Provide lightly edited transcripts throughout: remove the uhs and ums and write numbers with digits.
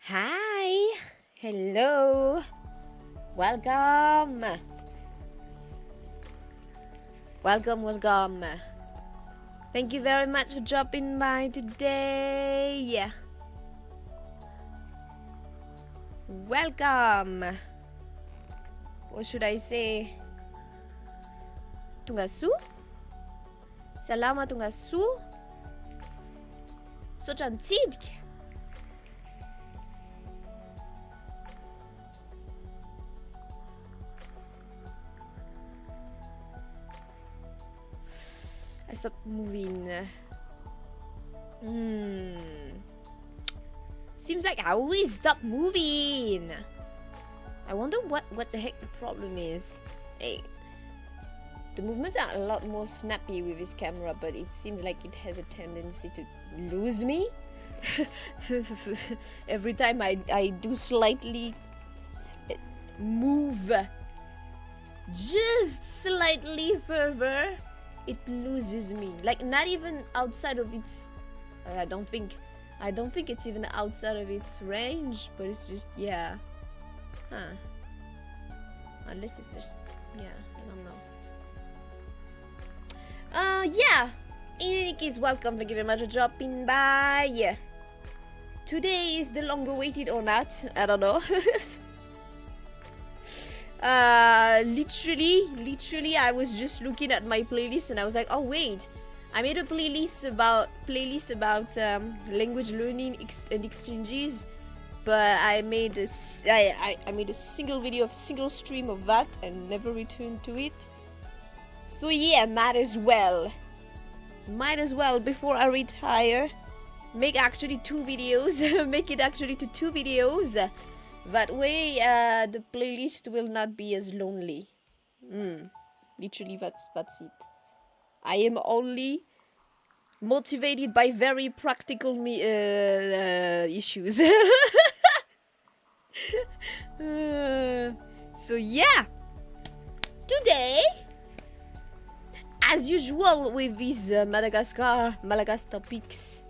Hi, hello, welcome, welcome. Thank you very much for dropping by today. Welcome. What should I say? Tungasu? Salama tungasu? So cantik. I stopped moving. Seems like I always stop moving. I wonder what the heck the problem is. Hey, the movements are a lot more snappy with this camera, but it seems like it has a tendency to lose me. Every time I do slightly move just slightly further, it loses me. Like not even outside of its I don't think it's even outside of its range, but it's just unless it's just I don't know. In any case, welcome. Thank you very much for dropping by. Today is the longer waited or not, I don't know. Literally I was just looking at my playlist and I was like, oh wait, I made a playlist about language learning and exchanges, but I made a single video, a single stream of that and never returned to it. So yeah, might as well before I retire make actually 2 videos. Make it actually to 2 videos. That way the playlist will not be as lonely. Literally that's it. I am only motivated by very practical issues. So yeah, today, as usual with these Madagascar topics,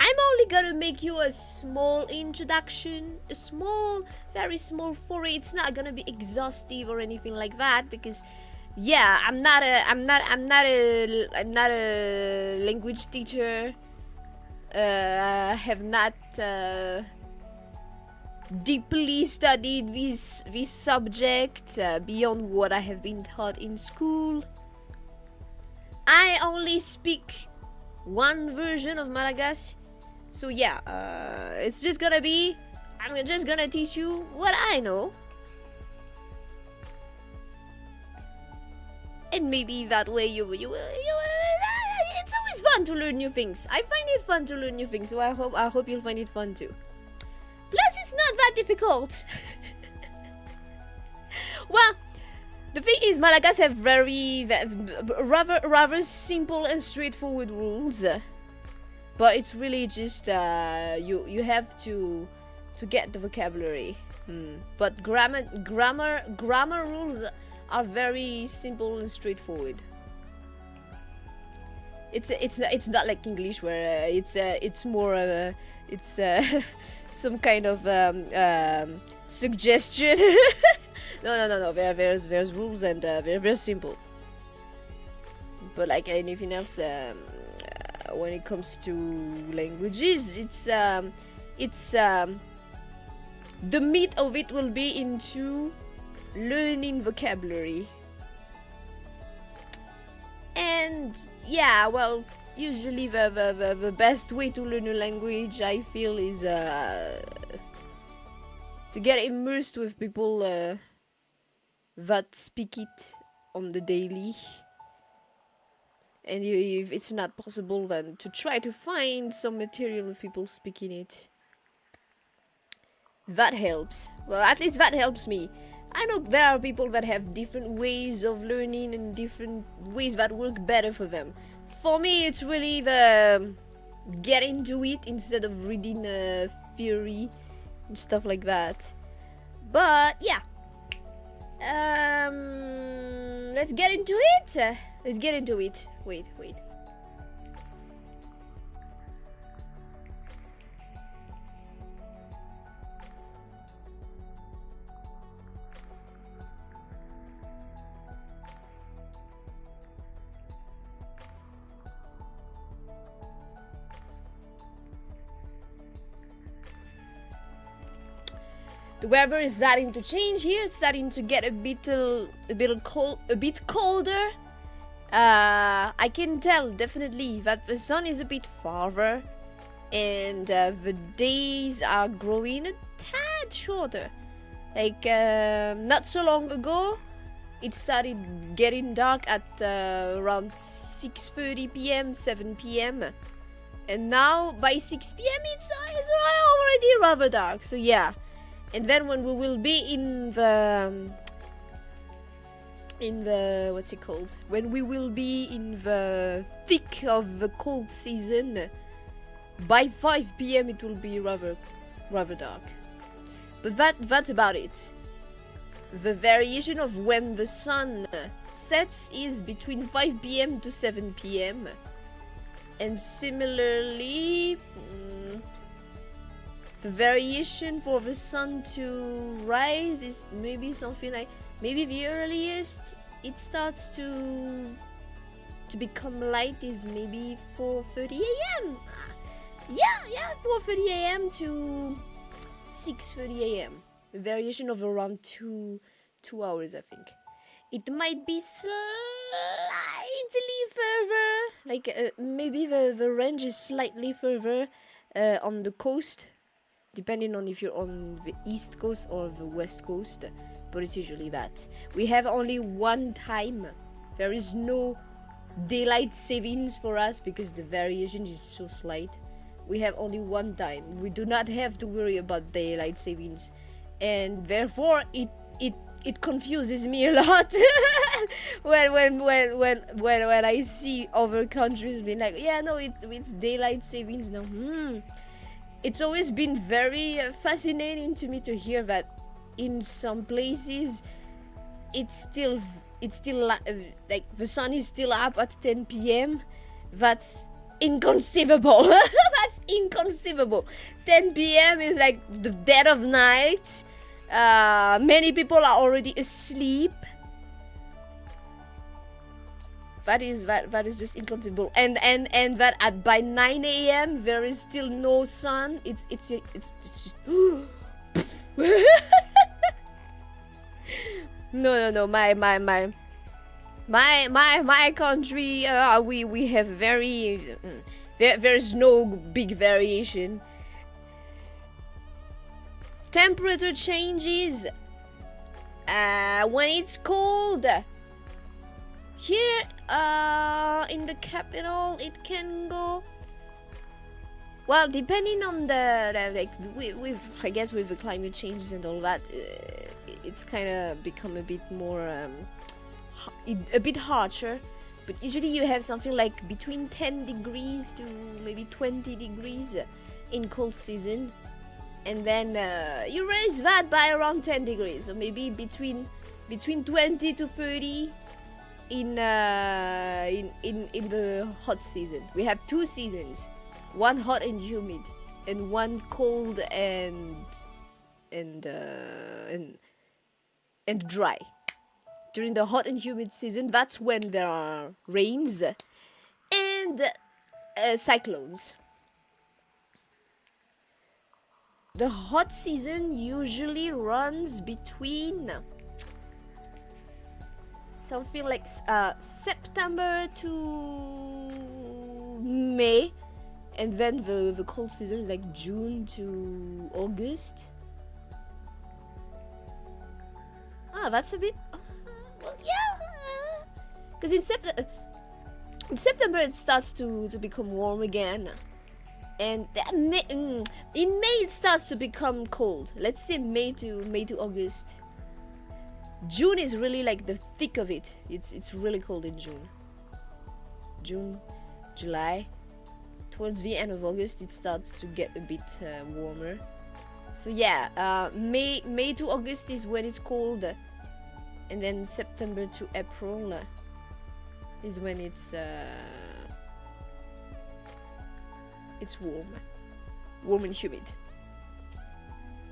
I'm only gonna make you a small introduction, a small, very small foray. It's not gonna be exhaustive or anything like that because, yeah, I'm not a language teacher. I have not deeply studied this subject beyond what I have been taught in school. I only speak one version of Malagasy. So yeah, it's just gonna be, I'm just gonna teach you what I know. And maybe that way you it's always fun to learn new things. I find it fun to learn new things, so I hope you'll find it fun too. Plus it's not that difficult. Well, the thing is, Malagasy have very rather simple and straightforward rules. But it's really just you have to get the vocabulary. But grammar rules are very simple and straightforward. It's not like English where it's more some kind of suggestion. No. There's rules and very simple. But like anything else. When it comes to languages, it's the meat of it will be into learning vocabulary. And yeah, well, usually the best way to learn a language, I feel, is to get immersed with people that speak it on the daily. And if it's not possible, then to try to find some material with people speaking it. That helps. Well, at least that helps me. I know there are people that have different ways of learning and different ways that work better for them. For me, it's really the get into it instead of reading theory and stuff like that. But yeah. Let's get into it. Wait. The weather is starting to change here. It's starting to get a bit colder. I can tell definitely that the sun is a bit farther, and the days are growing a tad shorter. Like not so long ago, it started getting dark at around 6:30 p.m., 7 p.m. And now by 6 p.m. it's already rather dark. So yeah. And then when we will be in the what's it called? When we will be in the thick of the cold season, by 5 p.m. it will be rather dark. But that's about it. The variation of when the sun sets is between 5 p.m. to 7 p.m. And similarly, the variation for the sun to rise is maybe something like, maybe the earliest it starts to become light is maybe 4:30 a.m. Yeah, 4:30 a.m. to 6:30 a.m. A variation of around two hours, I think. It might be slightly further, like maybe the range is slightly further on the coast, depending on if you're on the east coast or the west coast, but it's usually that. We have only one time. There is no daylight savings for us because the variation is so slight. We have only one time. We do not have to worry about daylight savings, and therefore it confuses me a lot when I see other countries being like, yeah, no, it's daylight savings now. It's always been very fascinating to me to hear that in some places it's still like the sun is still up at 10 p.m. That's inconceivable. That's inconceivable. 10 p.m. is like the dead of night. Many people are already asleep. That is just inconceivable. And that at by 9 a.m. there is still no sun. It's just no. My country. We have very. There's no big variation. Temperature changes when it's cold. Here in the capital, it can go, well, depending on the like I guess with the climate changes and all that, it's kind of become a bit more a bit harsher. But usually you have something like between 10 degrees to maybe 20 degrees in cold season. And then you raise that by around 10 degrees, so maybe between 20 to 30 in the hot season. We have two seasons, one hot and humid, and one cold and dry. During the hot and humid season, that's when there are rains and cyclones. The hot season usually runs between something like September to May, and then the cold season is like June to August. That's a bit well, yeah, because in September it starts to become warm again. And in May it starts to become cold. Let's say May to August. June is really like the thick of it. It's really cold in June. June, July. Towards the end of August it starts to get a bit warmer. So yeah, May to August is when it's cold, and then September to April is when it's warm and humid.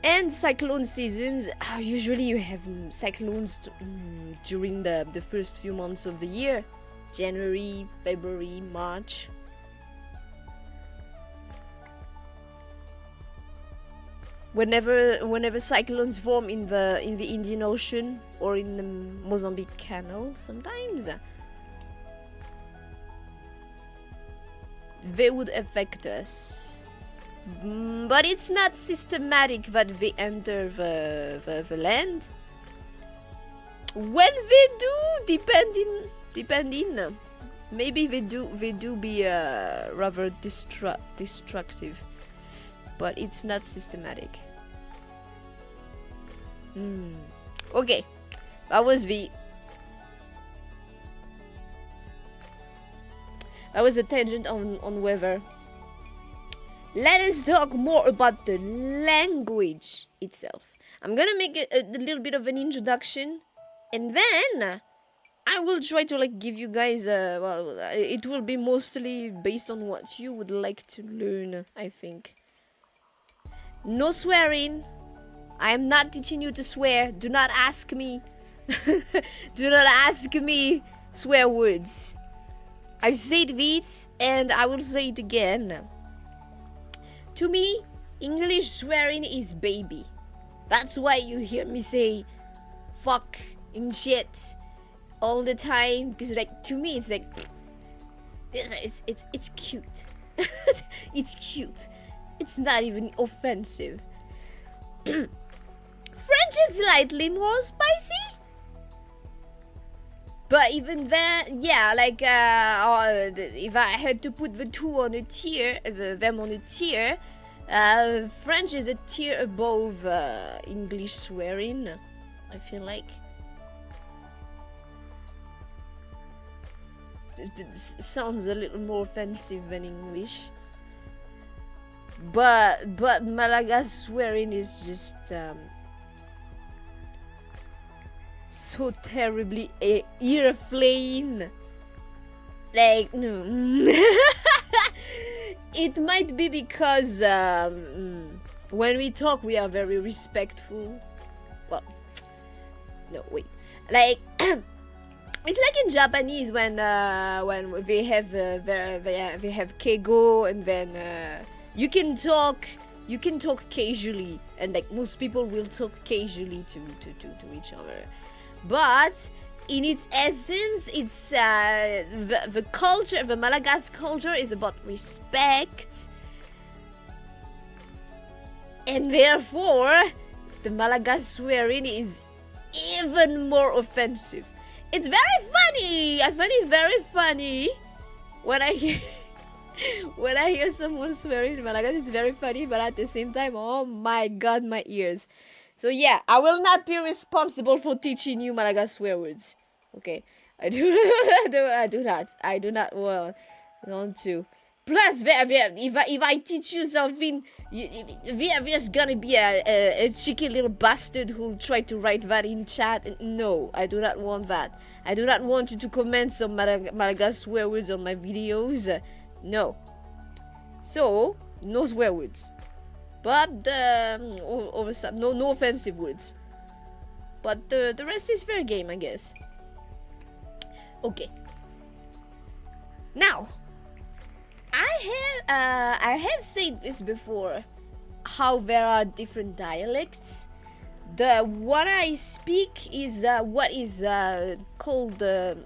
And cyclone seasons, usually you have cyclones during the first few months of the year, January, February, March. whenever cyclones form in the Indian Ocean or in the Mozambique Canal, sometimes they would affect us. But it's not systematic that they enter the land. When they do, depending, maybe they do be rather destructive, but it's not systematic. Okay, that was a tangent on weather. Let us talk more about the language itself. I'm gonna make a little bit of an introduction, and then I will try to like give you guys it will be mostly based on what you would like to learn, I think. No swearing. I am not teaching you to swear. Do not ask me. Do not ask me swear words. I've said this and I will say it again. To me, English swearing is baby. That's why you hear me say fuck and shit all the time, because like to me it's like it's cute. It's cute. It's not even offensive. French is slightly more spicy, but even then, yeah, like if I had to put the two on a tier, them on a tier, French is a tier above English swearing, I feel like. It sounds a little more offensive than English, but Malagasy swearing is just so terribly ear-flaying. Like, no. It might be because when we talk we are very respectful. Well, no, wait. Like it's like in Japanese when they have they have keigo, and then you can talk casually, and like most people will talk casually to each other. But in its essence, it's the culture, the Malagasy culture is about respect, and therefore the Malagasy swearing is even more offensive. It's very funny. I find it very funny when I hear someone swearing in Malagasy. It's very funny, but at the same time, oh my god, my ears. So yeah, I will not be responsible for teaching you Malagasy swear words. Okay, I do not want to. Plus, if I teach you something, there's gonna be a cheeky little bastard who'll try to write that in chat. No, I do not want that. I do not want you to comment some Malagasy swear words on my videos. No. So, no swear words. But no offensive words. But the rest is fair game, I guess. Okay. Now, I have said this before, how there are different dialects. The one I speak is what is called the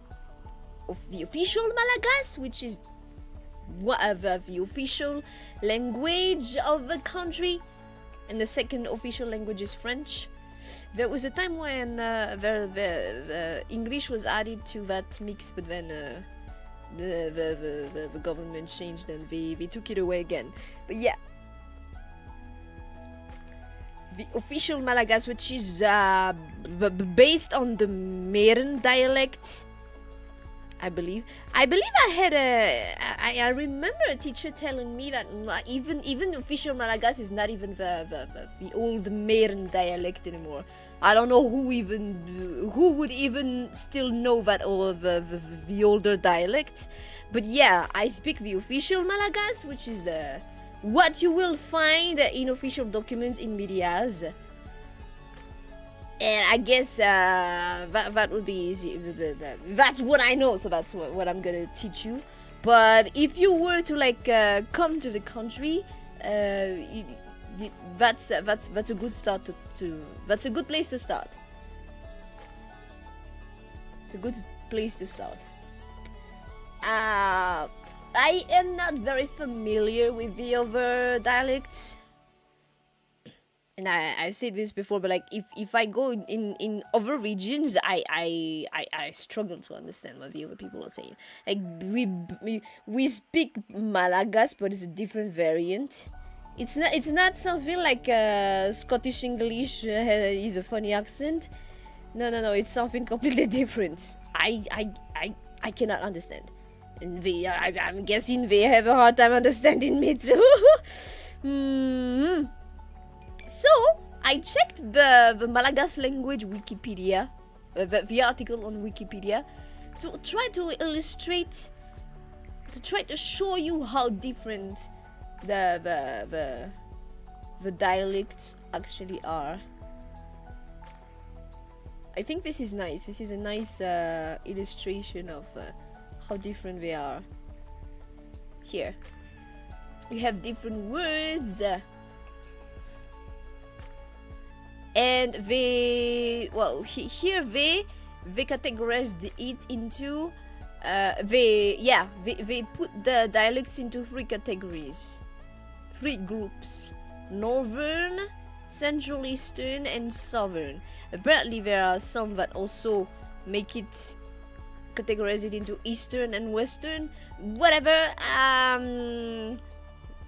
official Malagasy, which is the official language of the country, and the second official language is French. There was a time when the English was added to that mix, but then the government changed and they took it away again. But yeah, the official Malagasy, which is based on the Meren dialect, I believe I had I remember a teacher telling me that even official Malagasy is not even the old Meren dialect anymore. I don't know who would even still know that, or the older dialect. But yeah, I speak the official Malagasy, which is what you will find in official documents in medias. And I guess that would be easy. That's what I know, so that's what I'm gonna teach you. But if you were to like come to the country, that's a good start to that's a good place to start. It's a good place to start. I am not very familiar with the other dialects, and I said this before, but like if I go in other regions, I struggle to understand what the other people are saying. Like we speak Malagasy, but it's a different variant. It's not something like Scottish English is a funny accent. No, it's something completely different. I cannot understand. And I'm guessing they have a hard time understanding me too. So, I checked the Malagasy language Wikipedia, the article on Wikipedia, to try to illustrate, to try to show you how different the dialects actually are. I think this is nice. This is a nice illustration of how different they are. Here, we have different words, and they here they categorized it into they put the dialects into 3 categories, 3 groups: Northern, Central Eastern, and Southern. Apparently there are some that also make it categorize it into Eastern and Western. Whatever.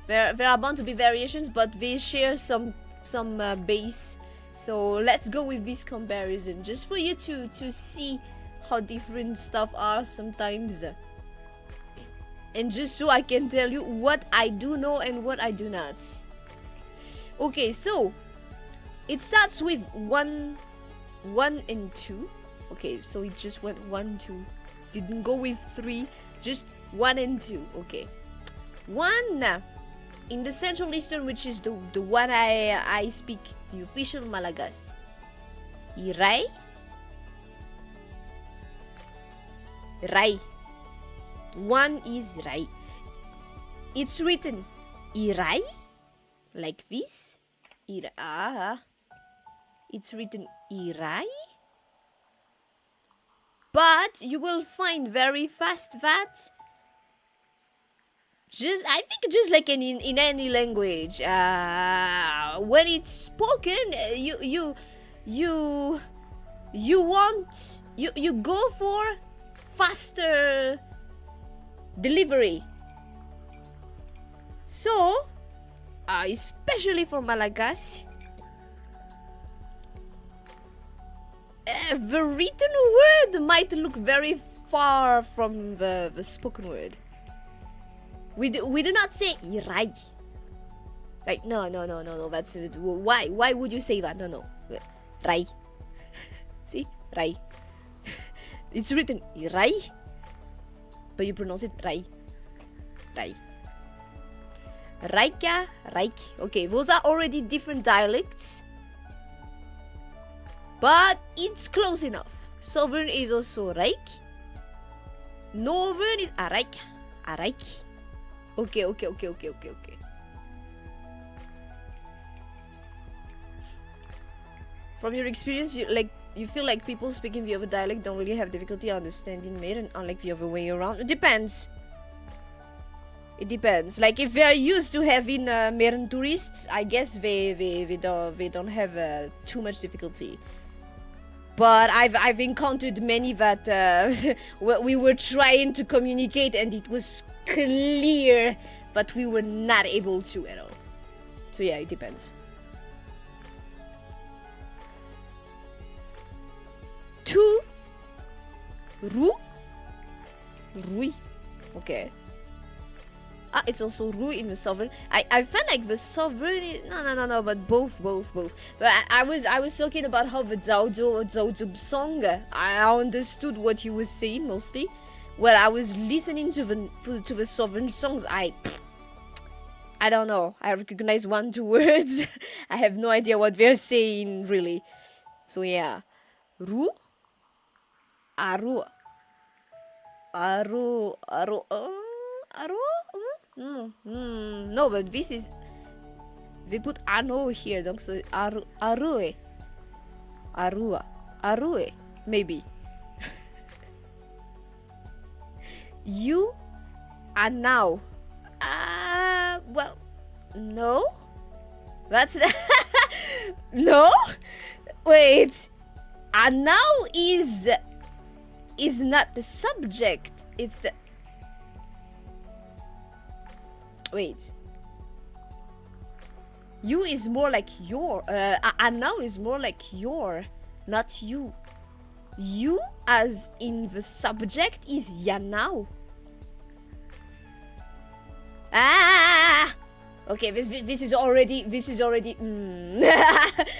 There are bound to be variations, but they share some base. So let's go with this comparison, just for you to see how different stuff are sometimes, and just so I can tell you what I do know and what I do not. Okay, so it starts with 1 and 2. Okay, so it just went 1, 2. Didn't go with 3, just 1 and 2. Okay. 1 in the Central Eastern, which is the one I speak, the official Malagasy. Irai. Rai. 1 is Rai. It's written Irai, like this. It's written Irai. But you will find very fast that I think just like in any language, when it's spoken, you go for faster delivery. So, especially for Malagasy, the written word might look very far from the spoken word. We do not say irai. Like no. That's why would you say that? No. Rai. See, rai. It's written irai, but you pronounce it rai. Rai. Raika, raiki. Okay, those are already different dialects, but it's close enough. Southern is also raiki. Northern is araika, araiki. Okay. From your experience, you feel like people speaking the other dialect don't really have difficulty understanding Meren, unlike the other way around. It depends. Like if they are used to having Meren tourists, I guess they don't have too much difficulty. But I've encountered many that we were trying to communicate and it was clear that we were not able to at all. So yeah, it depends. 2 Ru Rui. Okay. It's also Rui in the Southern. I felt like the Southern is, no, but both. But I was talking about how the Zhao song, I understood what he was saying mostly. When I was listening to the Southern songs, I don't know. I recognize 1-2 words. I have no idea what they're saying really. So yeah, Ru, Aru. No, but this is we put ano here, donc c'est arue. Arua. Arue. Maybe. You are now. Well, no. That's no. Wait. And now is not the subject. It's the. Wait. You is more like your. And now is more like your, not you. You, as in the subject, is ya now. Okay, this is already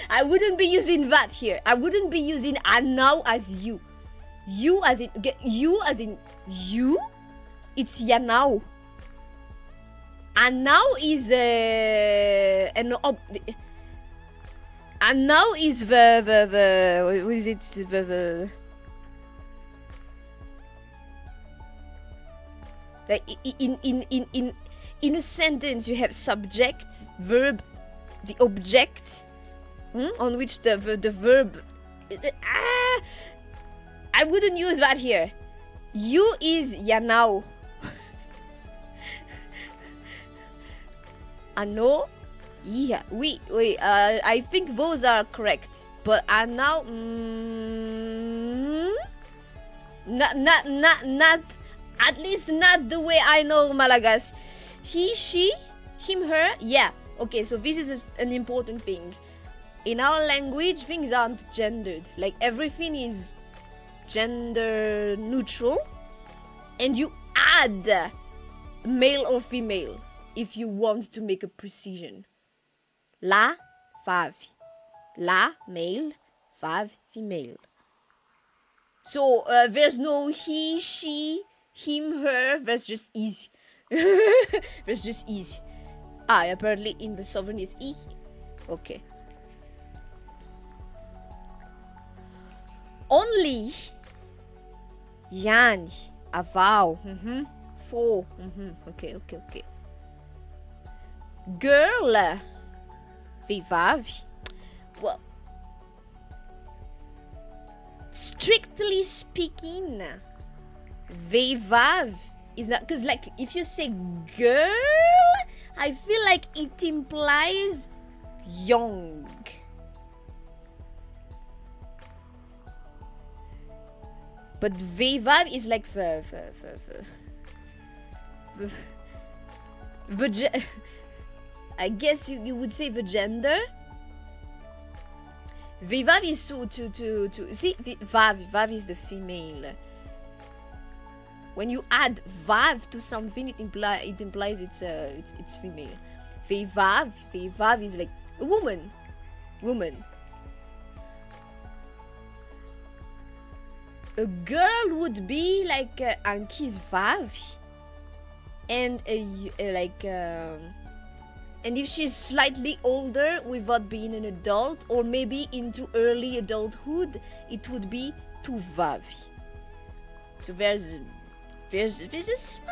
I wouldn't be using that here. I wouldn't be using and now as you. You as in you. It's ya now. And now is and now is the what is it the like in a sentence you have subject, verb, the object on which the verb. I wouldn't use that here. You is ya now. Ano, yeah, we. I think those are correct, but now, not. At least not the way I know Malagasy. He, she, him, her. Yeah. Okay. So this is an important thing. In our language, things aren't gendered. Like everything is gender neutral, and you add male or female if you want to make a precision. La, five. La, male, five, female. So there's no he, she, him, her. That's just easy. That's just easy. Apparently in the southern it's e. Okay. Only. Yani. Aval. For. Okay. Girl. Vivavi. Well, strictly speaking, Vivav is not, because like if you say girl, I feel like it implies young. But Vivav is like I guess you would say the gender. Vivav is to see vav is the female. When you add vav to something, it implies it's female. Vivav is like a woman. A girl would be like Anki's vav, and and if she's slightly older without being an adult, or maybe into early adulthood, it would be tuvavi. So there's a small.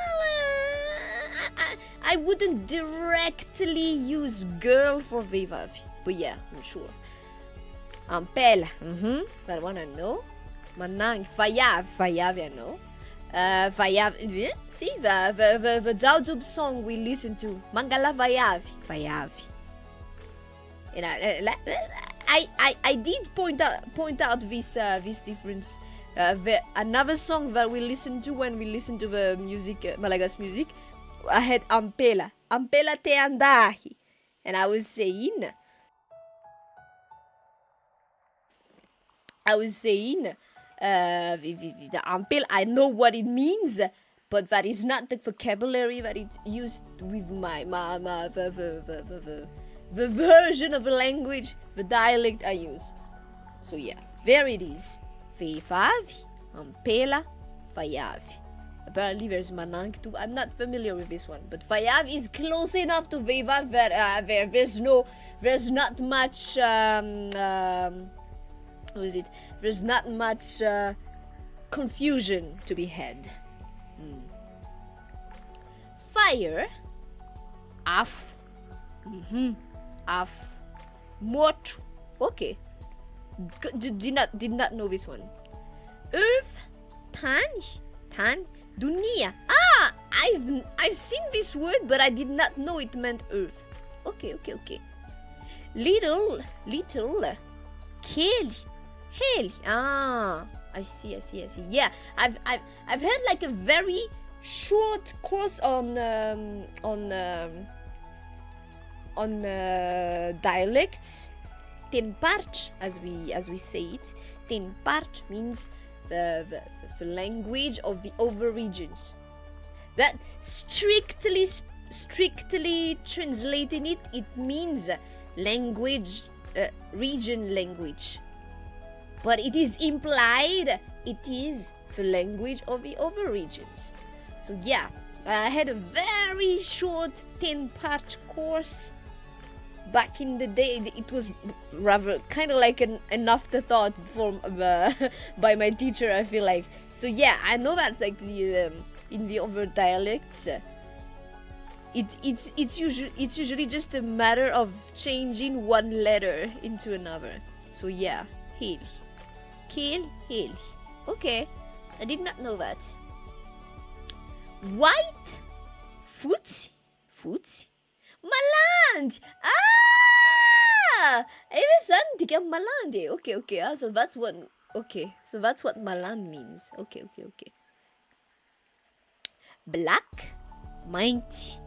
I wouldn't directly use girl for vivavi, but yeah, I'm sure. Ampela, that one I know. Manang, Fayav, I know. Vayav, see the Vtubers song we listen to, Mangala Vayav. And I did point out this difference. Another song that we listen to when we listen to the music, Malagasy music, I had Ampela te andahi, and I was saying the ampel, I know what it means, but that is not the vocabulary that it used with the version of the language, the dialect I use. So yeah, there it is. Vivavi, ampela, vayavi. Apparently there's manang too. I'm not familiar with this one, but vayav is close enough to vivav that there's not much there's not much confusion to be had. Fire, af, af mot. Okay. Did not know this one. Earth, tan, dunia. I've seen this word, but I did not know it meant earth. Okay. Little, keli, heli. I see. Yeah, I've had like a very short course on dialects. Ten part, as we say it. Ten part means the language of the over regions. That strictly translating it means language, region language. But it is implied it is the language of the over regions. So yeah, I had a very short 10-part course. Back in the day, it was rather kind of like an afterthought by my teacher, I feel like. So yeah, I know that's like the in the other dialects. It's usually just a matter of changing one letter into another. So yeah, heli, heli. Okay, I did not know that. White, foot. Maland! Everything can maland. Okay. So that's what. Okay, so that's what maland means. Okay. Black, mighty,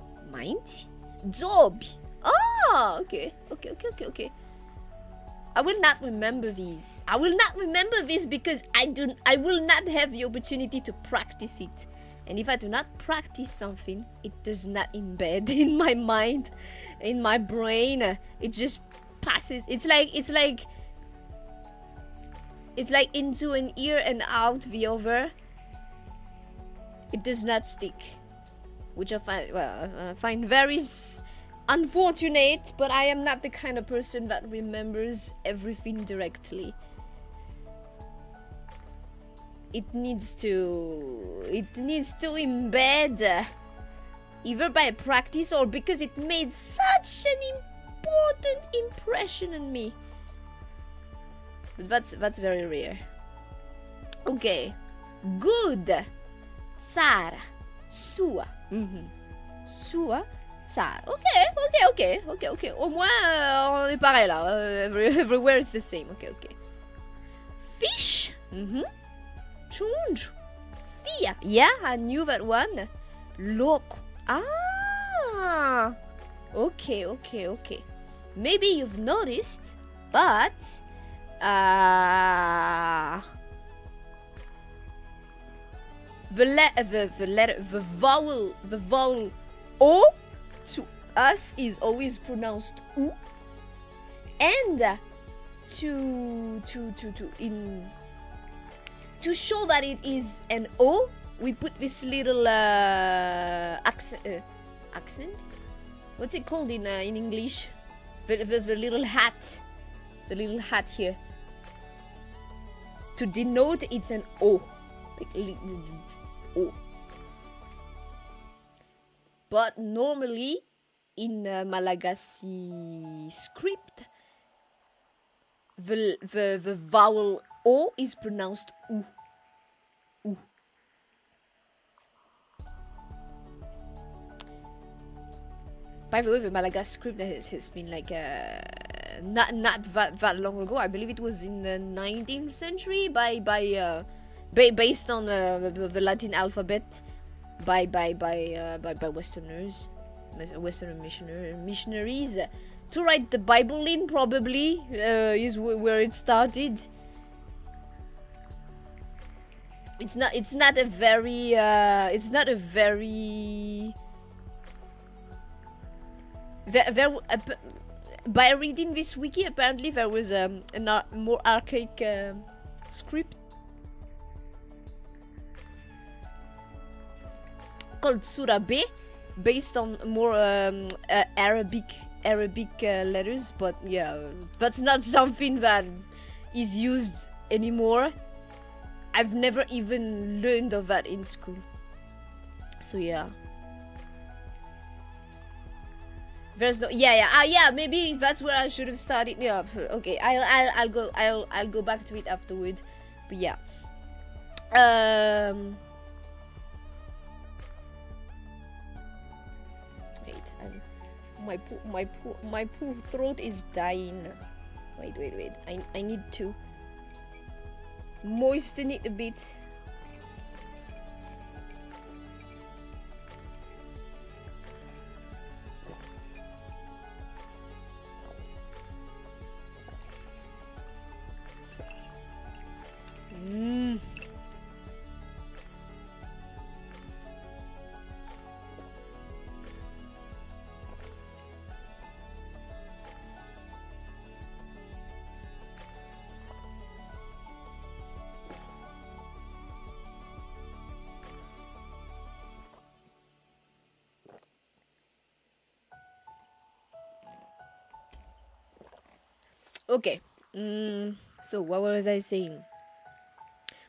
job. Okay. I will not remember these. I will not remember this because I will not have the opportunity to practice it. And if I do not practice something, it does not embed in my mind, in my brain. It just passes. It's like into an ear and out the other. It does not stick, which I find very unfortunate. But I am not the kind of person that remembers everything directly. It needs to embed, either by practice or because it made such an important impression on me. But that's very rare. Okay, good. Tsar, sua, sua, tsar. Okay. Au moins, on est pareil là. Everywhere is the same. Okay. Fish. Chunj. Fia. Yeah, I knew that one. Look. Okay. Maybe you've noticed, but the vowel O to us is always pronounced U, and to show that it is an O, we put this little accent. What's it called in English? The little hat. The little hat here. To denote it's an O. Like O. But normally in Malagasy script, the vowel O is pronounced U. By the way, the Malagasy script has been like not that long ago. I believe it was in the 19th century based on the Latin alphabet by Westerners, Western missionaries to write the Bible in. Probably is where it started. It's not a very by reading this wiki, apparently there was a more archaic script called Surabe, based on more Arabic letters. But yeah, that's not something that is used anymore. I've never even learned of that in school. So yeah. There's no, yeah, maybe that's where I should have started. Yeah, okay, I'll go back to it afterward. But yeah, wait, my poor throat is dying. Wait, I need to moisten it a bit. Okay. So what was I saying?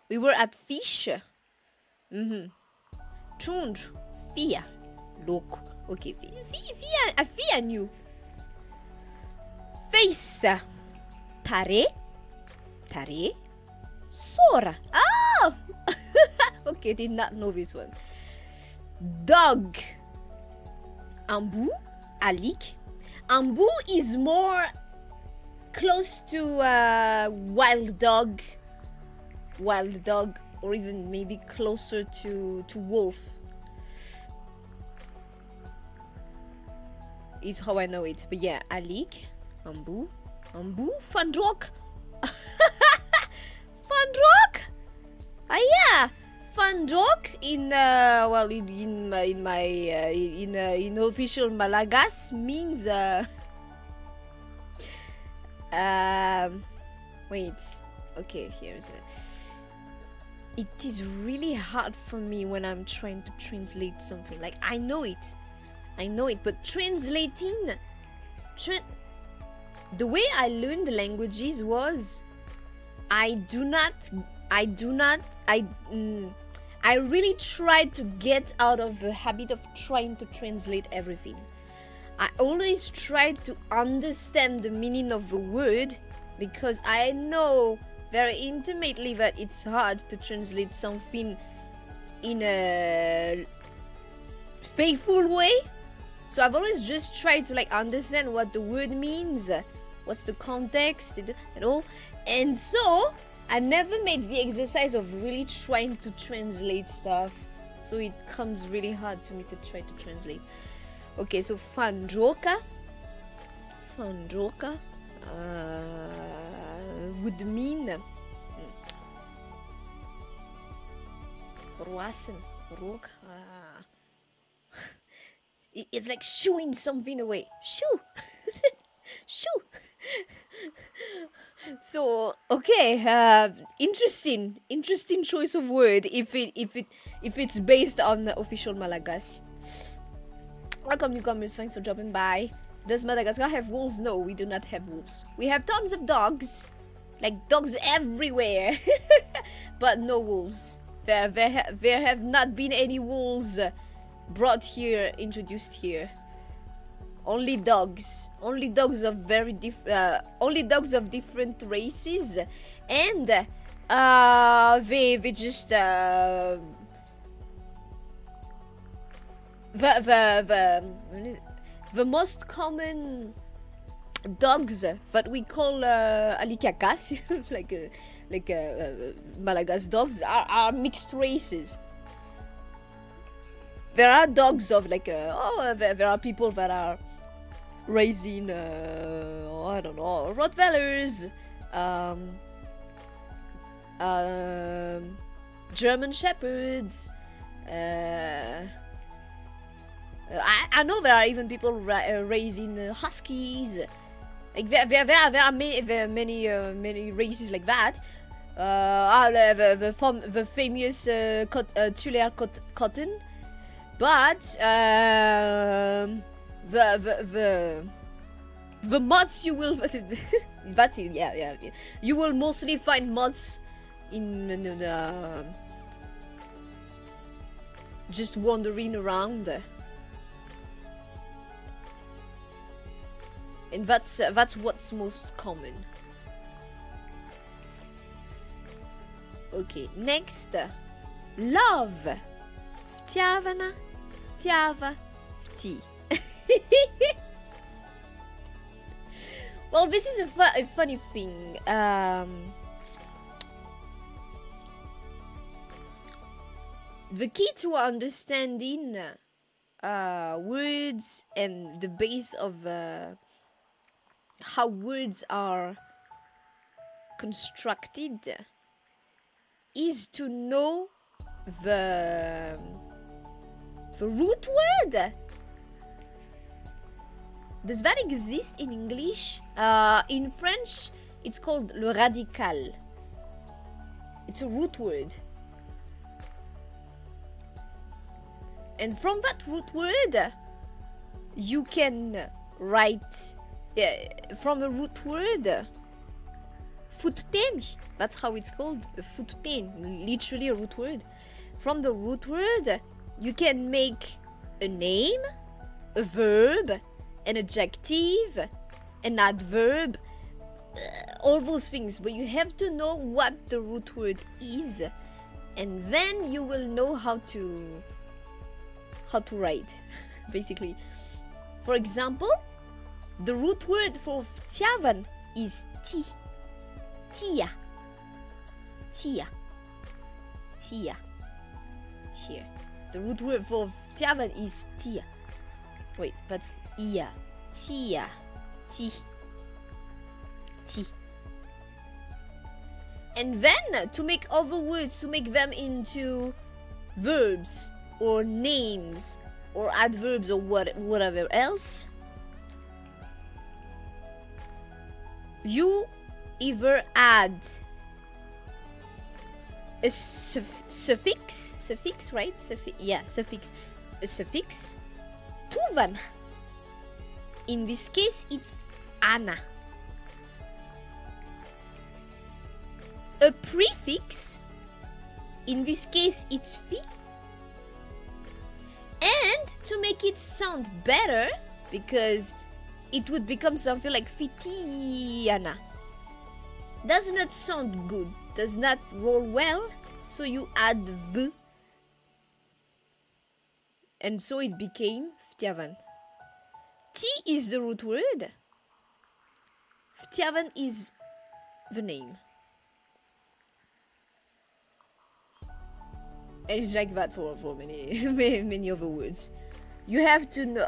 We were at fish. Trund. Fia. Look. Okay. Fia new. Face. Tare. Tare. Sora. Oh! Okay, did not know this one. Dog. Ambu. Alik. Ambu is more close to wild dog, or even maybe closer to wolf is how I know it. But yeah, Alik, Ambu, Fundrock. Fundrock. Yeah, Fundrock in well in official Malagasy means wait, okay, here's it. It is really hard for me when I'm trying to translate something. Like, I know it, but translating, the way I learned the languages was, I really tried to get out of the habit of trying to translate everything. I always tried to understand the meaning of the word, because I know very intimately that it's hard to translate something in a faithful way. So I've always just tried to like understand what the word means, what's the context and all. And so I never made the exercise of really trying to translate stuff. So it comes really hard to me to try to translate. Okay, so Fundroka would mean Roasen, Rook. It's like shooing something away. Shoo! Shoo! So okay, interesting choice of word if it's based on the official Malagasy. Welcome newcomers, thanks for dropping by. Does Madagascar have wolves? No, we do not have wolves. We have tons of dogs, like dogs everywhere, but no wolves. There have not been any wolves brought here, introduced here. Only dogs of only dogs of different races, and they just the most common dogs that we call alikakas, like Malagasy dogs, are mixed races. There are dogs of like there are people that are raising I don't know, Rottweilers, German Shepherds. I know there are even people raising Huskies. Like there are many races like that. The famous Tuléar cotton, but the mods you will you will mostly find mods in just wandering around. And that's what's most common. Okay, next. Love. Vtiavana, vtiava, vti. Well, this is a funny thing. The key to understanding words and the base of how words are constructed is to know the root word. Does that exist in English? In French, it's called le radical. It's a root word. And from that root word, you can write from a root word, futten. That's how it's called, futten, literally a root word. From the root word, you can make a name, a verb, an adjective, an adverb, all those things. But you have to know what the root word is, and then you will know how to write, basically. For example, the root word for vtiavan is ti. Tia. Tia. Tia. Here. The root word for vtiavan is tia. Wait, that's ia. Tia. Ti. Ti. And then, to make other words, to make them into verbs, or names, or adverbs, or whatever else, you either add a suffix, right? Suffix. A suffix, tuvan. In this case, it's ana. A prefix, in this case, it's fi. And to make it sound better, because it would become something like fitiana. Does not sound good, does not roll well, so you add v. And so it became vtiavan. T is the root word. Vtiavan is the name. And it's like that for many many other words. You have to know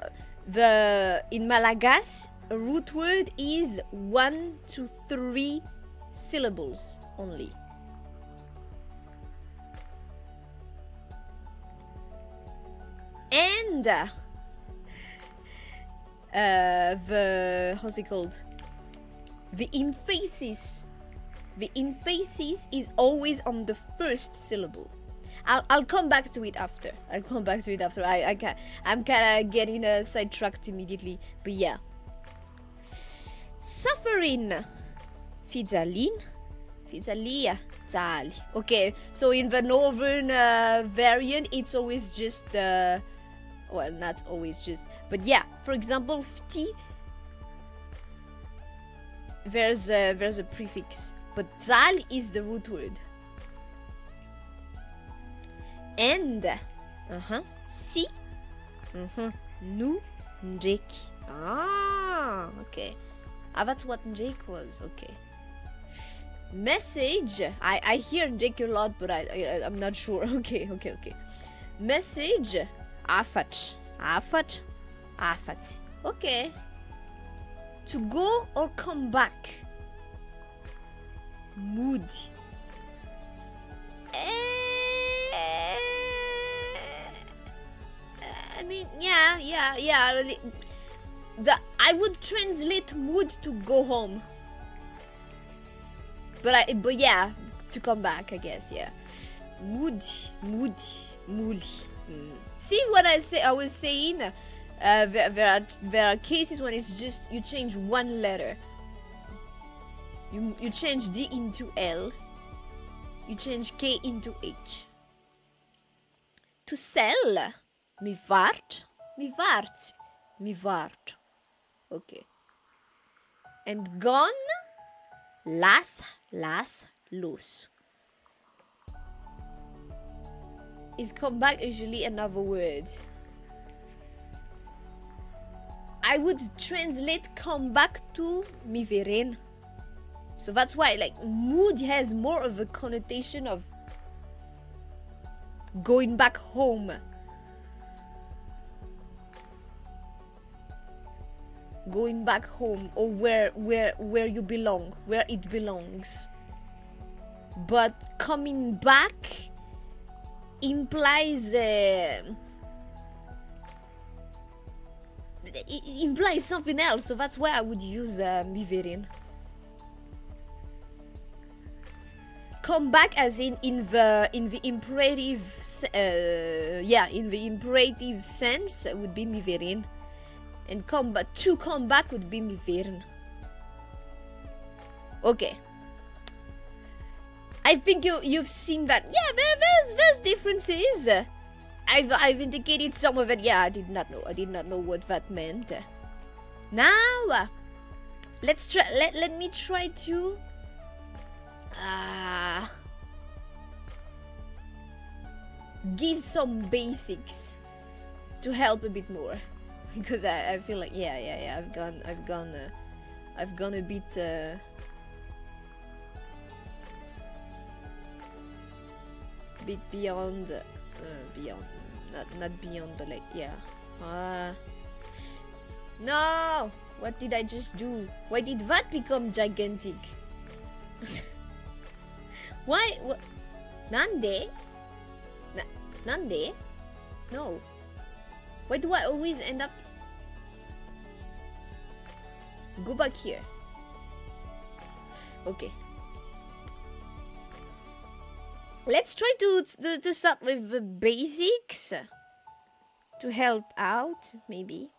in Malagasy, a root word is 1 to 3 syllables only. And how's it called? The emphasis is always on the first syllable. I'll come back to it after. I'm kind of getting sidetracked immediately. But yeah. Suffering. Fidzalia. Zali. Okay, so in the northern variant, it's always just... well, not always just... But yeah, for example, fti. There's a prefix. But zal is the root word. And si nu njeki. Okay. That's what njeki was. Okay. Message. I hear njeki a lot, but I'm not sure. Okay. Message. Afat. Okay. To go or come back. Mood. I mean, yeah. I would translate mood to go home. But yeah, to come back, I guess, yeah. Mood, muli. See what I was saying? There are cases when it's just you change one letter. You change D into L. You change K into H. To sell. Mi vart. Okay. And gone, las, los. Is come back usually another word? I would translate come back to mi veren. So that's why, like, mood has more of a connotation of going back home. Going back home, or where you belong, where it belongs. But coming back implies it implies something else, so that's why I would use viverin. Come back as in the imperative in the imperative sense would be miverin, and to come back would be miverin. Okay, I think you've seen that. Yeah, there's differences. I've indicated some of it. Yeah, I did not know what that meant. Now, let's try. Let me try to give some basics to help a bit more, because I feel like I've gone a bit beyond not beyond, but like no, what did I just do? Why did that become gigantic? Why? What? Nande? Nande? No. Why do I always end up? Go back here. Okay. Let's try to start with the basics to help out, maybe.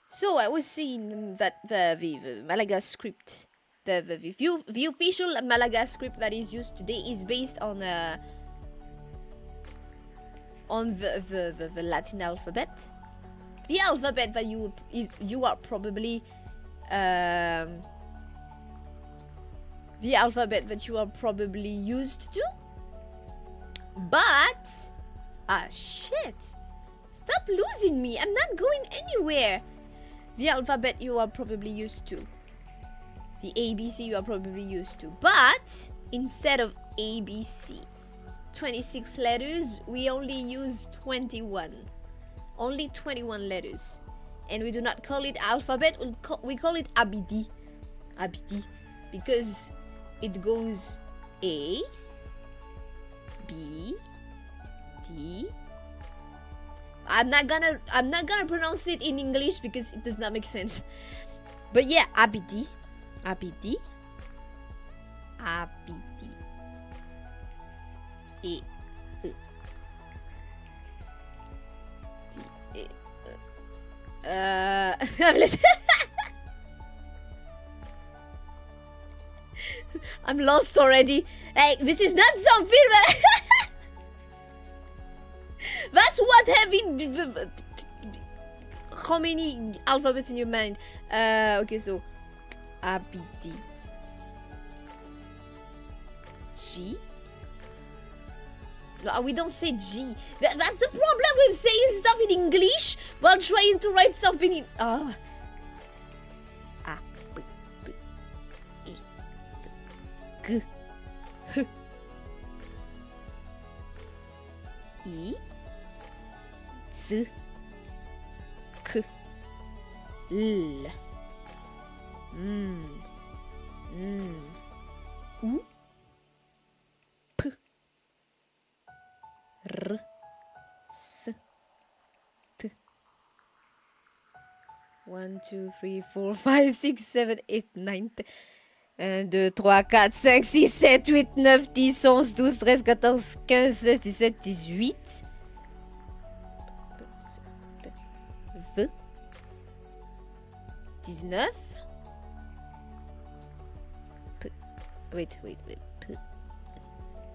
So I was saying that the Malagasy script, the official Malagasy script that is used today is based on the Latin alphabet, the alphabet that you are probably the alphabet that you are probably used to. But shit, stop losing me. I'm not going anywhere. The alphabet you are probably used to, the ABC you are probably used to, but instead of ABC 26 letters, we only use 21, only 21 letters, and we do not call it alphabet. We call it abidi, because it goes A, B, D. I'm not gonna pronounce it in English because it does not make sense. But yeah, abidi, E, F, D, I'm lost already. Hey, this is not something that that's what having how many alphabets in your mind. Okay, so ABD, G. No, we don't say G. That's the problem with saying stuff in English while trying to write something in A, B, B, E, G, H, I, Z, K, L, U, P, R, S, T. 1, 2, 3, 4, 5, 6, 7, 8, 9, 10. 1, 2, 3, 4, 5, 6, 7, 8, 9, 10, 11, 12, 13, 14, 15, 16, 17, 18. V, 19. P, wait. P,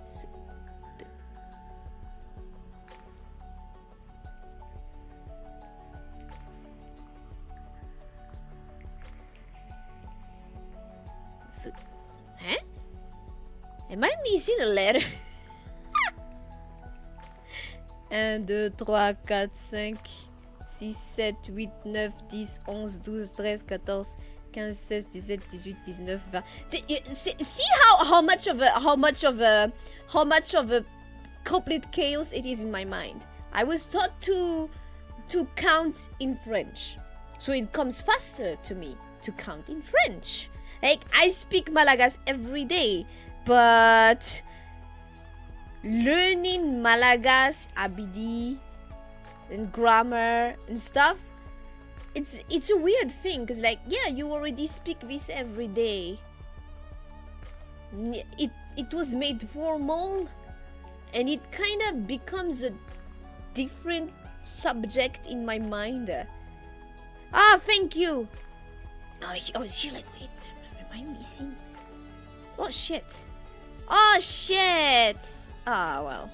S, T. Huh? Am I missing a letter? 1, 2, 3, 4, 5, 6, 7, 8, 9, 10, 11, 12, 13, 14, 15, 16, 17, 18, 19, 20. See how much of a complete chaos it is in my mind. I was taught to count in French, so it comes faster to me to count in French. Like, I speak Malagasy every day, but learning Malagasy, ABD, and grammar and stuff, it's a weird thing, because like, yeah, you already speak this every day. It was made formal, and it kind of becomes a different subject in my mind. Thank you. Oh, is she like, wait, am I missing? Oh shit. Well,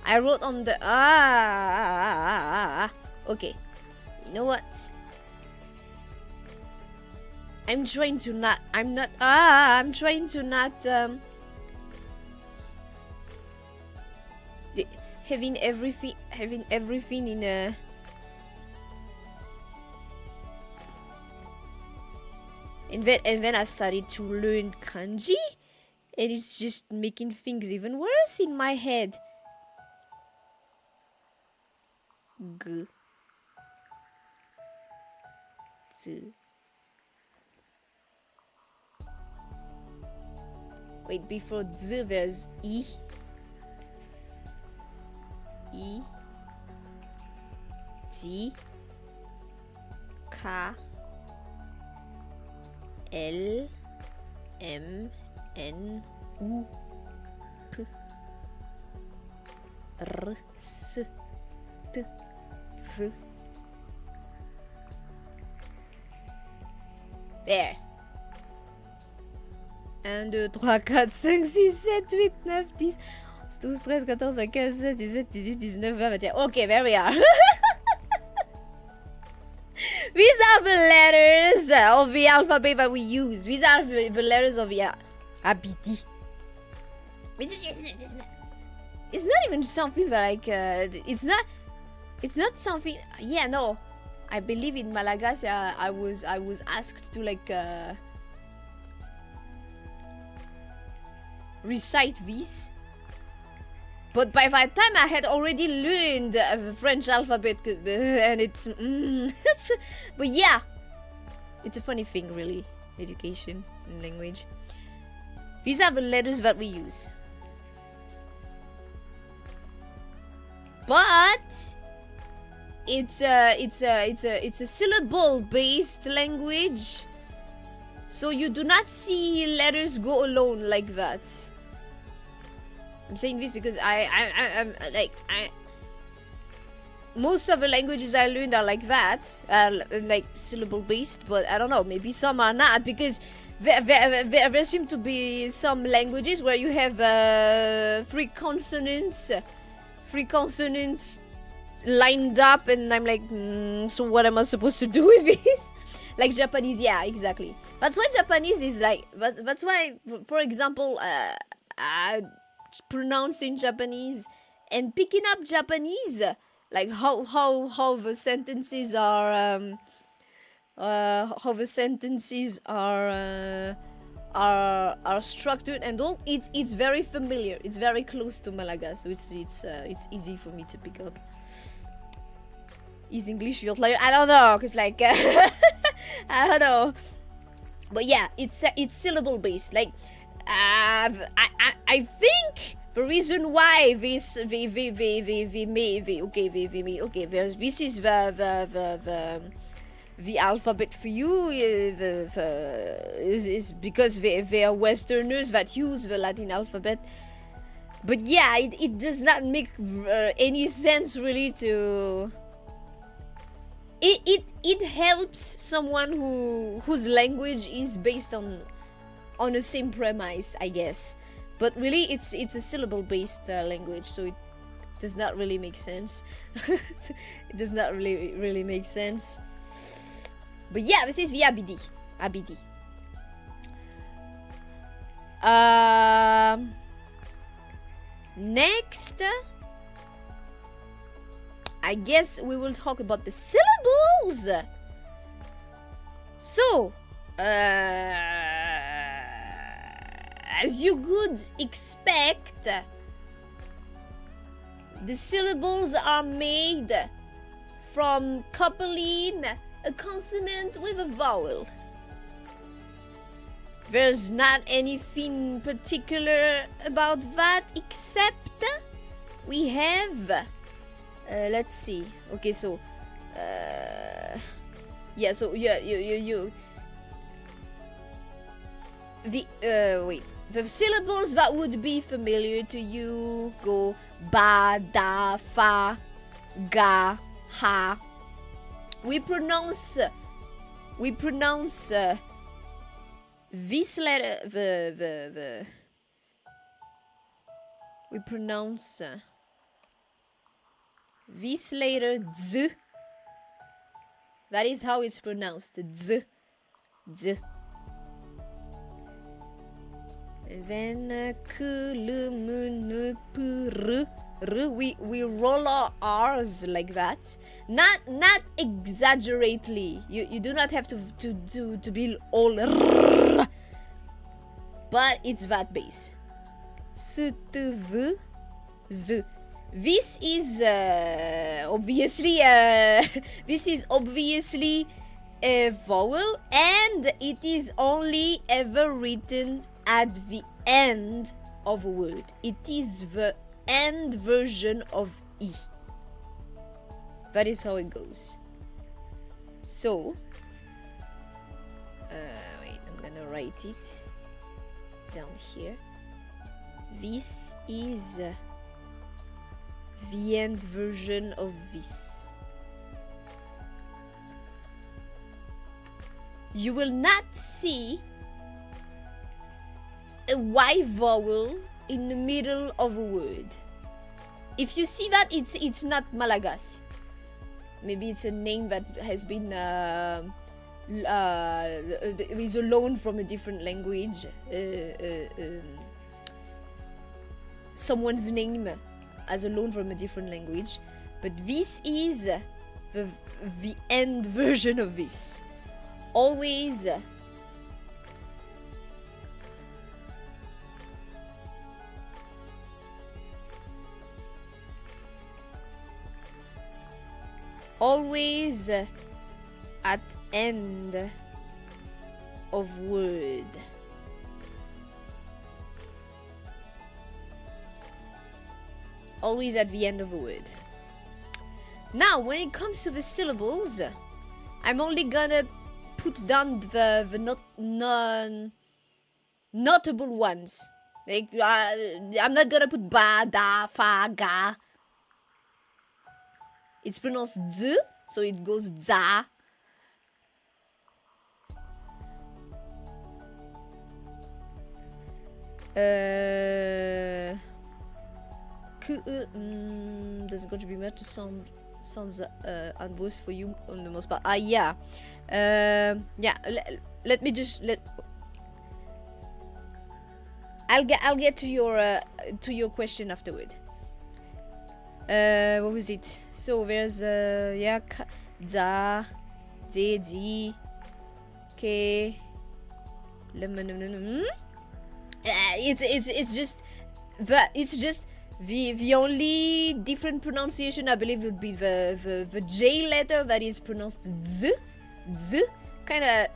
I wrote on the okay, you know what, I'm trying to not having everything in a and then I started to learn kanji, and it's just making things even worse in my head. G. Z. Wait, before Z there's E. E. T. K. L. M. N. U. P. R. S. T. V. There. 1, 2, 3, 4, 5, 6, 7, 8, 9, 10, 12, 13, 14, 15, 16, 17, 18, 19, 20, 21. Okay, there we are. These are the letters of the alphabet that we use. These are the letters of the ABD. It's not even something like it's not something. Yeah, no. I believe in Malagasy I was asked to like recite this, but by that time I had already learned the French alphabet, and it's but yeah, it's a funny thing, really, education and language. These are the letters that we use, but it's a syllable based language, so you do not see letters go alone like that. I'm saying this because I'm like most of the languages I learned are like that, like syllable based, but I don't know, maybe some are not, because there seem to be some languages where you have three consonants lined up, and I'm like, so what am I supposed to do with this? Like Japanese, yeah, exactly. That's why Japanese is like, that's why, for example, pronouncing Japanese and picking up Japanese, like how the sentences are are structured and all. It's very familiar. It's very close to Malagasy, so it's easy for me to pick up. Is English feels like, I don't know, cause like I don't know, but yeah, it's syllable based. Like I think the reason why this this is the alphabet for you is because they are Westerners that use the Latin alphabet. But yeah, it does not make any sense really to. It helps someone whose language is based on the same premise, I guess. But really, it's a syllable based language, so it does not really make sense. It does not really make sense. But yeah, this is the ABD. Next, I guess we will talk about the syllables. So, as you could expect, the syllables are made from coupling a consonant with a vowel. There's not anything particular about that, except we have, let's see. Okay, so, yeah, so wait. The syllables that would be familiar to you go ba, da, fa, ga, ha. We pronounce this letter, we pronounce this letter z. That is how it's pronounced, z, z. And then k, l, m, n, p, r, r. We roll our r's like that. Not exaggerately. You do not have to be all r, but it's that base. S, t, v, z. This is obviously a vowel, and it is only ever written at the end of a word. It is the end version of E. That is how it goes. So, wait, I'm gonna write it down here. This is the end version of this. You will not see a Y vowel in the middle of a word. If you see that, it's not Malagasy. Maybe it's a name that has been is a loan from a different language. Someone's name as a loan from a different language. But this is the end version of this. Always at end of word. Always at the end of a word. Now, when it comes to the syllables, I'm only gonna put down the notable ones. Like, I'm not gonna put ba, da, fa, ga. It's pronounced z, so it goes za. Doesn't contribute much to sounds and voice for you on the most part. Yeah. Let me just I'll get to your question afterward. What was it? So there's za, z, d, k, it's just the only different pronunciation I believe would be the J letter that is pronounced z, kind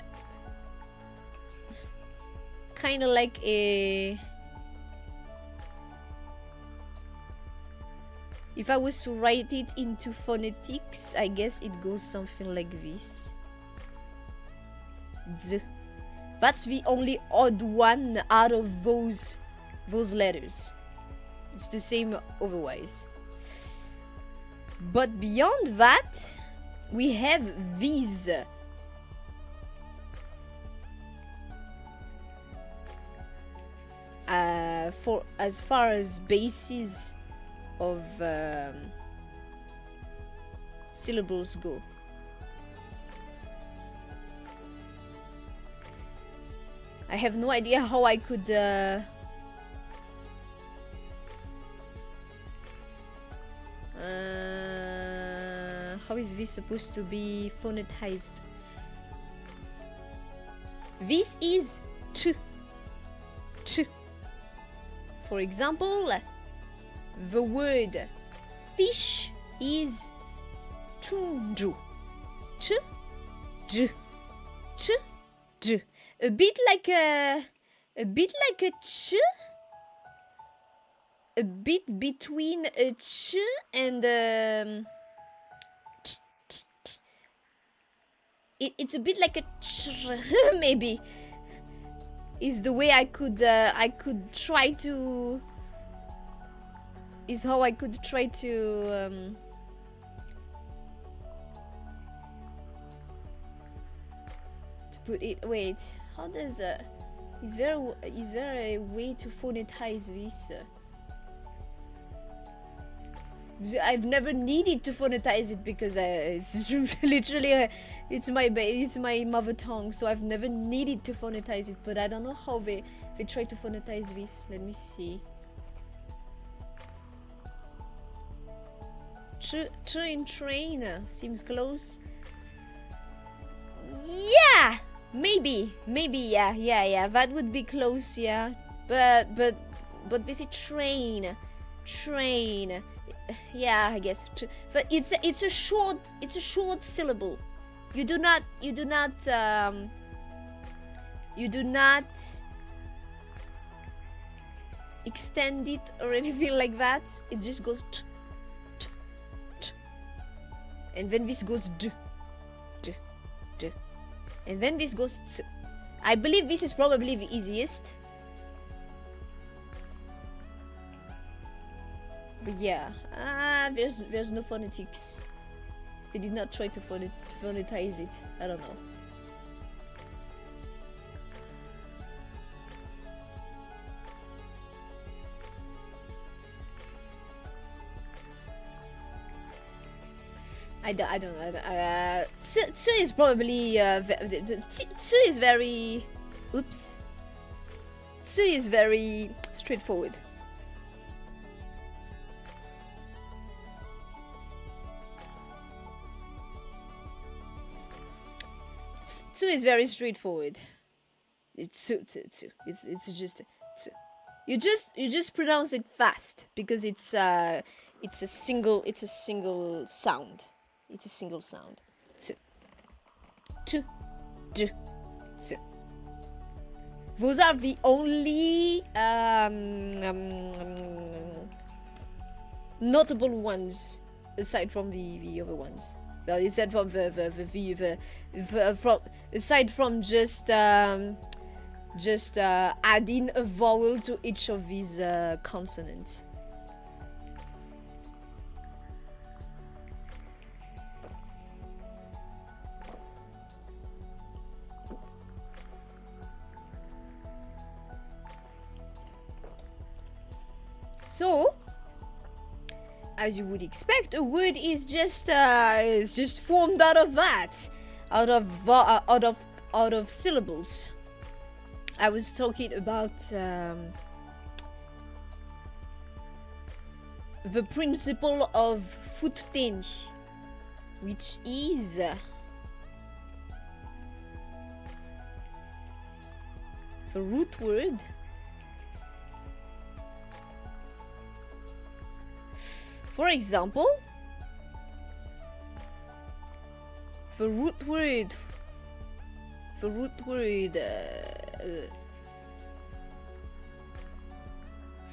of like a. If I was to write it into phonetics, I guess it goes something like this. Z. That's the only odd one out of those letters. It's the same otherwise. But beyond that, we have these. For as far as bases of syllables go. I have no idea how I could how is this supposed to be phonetized? This is ch. Ch. For example, the word fish is chunju. Ch. J. Ch. J. A bit like a ch. A bit between a ch and it's a bit like a ch maybe is the way I could try to is how I could try to put it. Wait, how does is there a way to phonetize this? I've never needed to phonetize it because it's literally it's my mother tongue, so I've never needed to phonetize it. But I don't know how they try to phonetize this. Let me see. Ch in train seems close. Yeah, maybe yeah. That would be close, yeah. But they say train. Yeah, I guess. But it's a short syllable. You do not extend it or anything like that. It just goes t, t, t. And then this goes d, d, d. And then this goes t. I believe this is probably the easiest. But yeah, there's no phonetics. They did not try to phonetize it. I don't know. I don't know. Tsu is probably Tsu is very. Oops. Tsu is very straightforward. Tsu is very straightforward. It's tsu. It's just tsu. You just pronounce it fast because it's a single sound. It's a single sound. Tsu. Tu. Du. Tsu. Those are the only notable ones aside from the other ones. Well, aside from aside from just adding a vowel to each of these consonants. So, as you would expect, a word is just formed out of that, out of syllables. I was talking about the principle of Vtubers, which is the root word For example, the root word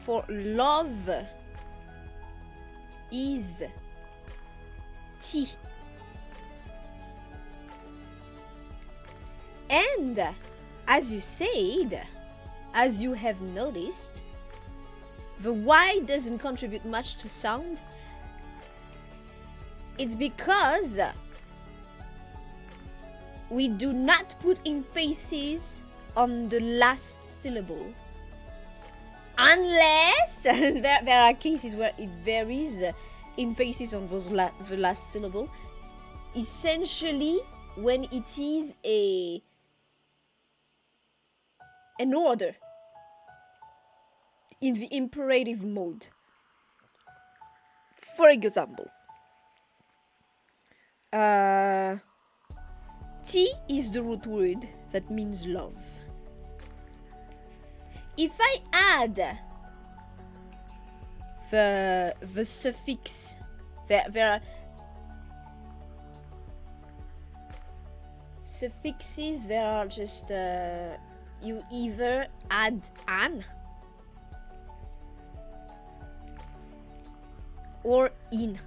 for love is ti. And as you said, as you have noticed, the Y doesn't contribute much to sound. It's because we do not put emphasis on the last syllable. Unless there are cases where it varies emphasis on those the last syllable. Essentially, when it is an order in the imperative mode. For example, T is the root word that means love. If I add the suffix, there are suffixes, there are just you either add an or in.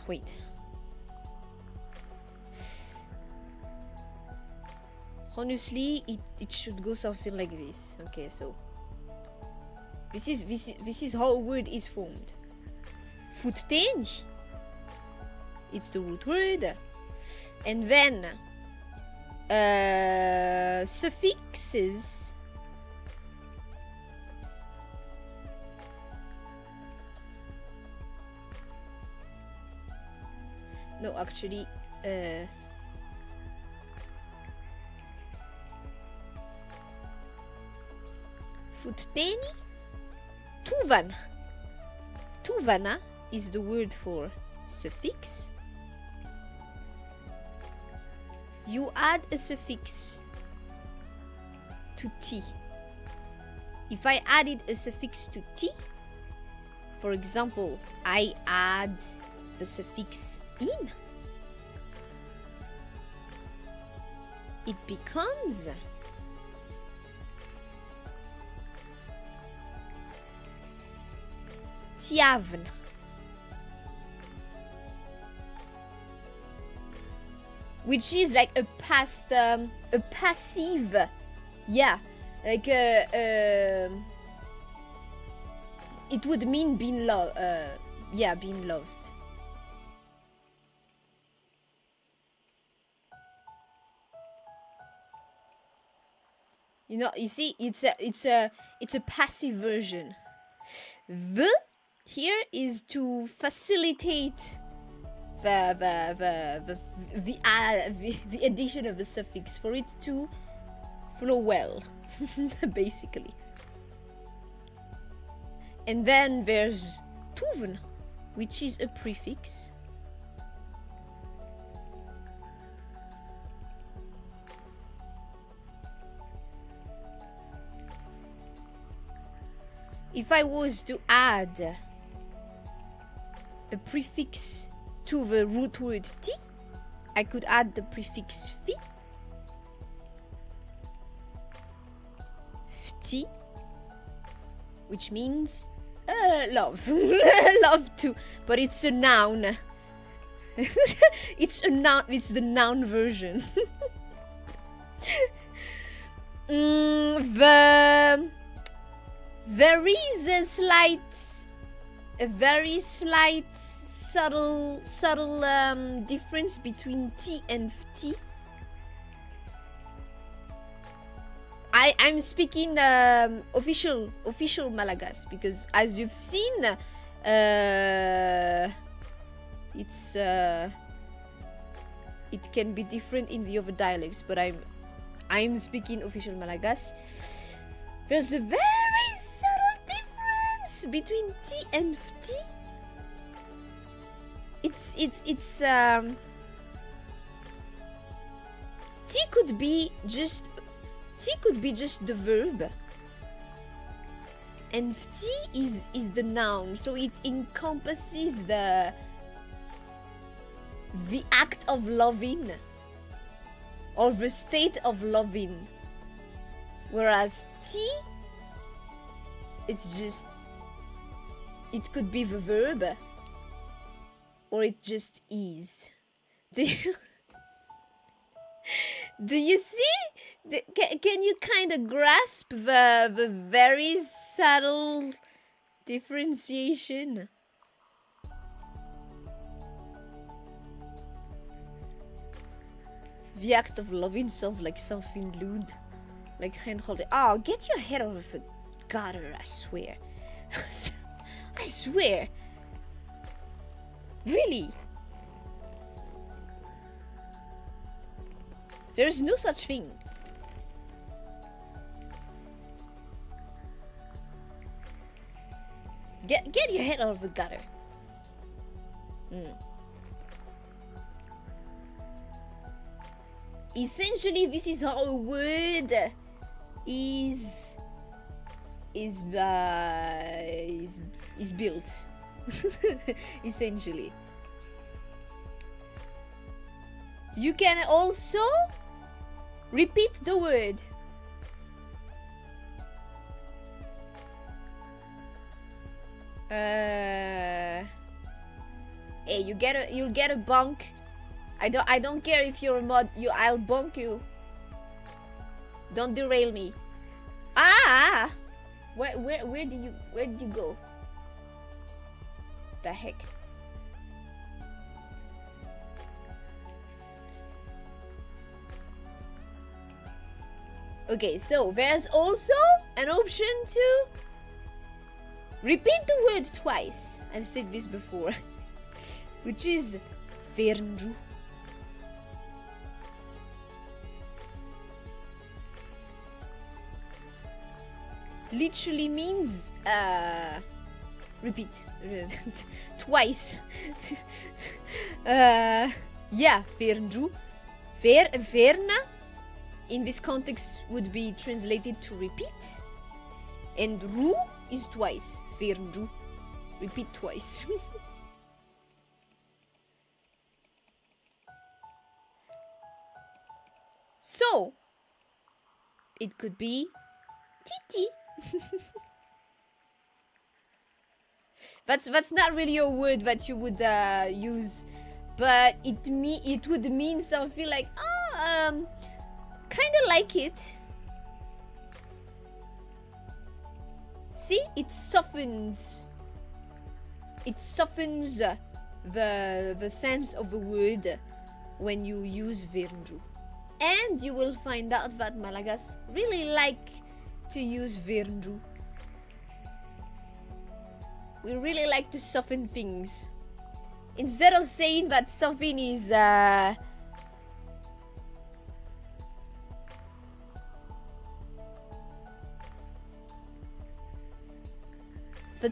Wait. Honestly, it should go something like this. Okay, so this is how a word is formed. Futeni, it's the root word, and then suffixes. No, actually, Futeni, tuvan. Tuvana is the word for suffix. You add a suffix to T. If I added a suffix to T, for example, I add the suffix in, it becomes tiavn. Which is like a past, a passive, yeah, like it would mean being loved, yeah, being loved. You know, you see, it's a passive version. The here is to facilitate the addition of the suffix for it to flow well, basically. And then there's tuvn, which is a prefix. If I was to add a prefix to the root word T, I could add the prefix fi, fti, which means love, love too, but it's a noun. It's a noun. It's the noun version. There is a very slight, subtle difference between T and Fti. I'm speaking official Malagasy, because as you've seen, it's it can be different in the other dialects, but I'm speaking official Malagasy. There's a very subtle difference between T and Fti. It's T could be just the verb, and Fti is the noun, so it encompasses the act of loving or the state of loving, whereas T, it's just, it could be the verb or it just is. Do you see? Can you kind of grasp the very subtle differentiation? The act of loving sounds like something lewd, like hand holding. Oh, get your head over the gutter! I swear, I swear. Really? There's no such thing. Get your head out of the gutter. Essentially, this is how a word is built. Essentially, you can also repeat the word. Hey, you'll get a bonk. I don't care if you're a mod. I'll bonk you. Don't derail me. Ah! Where did you go? The heck? Okay, so there's also an option to repeat the word twice. I've said this before. Which is vernju. Literally means repeat twice. Yeah, vernju. Verna in this context would be translated to repeat, and ru is twice. Vernju, repeat twice. So it could be titi. That's not really a word that you would use, but it would mean something like kind of like it. See, it softens the sense of the word when you use vernju. And you will find out that Malagas really like to use vernju. We really like to soften things. Instead of saying that something is that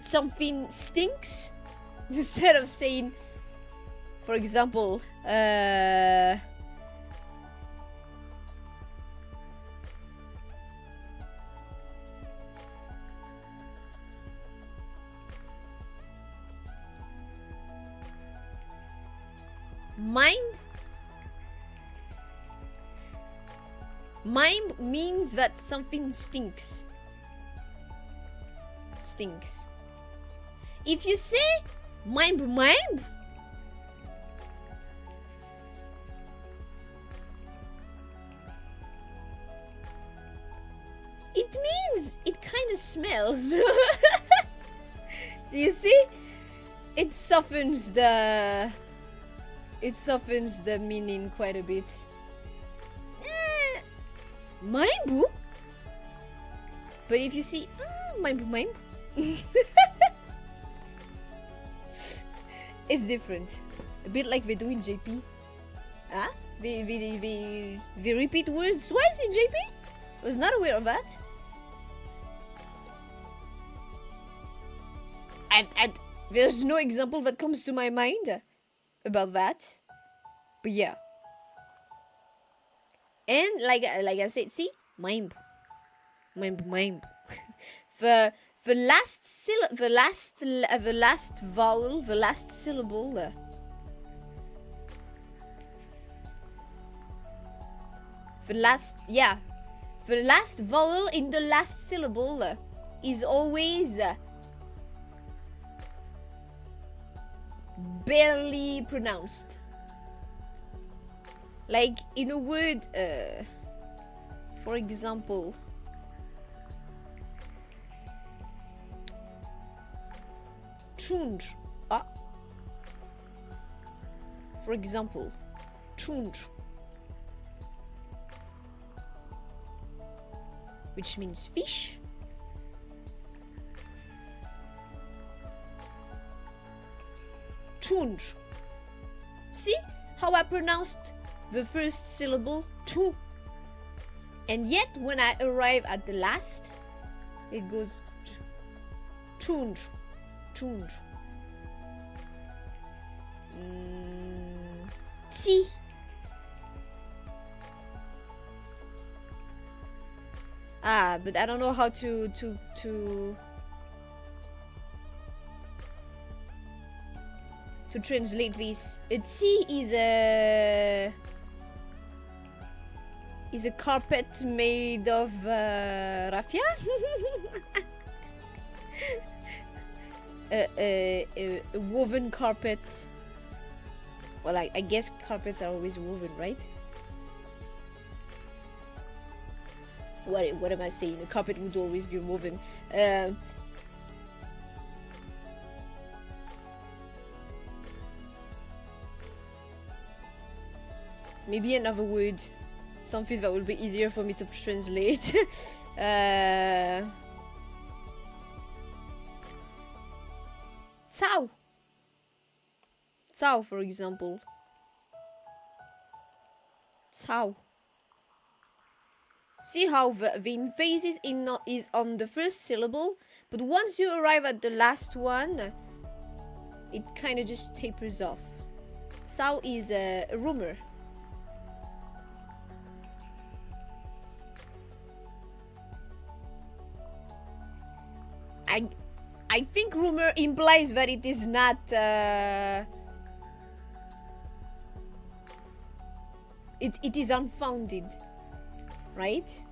something stinks, instead of saying, for example, mime means that something stinks. If you say mime, it means it kind of smells. Do you see? It softens the meaning quite a bit. Mime. But if you see mime, it's different. A bit like they do in JP. Huh? They repeat words twice in JP? Was not aware of that. There's no example that comes to my mind about that. But yeah. And like I said, see? Mime. The last vowel, the last syllable. The last vowel in the last syllable is always barely pronounced. Like in a word, for example, trunj. For example, trunj, which means fish. Trunj. See how I pronounced the first syllable? tu. And yet, when I arrive at the last, it goes tunj, tunj. Ti. Ah, but I don't know how to translate this. A ti is a carpet made of raffia. a woven carpet. Well, I guess carpets are always woven, right? What am I saying? A carpet would always be woven. Maybe another word. Something that will be easier for me to translate. Tsao. Tsao, for example. Tsao. See how the emphasis is on the first syllable, but once you arrive at the last one, it kind of just tapers off. Tsao is a rumor. I think rumor implies that it is not it is unfounded, right?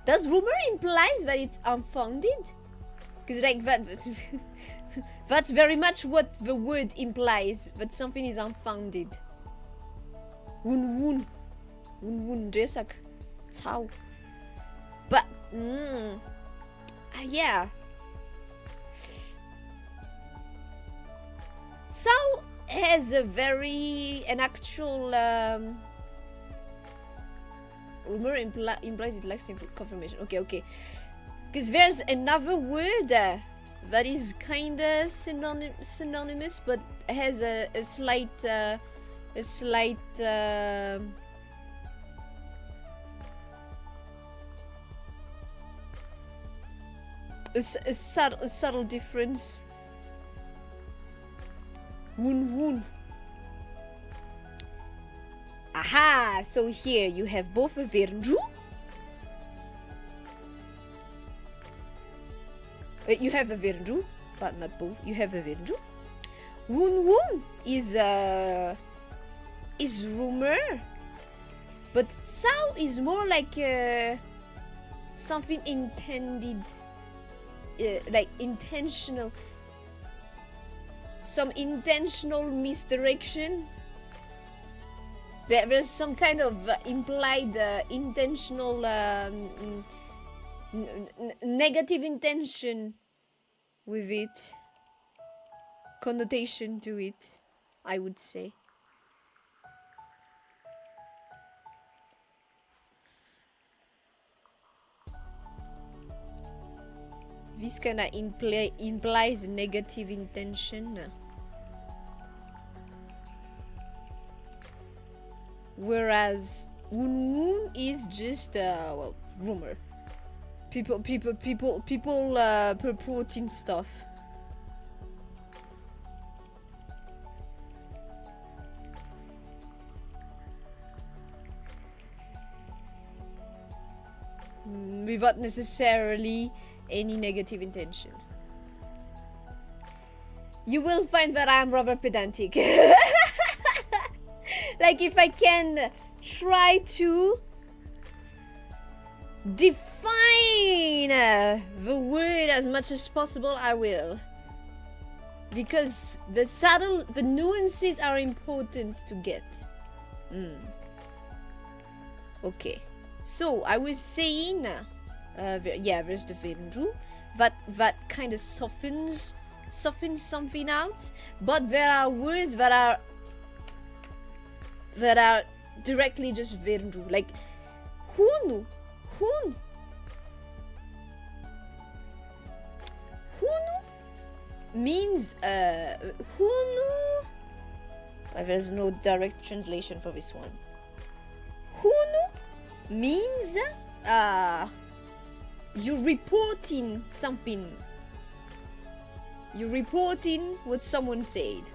Does rumor implies that it's unfounded? Because like that that's very much what the word implies, that something is unfounded. Wun wun. Wun wun jesak. Tsao. But yeah. Tsao has an actual rumor implies it lacks confirmation. Okay. Because there's another word that is kinda synonymous, but has a slight a subtle difference. Woon woon. Aha! So here you have both a verju. You have a verju, but not both. You have a verju. Woon woon is rumor, but tsao is more like something intended. Like intentional, some intentional misdirection. There's some kind of implied intentional negative intention with it, connotation to it, I would say. This kinda implies negative intention. Whereas woon is just well, rumor. People purporting stuff. Without necessarily any negative intention. You will find that I am rather pedantic. Like if I can try to define the word as much as possible, I will. Because the nuances are important to get. Okay. So I was saying there's the Vendu that kind of softens something out, but there are words that are directly just Vendu, like Hunu means Hunu There's no direct translation for this one. Hunu means you're reporting something. You're reporting what someone said.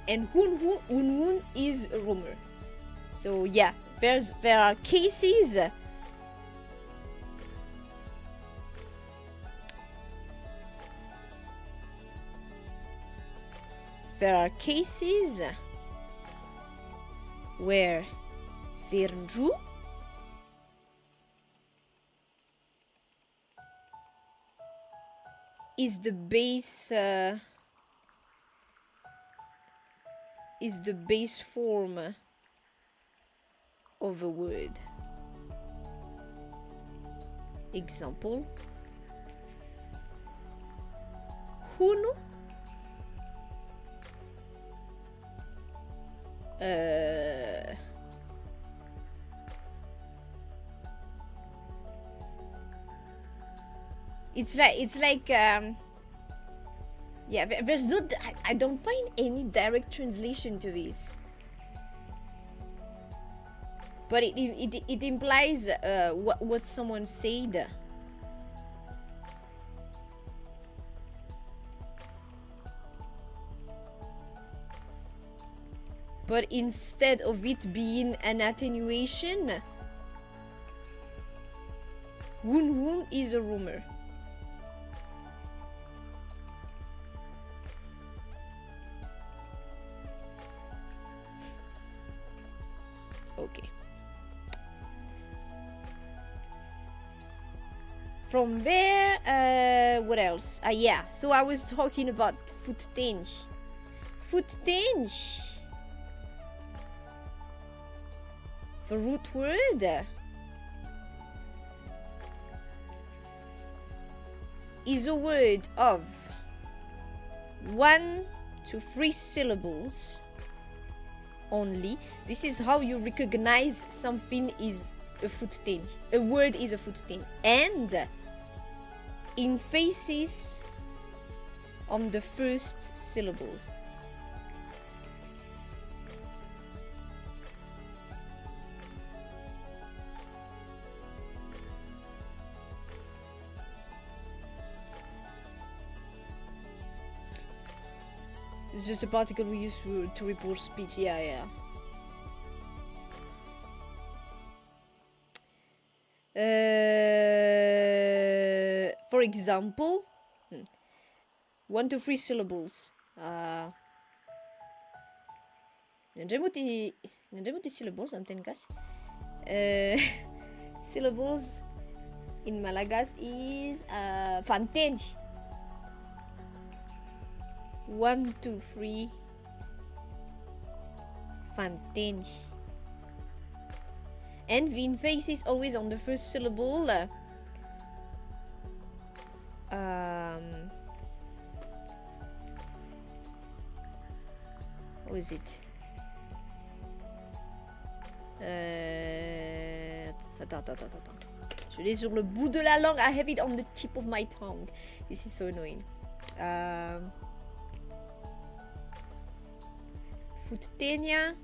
And hunhun is a rumor. So yeah, there are cases. There are cases where Vernju is the base form of a word. Example: Hunu it's like yeah, there's no, I don't find any direct translation to this, but it implies what someone said. But instead of it being an attenuation, Wun is a rumor. Okay. From there, what else? Yeah, so I was talking about Futten. Futten. The root word is a word of 1 to 3 syllables only. This is how you recognize something is a Futten. A word is a Futten. And emphasis on the first syllable. It's just a particle we use to report speech. Yeah. For example, 1 to 3 syllables. Nandiray moa ty syllables am teny gasy. Syllables in Malagasy is fanteny. 1, 2, 3 fanteny. And the emphasis always on the first syllable. What is it? Attends. Je l'ai sur le bout de la langue. I have it on the tip of my tongue. This is so annoying. Futtenia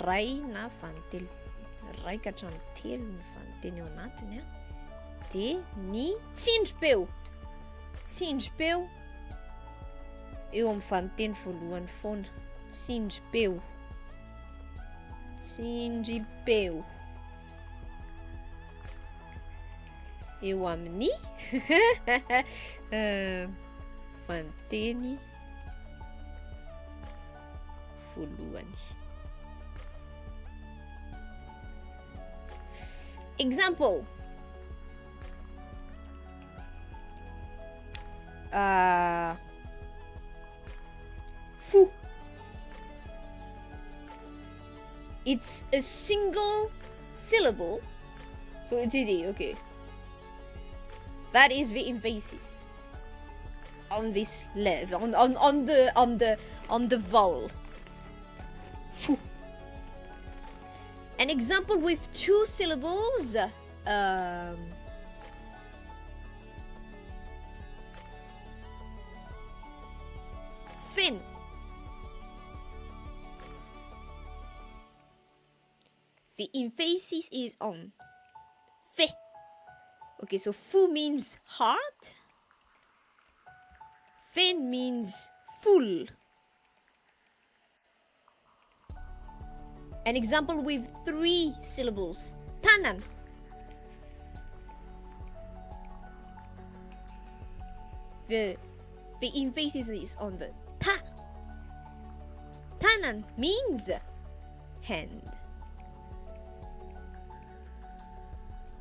ray na fantely ray ka hatramin'ny telo ny fanteny ao anatiny de ny tsindrim-peo eo amin'ny fanteny voalohany foana. Tsindrim-peo eo amin'ny fanteny voalohany. Example: fou. It's a single syllable, so it's easy. Okay, that is the emphasis on this level, on the vowel. Fou. An example with 2 syllables. The emphasis is on fe. Okay, so fu means heart. Fen means full. An example with 3 syllables. Tanan. The emphasis is on the ta. Tanan means hand.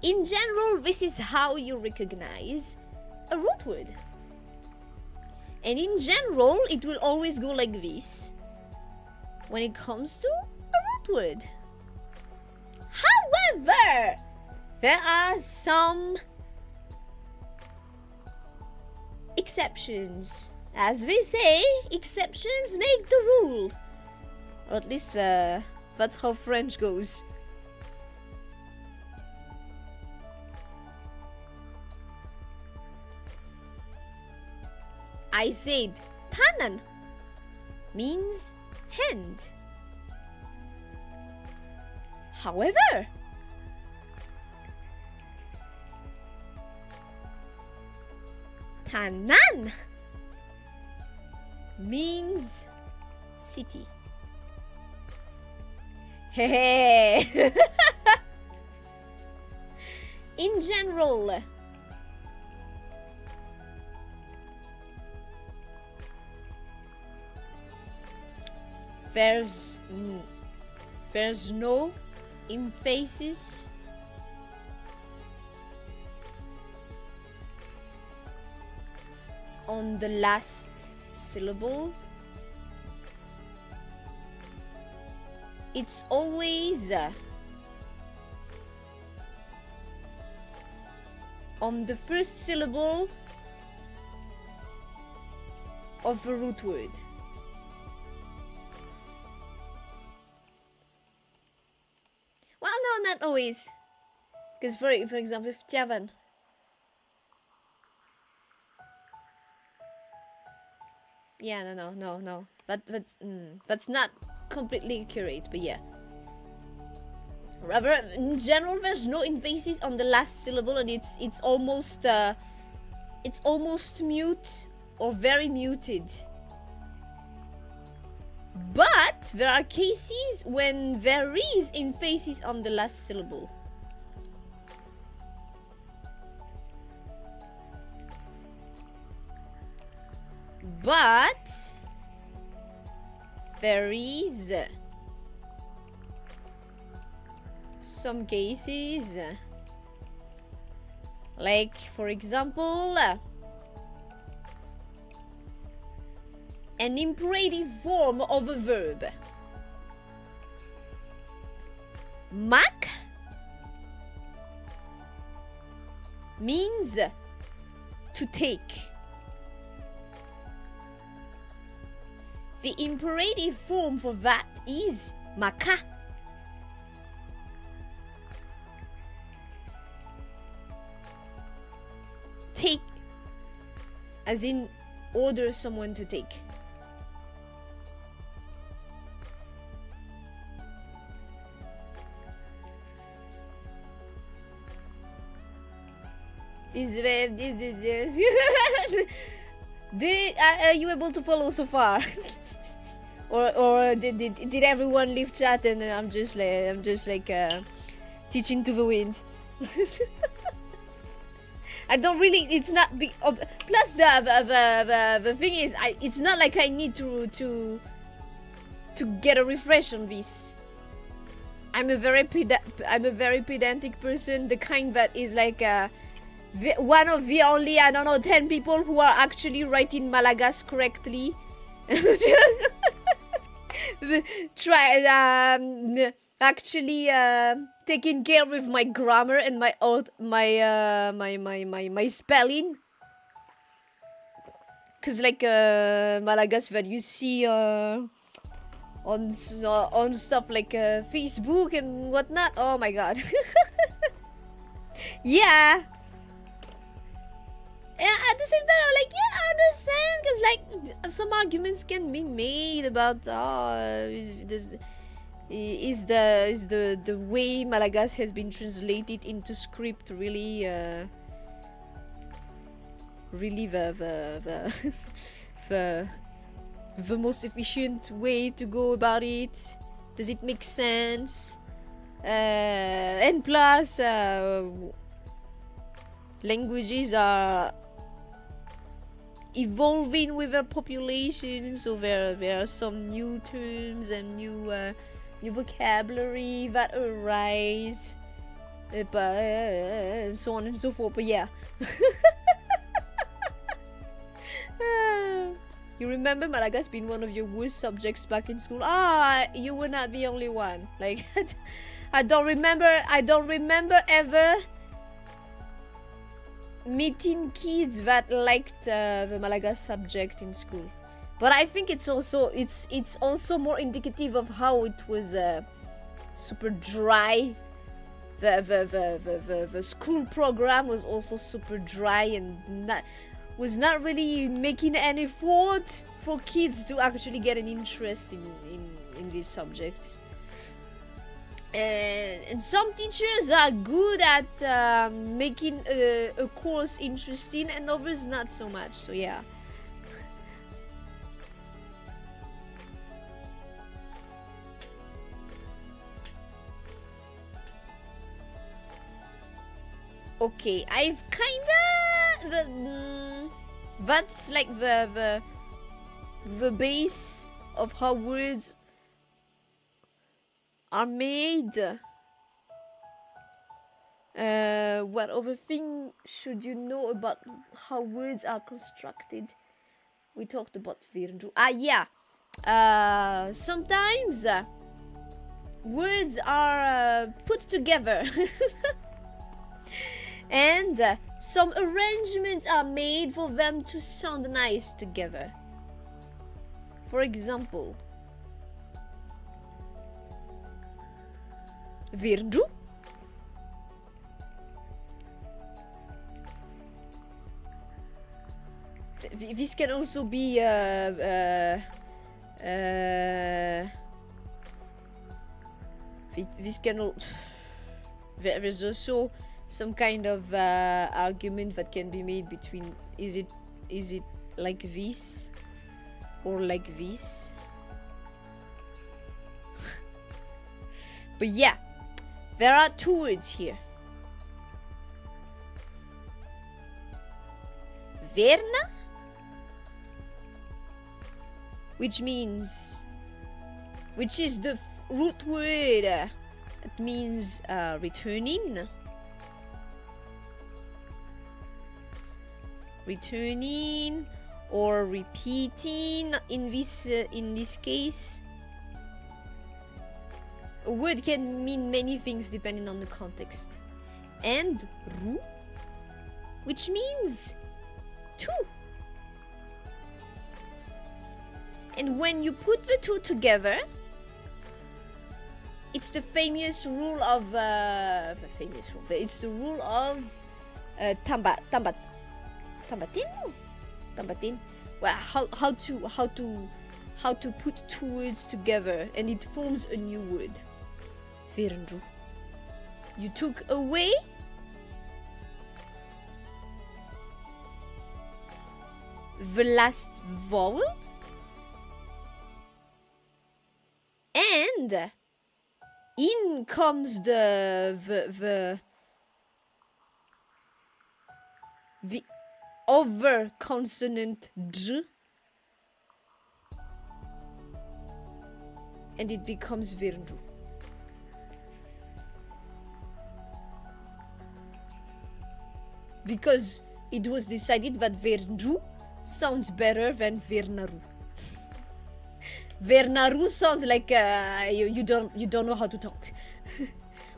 In general, this is how you recognize a root word. And in general, it will always go like this when it comes to a root word. However, there are some exceptions. As we say, exceptions make the rule. Or at least that's how French goes. I said tanan means hand. However, tanan means city. Hey. In general, there's no emphasis on the last syllable. It's always on the first syllable of a root word. Well, no, not always. Because for example, Vtjavan. Yeah, no. That's not completely accurate, but yeah. Rather, in general, there's no emphasis on the last syllable, and it's almost mute or very muted. But there are cases when there is emphasis on the last syllable. But there is some cases, like for example, an imperative form of a verb. Mak means to take. The imperative form for that is maka. Take, as in order someone to take. Are you able to follow so far? or did everyone leave chat and I'm just like teaching to the wind? I don't really. It's not big. Plus the thing is, it's not like I need to get a refresh on this. I'm a very pedantic person, the kind that is like one of the only 10 people who are actually writing Malagasy correctly. Actually taking care with my grammar and my spelling, cause like Malagasy that you see on stuff like Facebook and whatnot. Oh my god. Yeah. At the same time, I'm like, yeah, I understand, because like some arguments can be made about this, the way Malagasy has been translated into script really really the most efficient way to go about it? Does it make sense? And plus languages are evolving with their population, so there are some new terms and new vocabulary that arise, and so on and so forth. But yeah. You remember Malagasy being one of your worst subjects back in school? You were not the only one. Like, I don't remember ever meeting kids that liked the Malagasy subject in school. But I think it's also more indicative of how it was super dry. The school program was also super dry and was not really making any effort for kids to actually get an interest in these subjects. And some teachers are good at making a course interesting, and others not so much. So yeah. Okay, I've kinda that's like the base of how words are made. What other thing should you know about how words are constructed? We talked about Virju. Yeah. Sometimes words are put together. And some arrangements are made for them to sound nice together. For example, Virju. This can also be this can there's also some kind of argument that can be made between is it like this or like this. But yeah, there are two words here. Verna, which is the root word. It means returning. Returning or repeating in this case. A word can mean many things depending on the context. And ru, which means two. And when you put the two together, it's the famous rule of it's the rule of tambatin. Well, how to put two words together and it forms a new word. Virju. You took away the last vowel and in comes the other consonant j, and it becomes Virju. Because it was decided that Virju sounds better than Vernaru. Vernaru sounds like you don't know how to talk.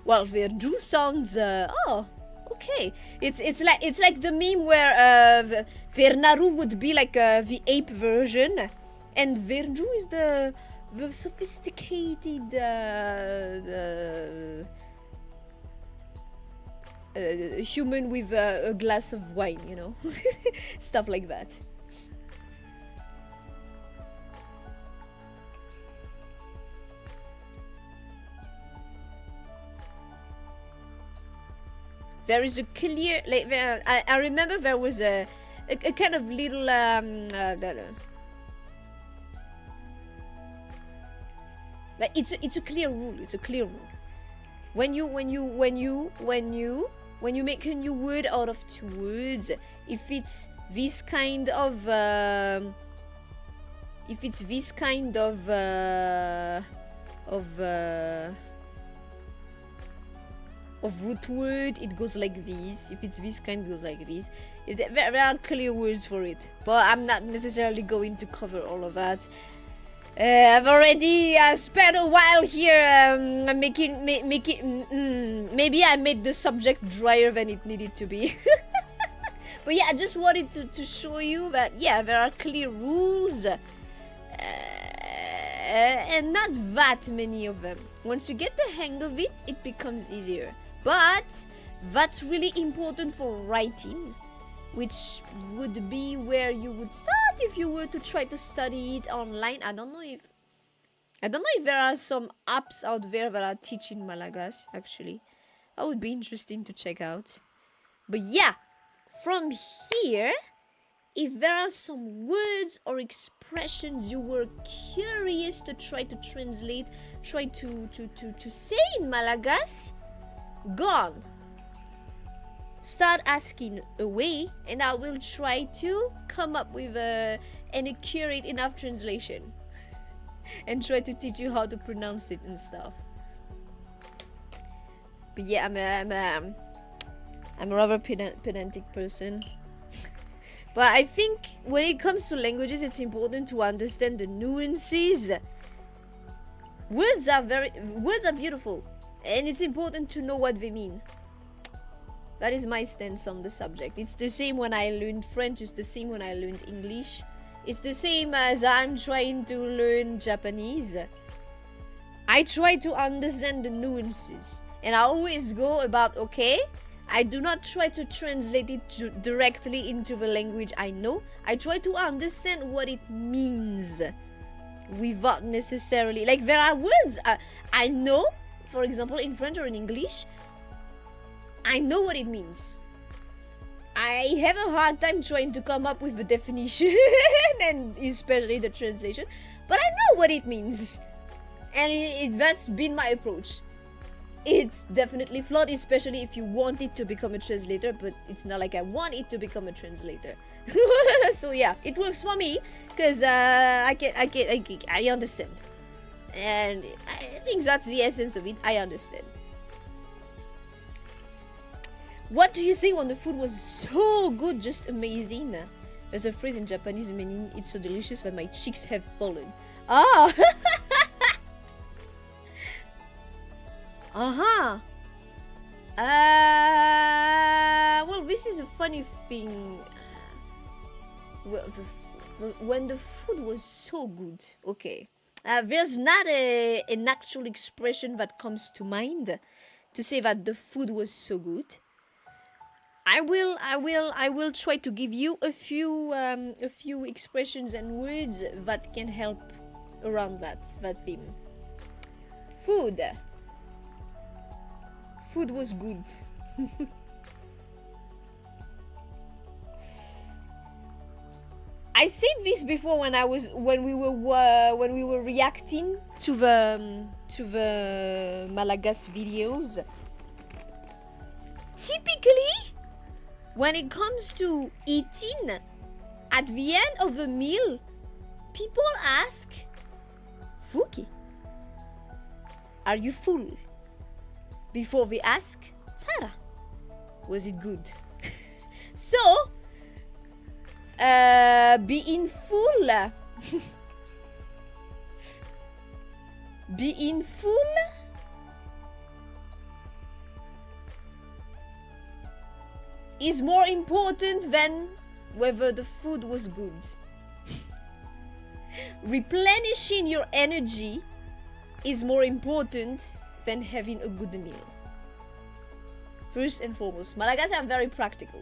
Well, Virju sounds okay. It's like the meme where Vernaru would be like the ape version, and Virju is the sophisticated human with a glass of wine, you know. Stuff like that. There is a clear, like, I remember there was a kind of little, like it's a clear rule. It's a clear rule. When you make a new word out of two words, if it's this kind of root word, it goes like this. If it's this kind, it goes like this. There are clear words for it, but I'm not necessarily going to cover all of that. I've already spent a while here maybe I made the subject drier than it needed to be. But yeah, I just wanted to show you that, yeah, there are clear rules, and not that many of them. Once you get the hang of it, it becomes easier. But that's really important for writing, which would be where you would start if you were to try to study it online. I don't know if there are some apps out there that are teaching Malagasy, actually. That would be interesting to check out. But yeah, from here, if there are some words or expressions you were curious to try to translate, try to say in Malagasy, go on. Start asking away, and I will try to come up with an accurate enough translation and try to teach you how to pronounce it and stuff. But yeah, I'm a rather pedantic person. But I think when it comes to languages, it's important to understand the nuances. Words are beautiful, and it's important to know what they mean. That is my stance on the subject. It's the same when I learned French, it's the same when I learned English. It's the same as I'm trying to learn Japanese. I try to understand the nuances. And I always go about, okay, I do not try to translate it directly into the language I know. I try to understand what it means without necessarily... Like, there are words I know, for example, in French or in English, I know what it means. I have a hard time trying to come up with a definition and especially the translation, but I know what it means. And that's been my approach. It's definitely flawed, especially if you want it to become a translator, but it's not like I want it to become a translator. So yeah, it works for me because I understand. And I think that's the essence of it. I understand. What do you say when the food was so good, just amazing? There's a phrase in Japanese meaning it's so delicious that my cheeks have fallen. Ah! Uh-huh. Well, this is a funny thing. When the food was so good, okay. There's not an actual expression that comes to mind to say that the food was so good. I will try to give you a few expressions and words that can help around that theme. Food. Food was good. I said this before when we were reacting to the Malagasy videos. Typically, when it comes to eating, at the end of a meal, people ask, "Fuki, are you full?" Before they ask, "Tara, was it good?" So, being full is more important than whether the food was good. Replenishing your energy is more important than having a good meal. First and foremost, Malagasy are very practical.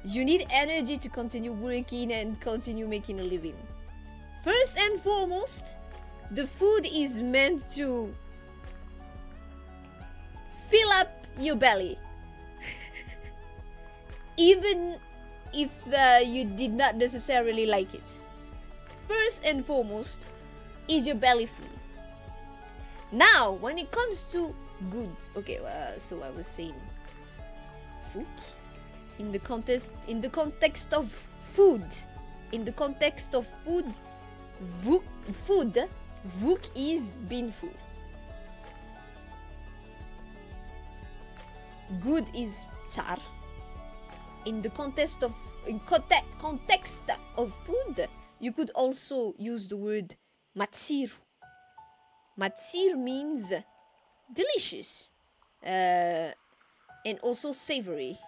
You need energy to continue working and continue making a living. First and foremost, the food is meant to fill up your belly. even if you did not necessarily like it. First and foremost, is your belly full? Now, when it comes to good, okay, so I was saying, food, in the context of food, vuk is being full. Good is char. In the context of food, you could also use the word matsiru. Matsir means delicious and also savory.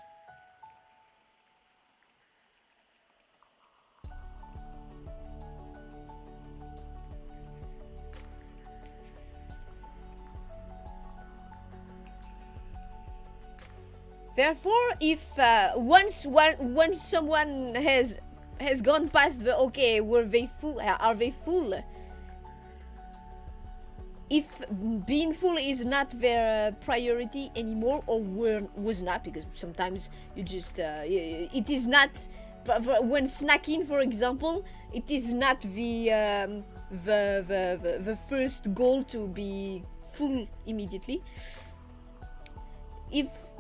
Therefore, if once someone has gone past the okay, are they full? If being full is not their priority anymore, or was not, because sometimes you just it is not, when snacking, for example, it is not the first goal to be full immediately.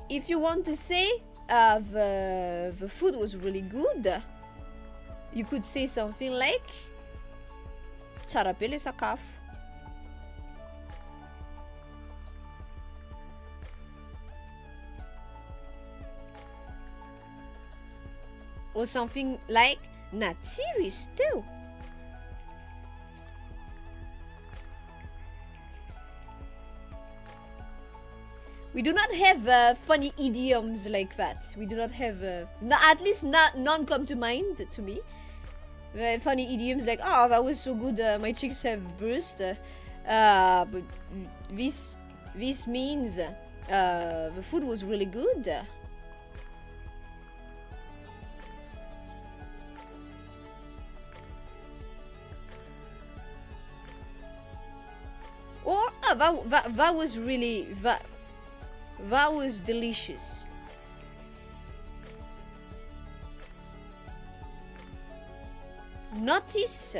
If you want to say the food was really good, you could say something like tsara be le sakafo. Or something like not serious too. We do not have funny idioms like that. We do not have, at least none come to mind to me. Funny idioms like, oh, that was so good, my cheeks have burst. But this means the food was really good. Or that was really that was delicious. Notice,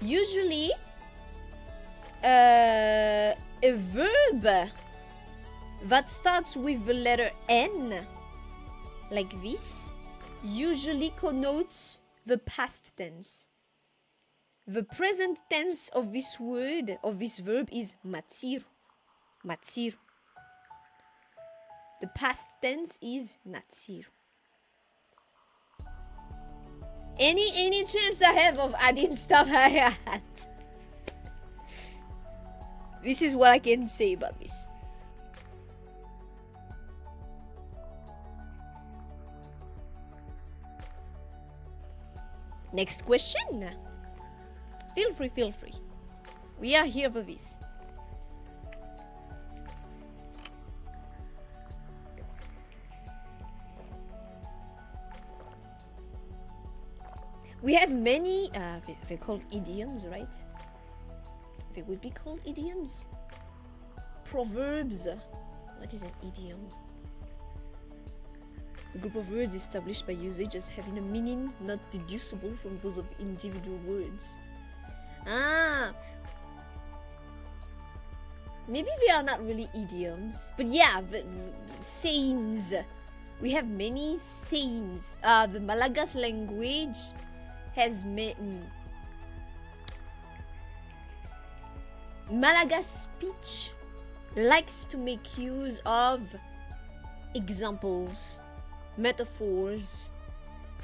usually a verb that starts with the letter N, like this, usually connotes the past tense. The present tense of this word, of this verb, is matsiru. Matsiru. The past tense is natsiru. Any chance I have of adding stuff I had. This is what I can say about this. Next question. Feel free. We are here for this. We have many, they're called idioms, right? They would be called idioms. Proverbs. What is an idiom? A group of words established by usage as having a meaning not deducible from those of individual words. Maybe they are not really idioms, but yeah, sayings. We have many sayings. The Malagasy language has Malagasy speech likes to make use of examples, metaphors,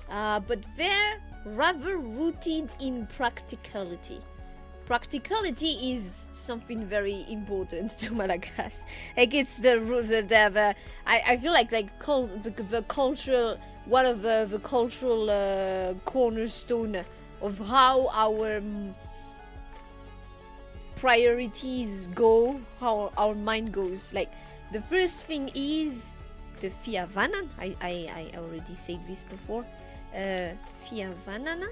but they're rather rooted in practicality. Practicality is something very important to Malagasy. Like it's I feel like the cultural, one of the cultural cornerstone of how our priorities go, how our mind goes. Like the first thing is the fiavanana. I already said this before. Fiavanana,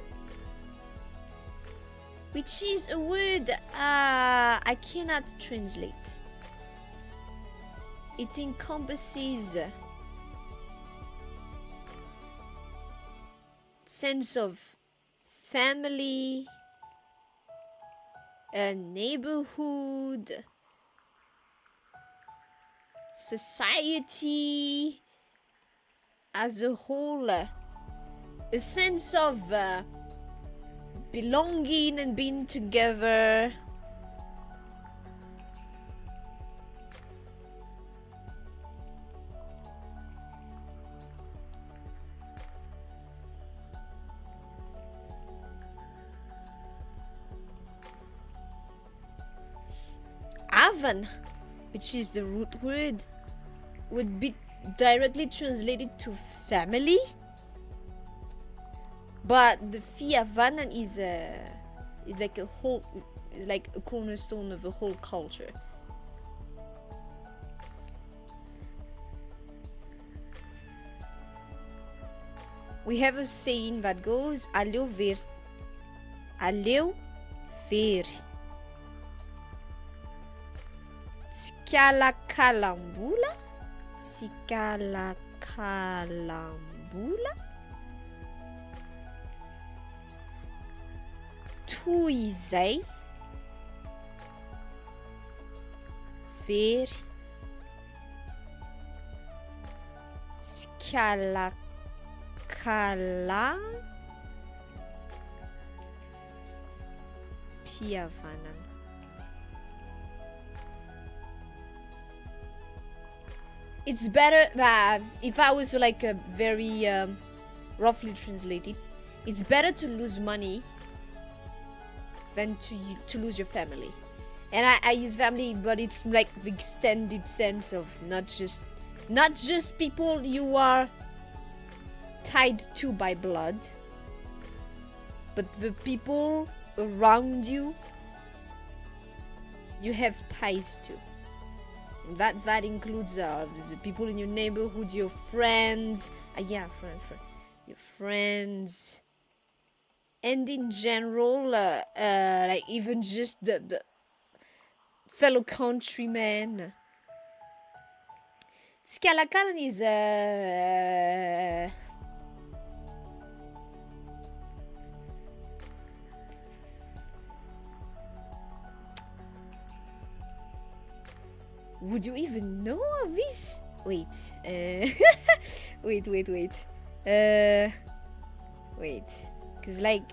which is a word I cannot translate. It encompasses sense of family, a neighborhood, society as a whole, a sense of belonging and being together. Avan, which is the root word, would be directly translated to family, but the Fiavanan is like a whole, is like a cornerstone of a whole culture. We have a saying that goes aleu ver, tsikalakalambula, toy izay very tsikalakala piavanana. It's better that if I was like a very roughly translated, it's better to lose money than to lose your family. And I use family, but it's like the extended sense of not just people you are tied to by blood, but the people around you have ties to. That includes the people in your neighborhood, your friends, your friends, and in general, like even just the fellow countrymen. Skalakalan is would you even know of this? Wait. Wait. Cause like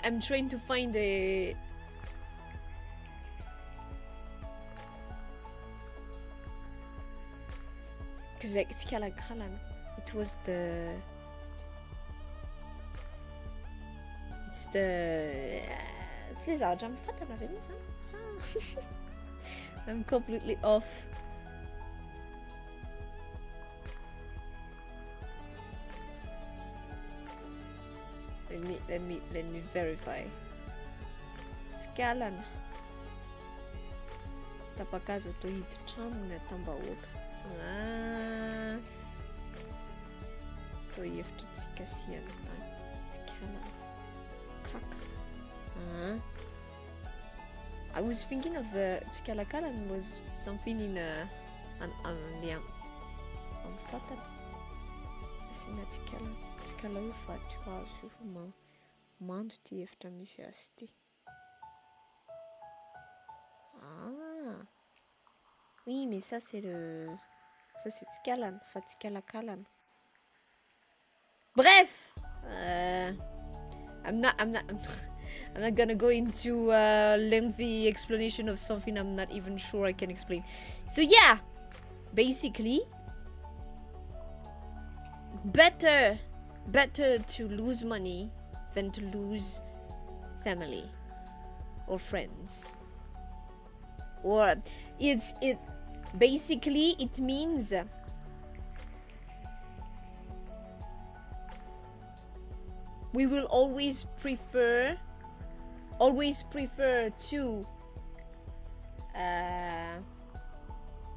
I'm trying to find a because like it's Kalakalan. It was the it's les âges. I'm completely off. Let me verify. Skalan. Tapakazo to hit trano na tambahoaka. To hevitra tsikasiana tany. Skalan. Kaka. I was thinking of Tsikala-kalan was something in an fatala. Kasi na Tsikala io faty hazo io fa mando ty hevitra misy azy ty. Ah oui, mais ça c'est Tsikalan, fa Tsikala-kalan. Bref, I'm not gonna go into a lengthy explanation of something I'm not even sure I can explain. So yeah, basically, better to lose money than to lose family or friends. Or it basically it means we will always prefer to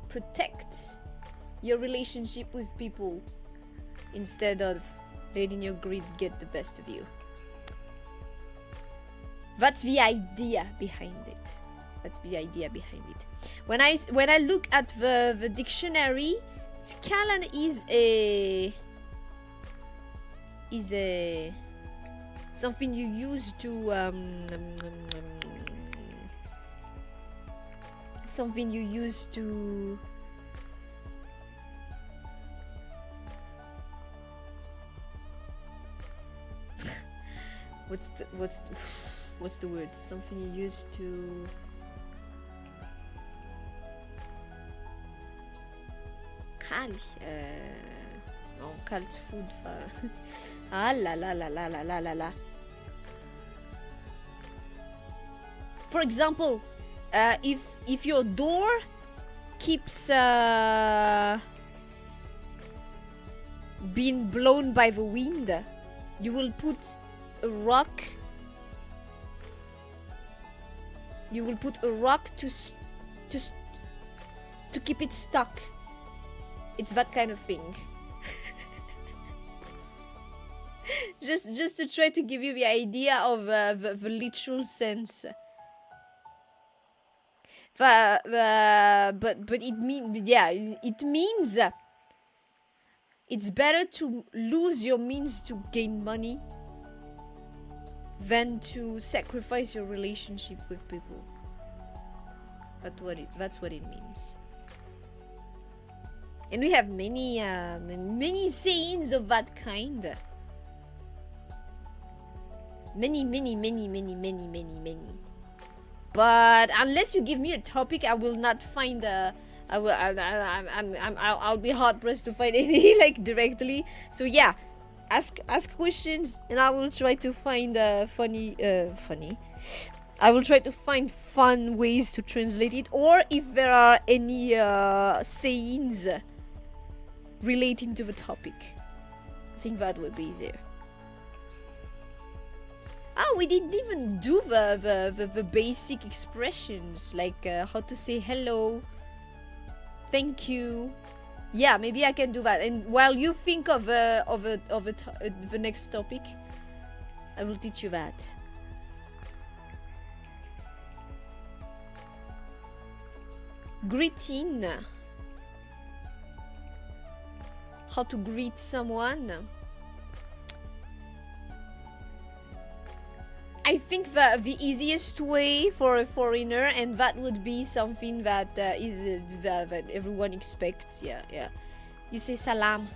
protect your relationship with people instead of letting your greed get the best of you. That's the idea behind it. When I look at the dictionary, Skalan is a something you use to what's the word? Something you use to kal no, kal's food ah la la la la la la la la. For example, if your door keeps being blown by the wind, you will put a rock. You will put a rock to keep it stuck. It's that kind of thing. just to try to give you the idea of the literal sense. But it means it's better to lose your means to gain money than to sacrifice your relationship with people. That's what it means. And we have many sayings of that kind. Many. But unless you give me a topic, I will not find I'll be hard pressed to find any like directly. So yeah, ask questions, and I will try to find funny. I will try to find fun ways to translate it, or if there are any sayings relating to the topic. I think that would be easier. Oh, we didn't even do the basic expressions, like how to say hello, thank you. Yeah, maybe I can do that. And while you think of the next topic, I will teach you that. Greeting. How to greet someone. I think that the easiest way for a foreigner, and that would be something that that everyone expects. Yeah. You say salam.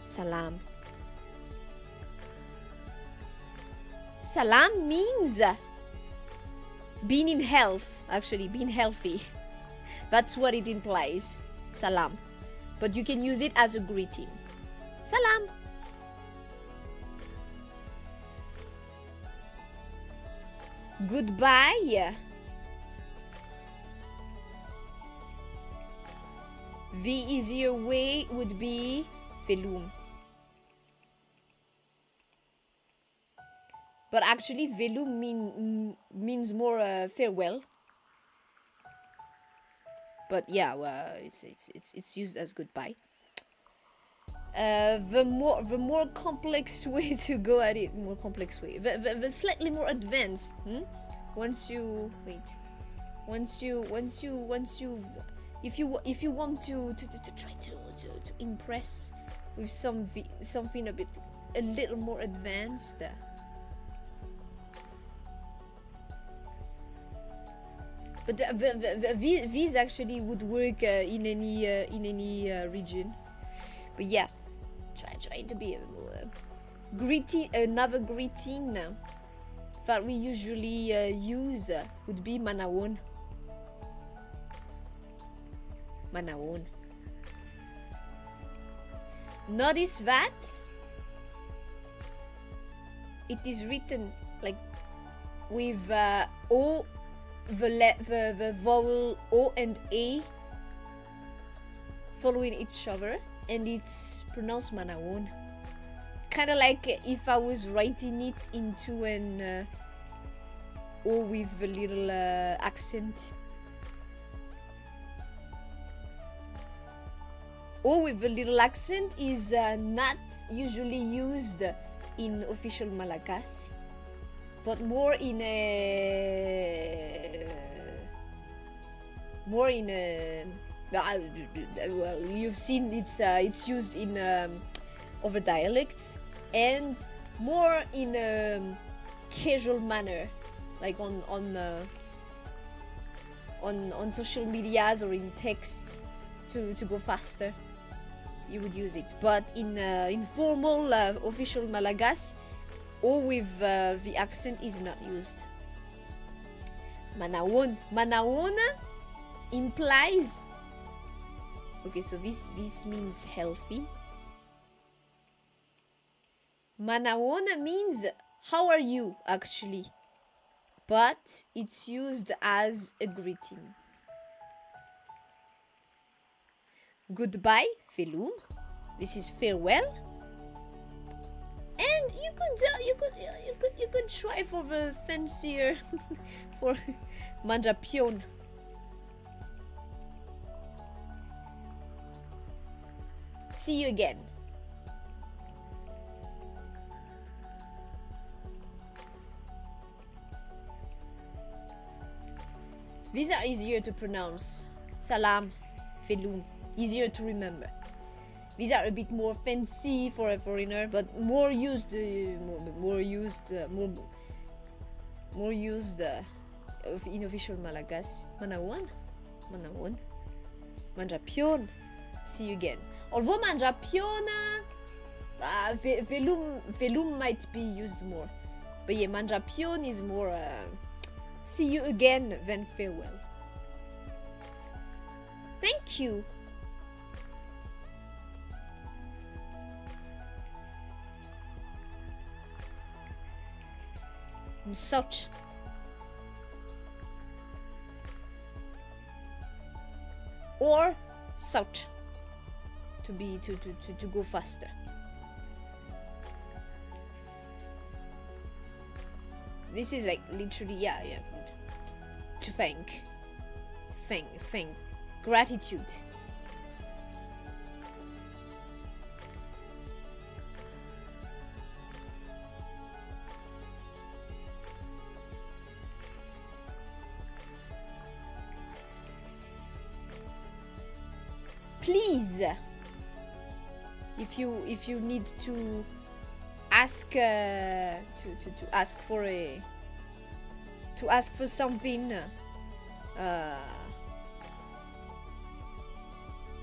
Salam. Salam means being in health. Actually, being healthy. That's what it implies. Salam. But you can use it as a greeting. Salam. Goodbye. The easier way would be velum. But actually velum means more farewell. But yeah, well, it's used as goodbye. The more complex way to go at it, the slightly more advanced. Once you if you want to try to impress with something a little more advanced. But these actually would work in any region. But yeah, try to be a more greeting. Another greeting that we usually use would be manawon. Manawon. Notice that it is written like with O, the vowel O and A following each other, and it's pronounced Manawon. Kind of like if I was writing it into an O with a little accent. O with a little accent is not usually used in official Malagasy, but more in well, you've seen it's used in other dialects, and more in a casual manner, like on social medias or in texts to go faster. You would use it, but in informal official Malagasy, or with the accent is not used. Manawon implies. Okay, so this means healthy. Manawon means how are you actually, but it's used as a greeting. Goodbye, Velum. This is farewell. And you could try for the fancier for Manjapion. See you again. These are easier to pronounce. Salam, Velum. Easier to remember. These are a bit more fancy for a foreigner, but more used in official Malagasy. Manawon, Manjapion. See you again. Although Manjapion, Velum might be used more, but yeah, Manjapion is more see you again than farewell. Thank you. Such. Or such. To go faster. This is like literally yeah. To thank. Gratitude. Please, if you need to ask for something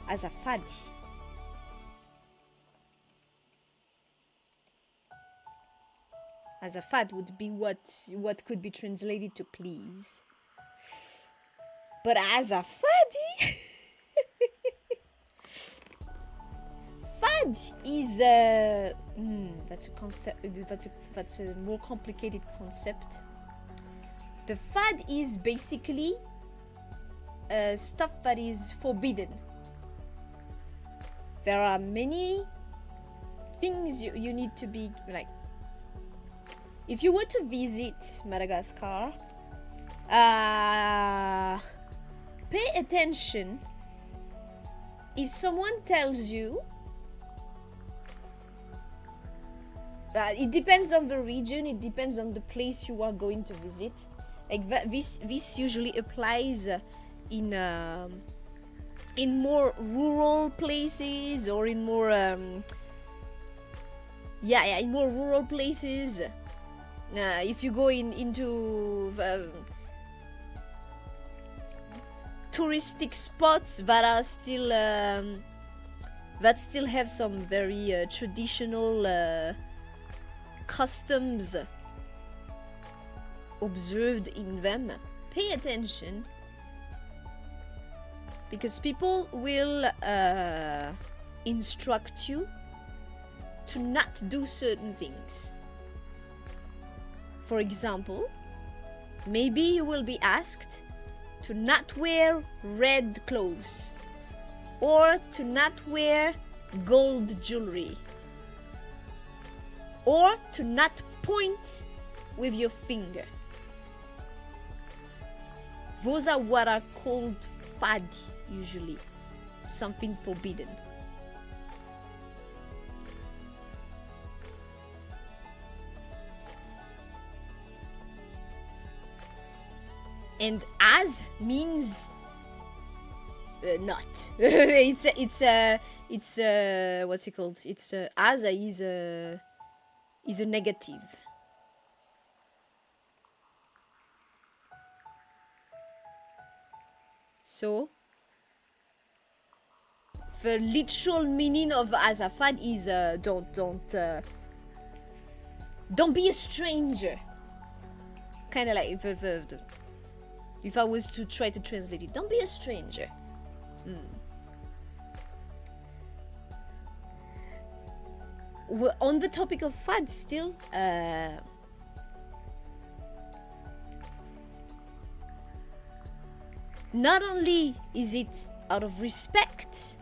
as a fadi. As a fad would be what could be translated to please. But as a fadi fad is that's a concept. That's a more complicated concept. The fad is basically stuff that is forbidden. There are many things you need to be like. If you were to visit Madagascar, pay attention. If someone tells you, it depends on the region, it depends on the place you are going to visit. Like this usually applies in more rural places or in more in more rural places. If you go into touristic spots that are still that still have some very traditional customs observed in them, pay attention, because people will instruct you to not do certain things. For example, maybe you will be asked to not wear red clothes or to not wear gold jewelry or to not point with your finger. Those are what are called fad usually, something forbidden. And as means not. it's what's it called? It's as is a negative. So the literal meaning of as a fad is don't be a stranger. Kind of like if I was to try to translate it, don't be a stranger. We're on the topic of fad still. Not only is it out of respect,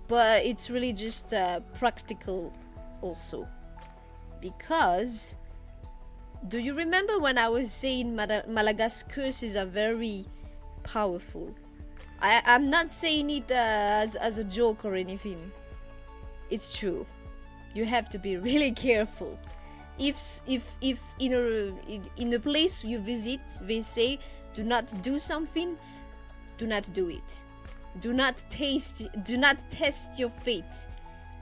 but it's really just practical also. Because, do you remember when I was saying Malagasy curses are very powerful? I'm not saying it as a joke or anything. It's true. You have to be really careful. If in a place you visit, they say, do not do something, do not do it. Do not test your fate,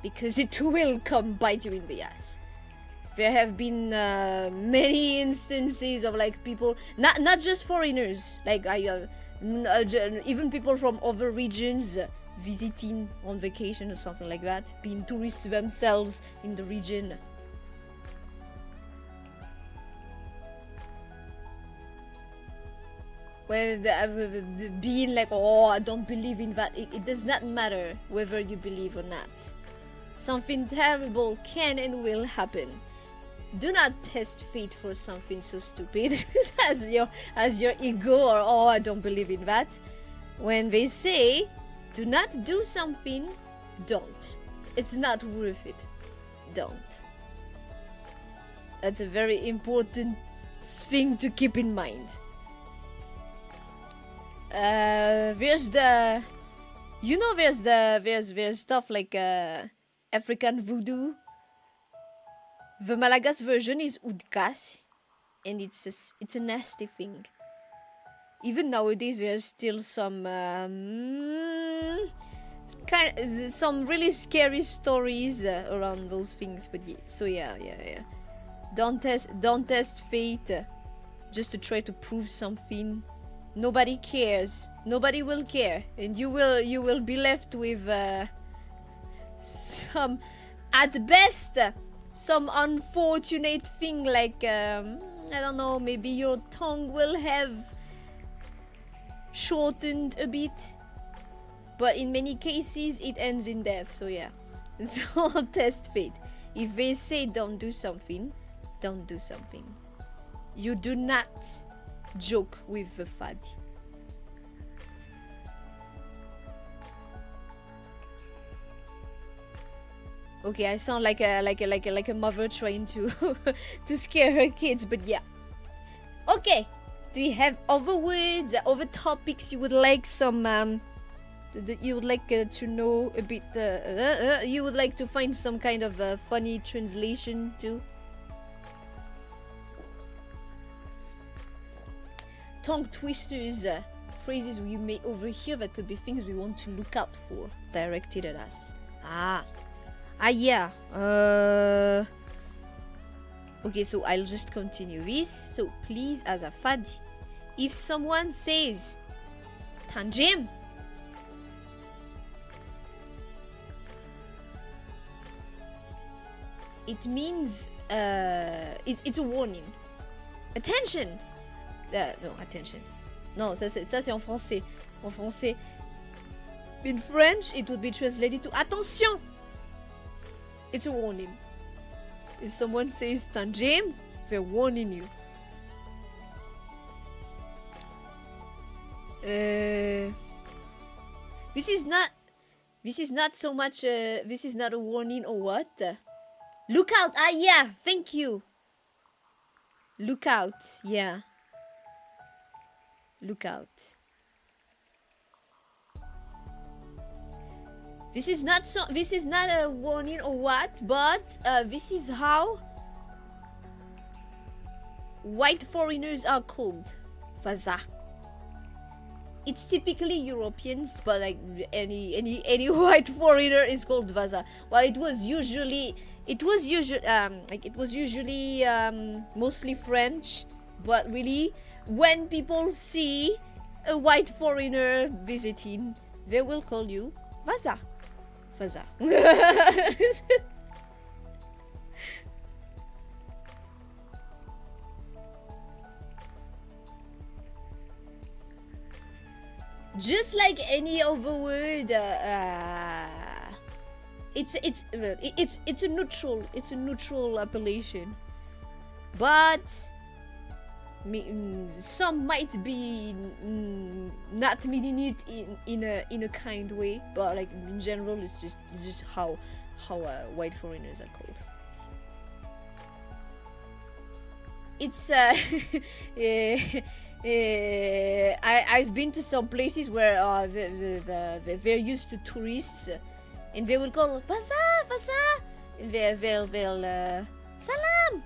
because it will come bite you in the ass. There have been many instances of like people, not just foreigners, like even people from other regions visiting on vacation or something like that, being tourists themselves in the region. Well, being like, oh, I don't believe in that. It does not matter whether you believe or not. Something terrible can and will happen. Do not test fate for something so stupid as your ego or, oh, I don't believe in that. When they say, do not do something, don't. It's not worth it. Don't. That's a very important thing to keep in mind. There's stuff like African voodoo. The Malagasy version is udkas, and it's a nasty thing. Even nowadays, there's still some some really scary stories around those things. But yeah, so yeah. Don't test fate just to try to prove something. Nobody cares. Nobody will care, and you will be left with some, at best, some unfortunate thing like I don't know. Maybe your tongue will have shortened a bit, but in many cases it ends in death. So yeah, don't test fate. If they say don't do something, don't do something. You do not joke with the fad. Okay, I sound like a mother trying to to scare her kids, but yeah. Okay, do you have other words, other topics you would like some you would like to know a bit? You would like to find some kind of funny translation too? Tongue twisters, phrases we may overhear that could be things we want to look out for, directed at us. Yeah. Okay, so I'll just continue this. So please, as a fad, if someone says Tanjim, it means it's a warning. Attention. No, attention. Non, ça c'est en français. En français. In French, it would be translated to attention. It's a warning. If someone says Tanjim, they're warning you. This is not so much. This is not a warning or what? Look out! Ah, yeah. Thank you. Look out. Yeah. Look out. This is not a warning or what, but this is how white foreigners are called. Vaza. It's typically Europeans, but like any white foreigner is called Vaza. Well, it was usually mostly French, but really when people see a white foreigner visiting, they will call you Vaza. Vaza. Just like any other word, it's a neutral appellation, but some might be not meaning it in a kind way, but like in general, it's just how white foreigners are called. It's I've been to some places where they're used to tourists, and they will call Vaza, and they'll salam,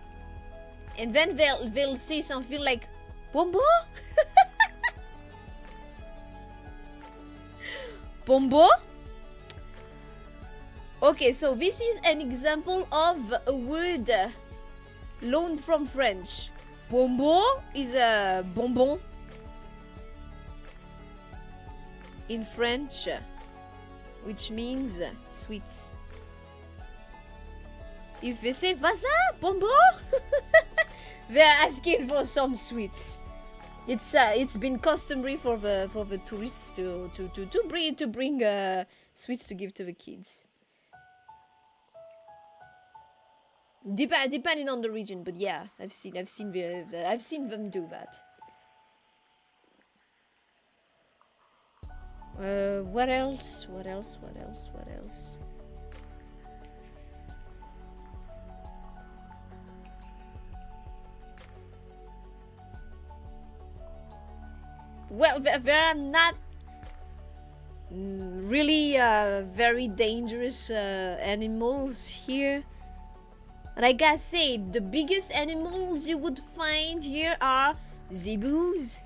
and then they'll say something like Bombo. Bombo. Okay, so this is an example of a word loaned from French. Bombo is a bonbon in French, which means sweets. If they say Vaza, bonbon, they're asking for some sweets. It's been customary for the tourists to bring sweets to give to the kids. Depending on the region, but yeah, I've seen them do that. What else? Well, there are not really very dangerous animals here. Like I said, the biggest animals you would find here are zebus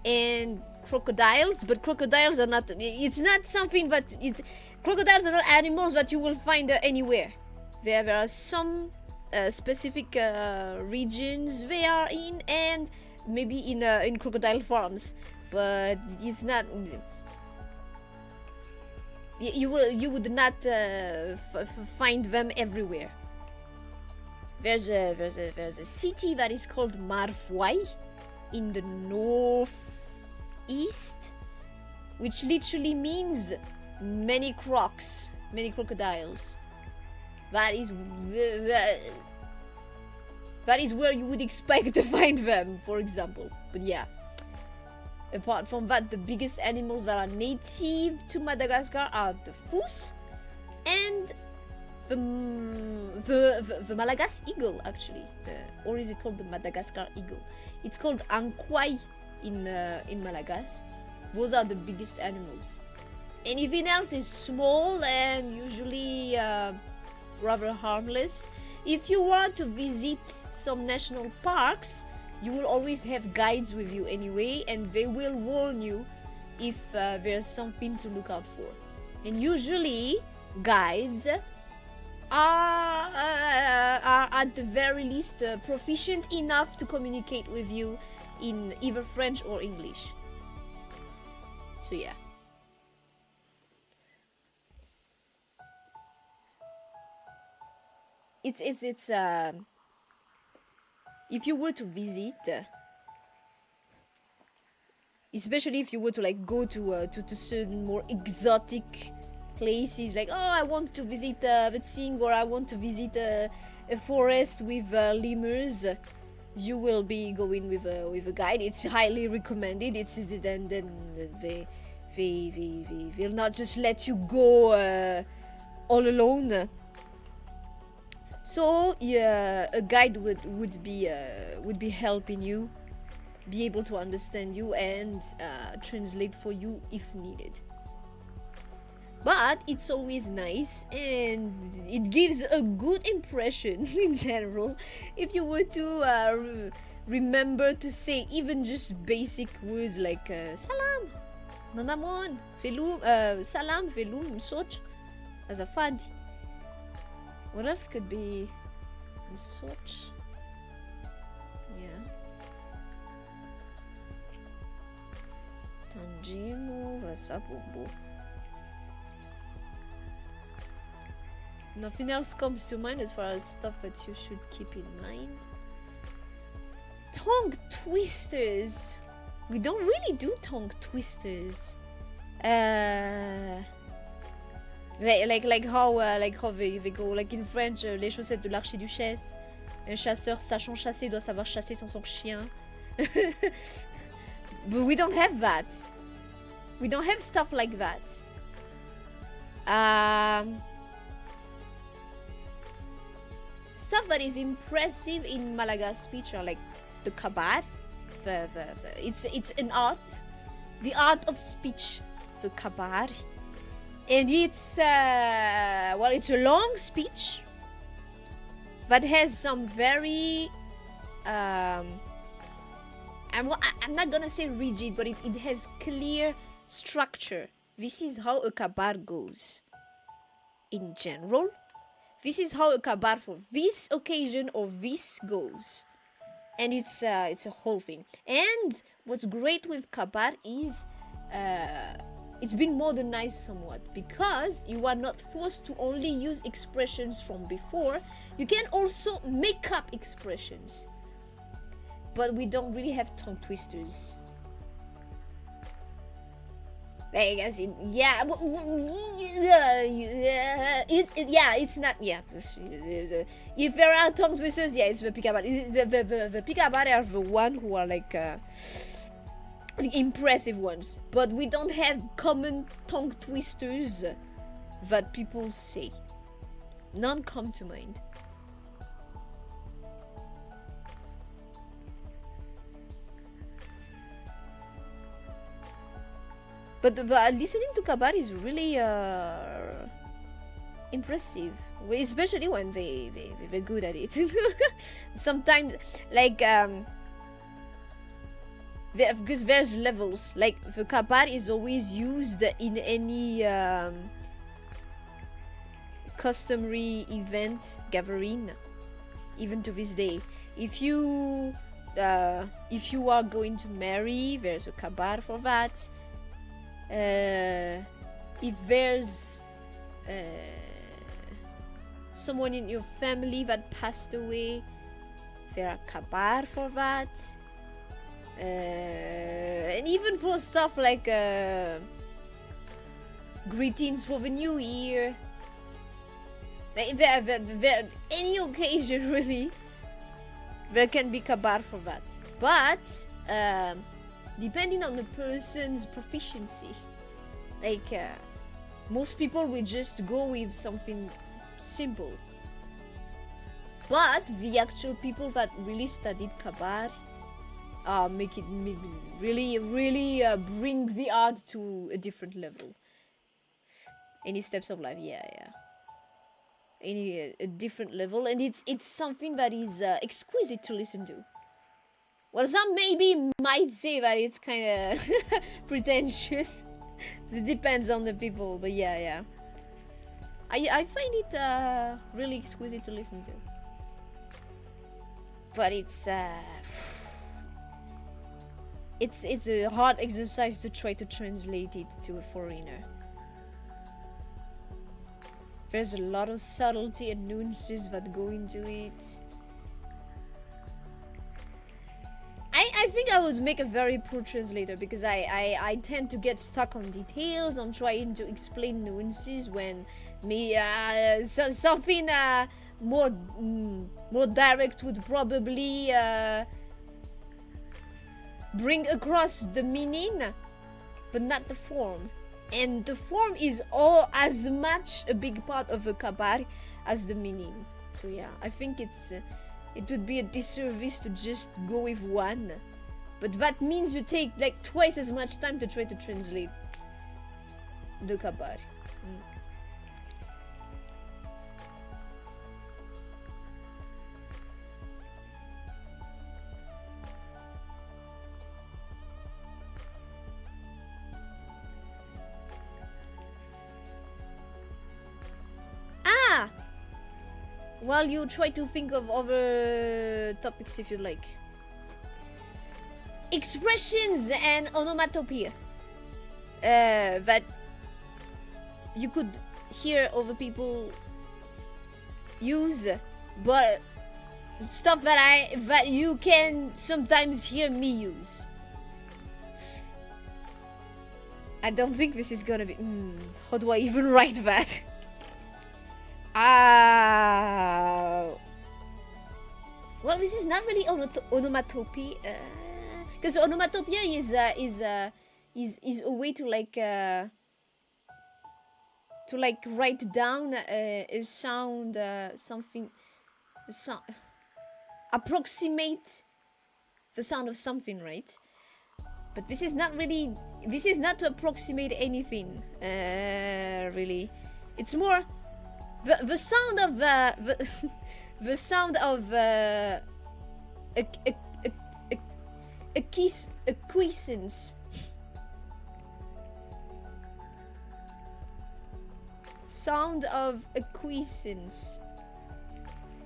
and crocodiles, but crocodiles are not, it's not something that, crocodiles are not animals that you will find anywhere. There are some specific regions they are in, and maybe in crocodile farms, but it's not, you would not find them everywhere. There's a city that is called Marfwai in the northeast, which literally means many crocodiles. That is where you would expect to find them, for example. But yeah, apart from that, the biggest animals that are native to Madagascar are the foos and the Malagasy eagle, actually, or is it called the Madagascar eagle? It's called ankwai in Malagasy. Those are the biggest animals. Anything else is small and usually rather harmless. If you want to visit some national parks, you will always have guides with you anyway, and they will warn you if there's something to look out for. And usually guides are at the very least proficient enough to communicate with you in either French or English. So yeah. It's if you were to visit, especially if you were to like go to certain more exotic places, like, oh, I want to visit Vtsinger, or I want to visit a forest with lemurs, you will be going with a guide. It's highly recommended. It's then they will not just let you go all alone. So yeah, a guide would be helping you, be able to understand you and translate for you if needed. But it's always nice and it gives a good impression in general if you were to remember to say even just basic words like salam, manamon, velum, salam, velum, soch, as a fad. What else could be soch? Yeah. Tanjimo, vasabubu. Nothing else comes to mind as far as stuff that you should keep in mind. Tongue twisters. We don't really do tongue twisters. Like how they go like in French, les chaussettes de l'archiduchesse. Un chasseur sachant chasser doit savoir chasser sans son chien. But we don't have that. We don't have stuff like that. Stuff that is impressive in Malagasy speech are like the kabar. It's an art, the art of speech, the kabar, and it's it's a long speech that has some very I'm not gonna say rigid, but it has clear structure. This is how a kabar goes in general. This is how a kabar for this occasion or this goes. And it's a whole thing. And what's great with kabar is it's been modernized somewhat, because you are not forced to only use expressions from before. You can also make up expressions. But we don't really have tongue twisters. Like, as in, yeah, it's not, yeah. If there are tongue twisters, yeah, it's the pickabar. The pickabar are the one who are like the impressive ones. But we don't have common tongue twisters that people say. None come to mind. But listening to kabar is really impressive, especially when they're good at it. Sometimes, like, because there's levels. Like, the kabar is always used in any customary event gathering, even to this day. If you are going to marry, there's a kabar for that. If there's someone in your family that passed away, there are kabar for that. And even for stuff like greetings for the new year, any occasion really, there can be kabar for that. But depending on the person's proficiency, like most people will just go with something simple, but the actual people that really studied kabar make it really bring the art to a different level. Any steps of life, yeah, any a different level, and it's something that is exquisite to listen to. Well, some maybe might say that it's kind of pretentious. It depends on the people, but yeah. I find it really exquisite to listen to. But it's a hard exercise to try to translate it to a foreigner. There's a lot of subtlety and nuances that go into it. I think I would make a very poor translator, because I tend to get stuck on details, on trying to explain nuances when something more direct would probably bring across the meaning, but not the form. And the form is all as much a big part of a kabar as the meaning. So yeah, I think it would be a disservice to just go with one. But that means you take like twice as much time to try to translate the kabar. While you try to think of other topics if you like. Expressions and onomatopoeia that you could hear other people use, but stuff that you can sometimes hear me use. I don't think this is gonna be. How do I even write that? Well, this is not really onomatopoeia, because onomatopoeia is a way to write down a sound, approximate the sound of something, right? But this is not to approximate anything, really. It's more the sound of the sound of a quiescence. Sound of acquiescence.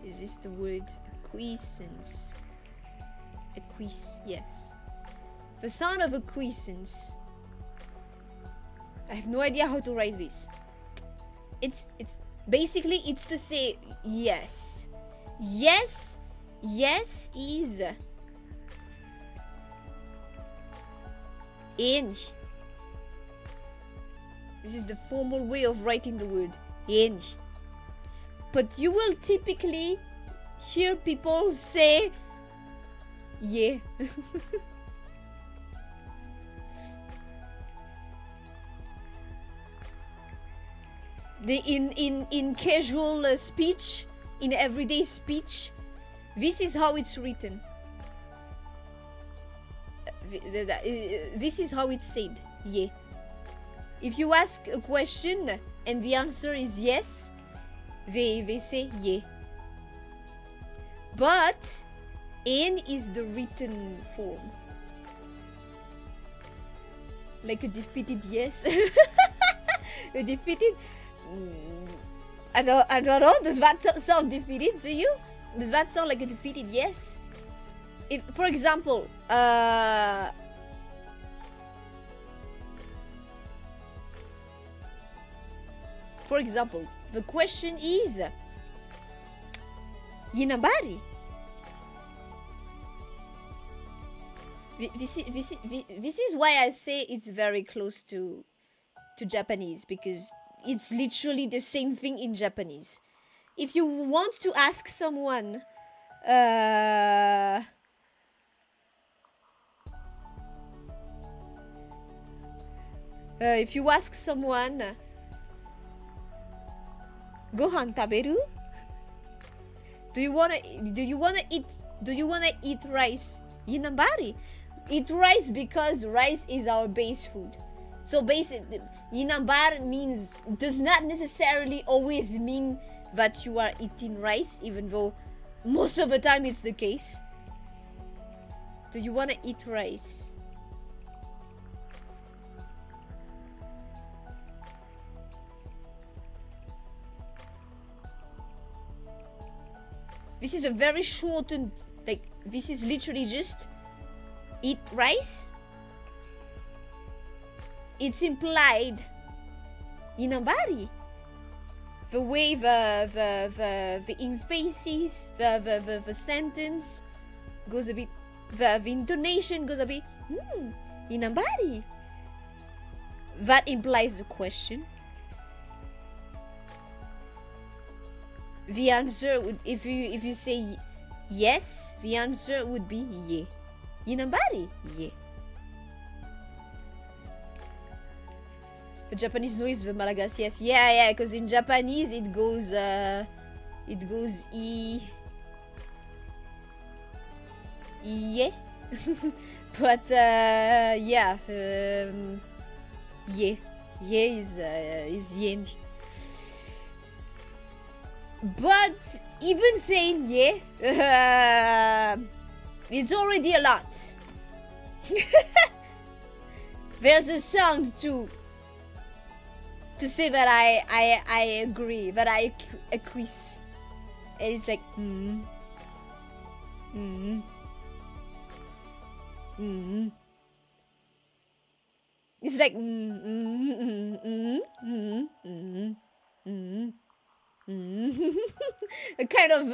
Is this the word? Acquiescence. Yes. The sound of acquiescence. I have no idea how to write this. It's basically it's to say yes. Yes is in. This is the formal way of writing the word in. But you will typically hear people say yeah. In casual speech, in everyday speech, this is how it's written. This is how it's said. Yeah. If you ask a question and the answer is yes, they say yeah. But in is the written form. Like a defeated yes. A defeated. I don't know. Does that sound defeated to you? Does that sound like a defeated yes? If, for example, the question is Yinabari. This is why I say it's very close to Japanese, because it's literally the same thing in Japanese. If you want to ask someone if you ask someone Gohan taberu? Do you wanna eat rice? Yinabari. Eat rice because rice is our base food. So basically, yinabar does not necessarily always mean that you are eating rice, even though most of the time it's the case. Do you want to eat rice? This is a very shortened, this is literally just eat rice. It's implied Yinabari. The way the emphasis, the sentence goes a bit, the intonation goes a bit, Yinabari. That implies the question. the answer would, if you say yes, the answer would be ye. Inambari? Ye. The Japanese no is the Malagasy, yes. Yeah, because in Japanese it goes e. Ye. But yeah, ye. Ye is yen. But even saying ye, it's already a lot. There's a sound to say that I agree, that I acquiesce. And it's like It's like a kind of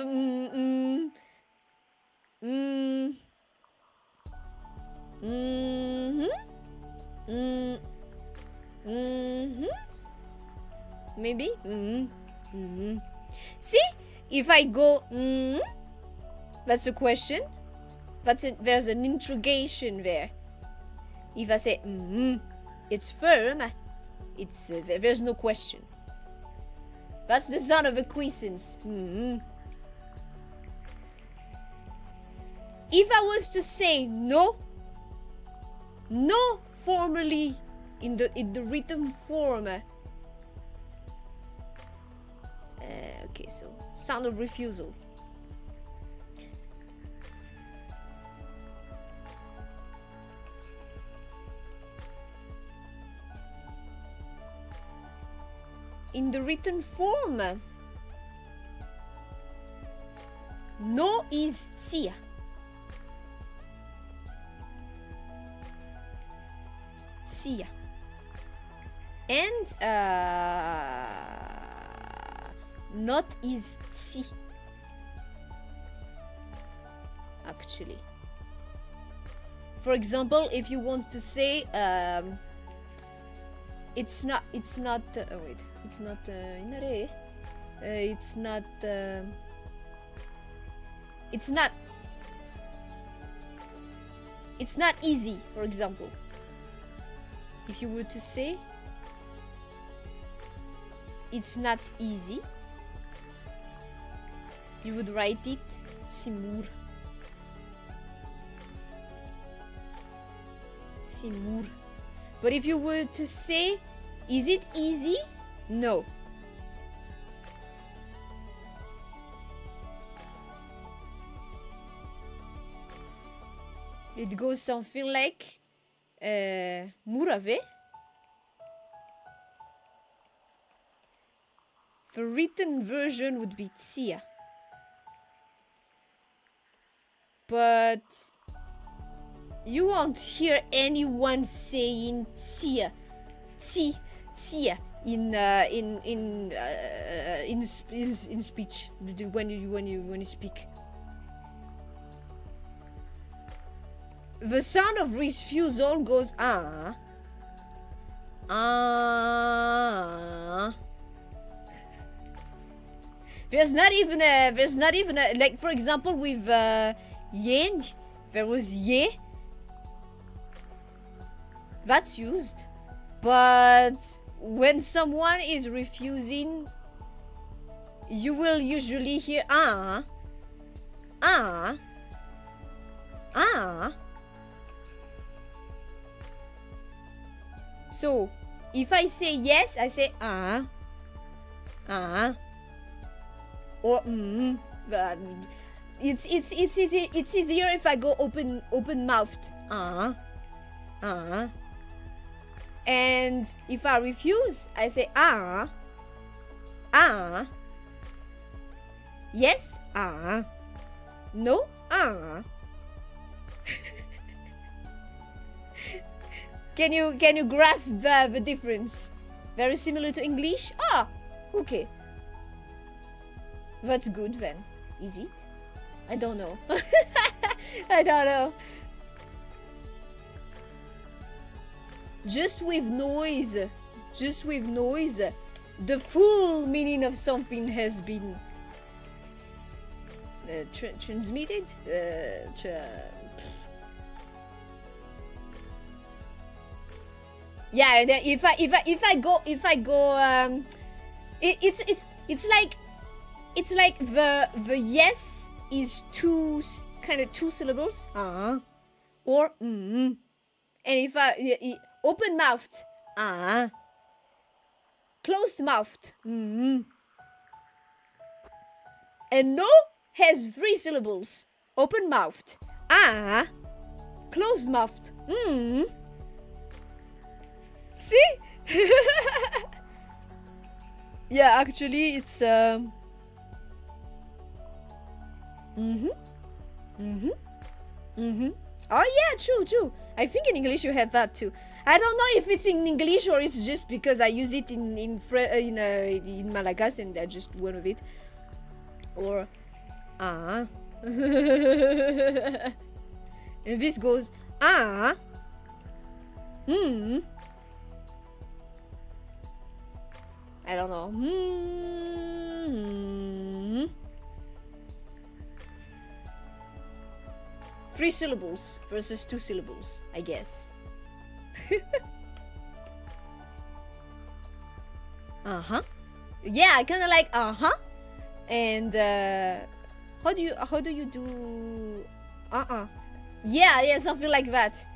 maybe. See, if I go that's a question. There's an interrogation there. If I say it's firm, it's there's no question. That's the sound of acquiescence. If I was to say no formally in the written form. Okay, so sound of refusal. In the written form, no is tsia. Tsia. And not is tsi. Actually. For example, if you want to say it's not oh wait, it's not inare. It's not easy, for example. If you were to say it's not easy, you would write it simur. Simur. But if you were to say, is it easy? No. It goes something like Murave. The written version would be Tsia. But you won't hear anyone saying Tsia in speech when you speak. The sound of refusal goes There's not even a like, for example, with yen, there was ye. That's used, but when someone is refusing, you will usually hear So if I say yes, I say or it's easier if I go open mouthed. And if I refuse, I say yes, no, Can you grasp the difference? Very similar to English? Okay. That's good then. Is it? I don't know. I don't know. Just with noise, the full meaning of something has been transmitted. Yeah, if I go, it's like the yes is two syllables, or and if I open mouthed, closed mouthed, and no has 3 syllables, open mouthed, closed mouthed, See? Yeah, actually, it's Oh yeah, true. I think in English you have that too. I don't know if it's in English or it's just because I use it in Malagasy and I just went with it. Or and this goes I don't know. 3 syllables versus 2 syllables, I guess. Yeah, I kind of like and how do you do yeah, something like that.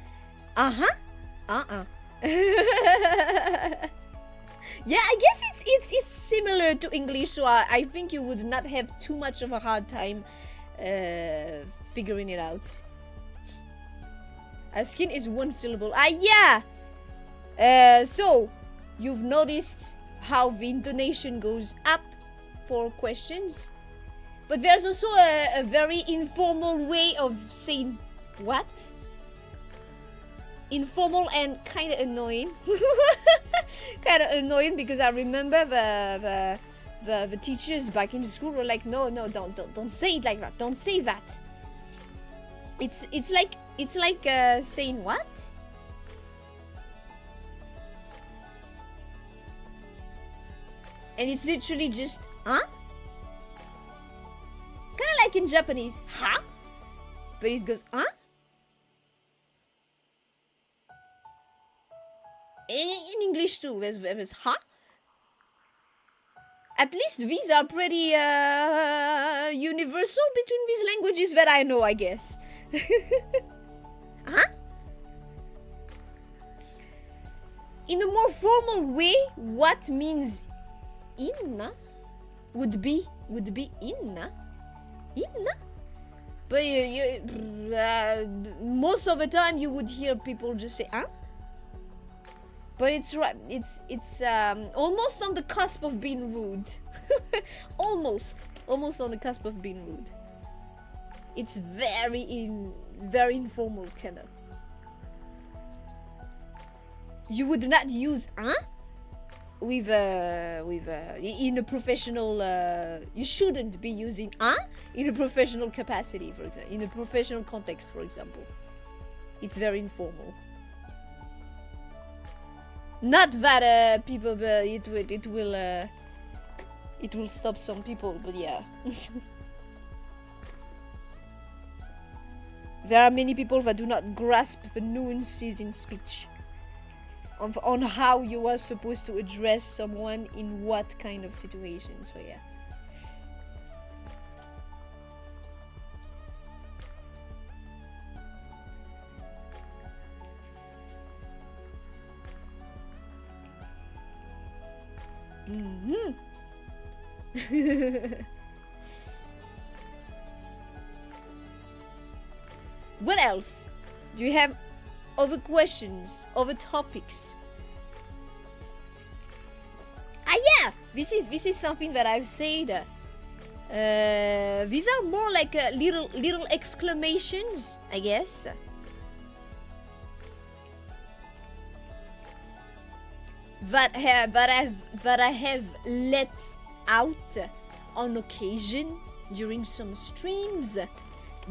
Yeah, I guess it's similar to English, so I think you would not have too much of a hard time figuring it out. Skin is 1 syllable. Yeah. So you've noticed how the intonation goes up for questions, but there's also a very informal way of saying what. Informal and kind of annoying. Because I remember the teachers back in the school were like, no, don't say it like that. Don't say that. It's like saying what? And it's literally just kind of like in Japanese, but it goes in English too, there's At least these are pretty universal between these languages that I know, I guess. In a more formal way, what means inna would be inna. But most of the time you would hear people just say But it's right. It's almost on the cusp of being rude. almost on the cusp of being rude. It's very informal, kind of. You would not use with in a professional. You shouldn't be using in a professional capacity, for example, in a professional context, for example. It's very informal. Not that people, it will stop some people, but yeah. There are many people that do not grasp the nuances in speech on how you are supposed to address someone in what kind of situation. So yeah. What else? Do you have other questions, other topics? Yeah, this is something that I've said. These are more like little exclamations, I guess. That I have let out on occasion during some streams,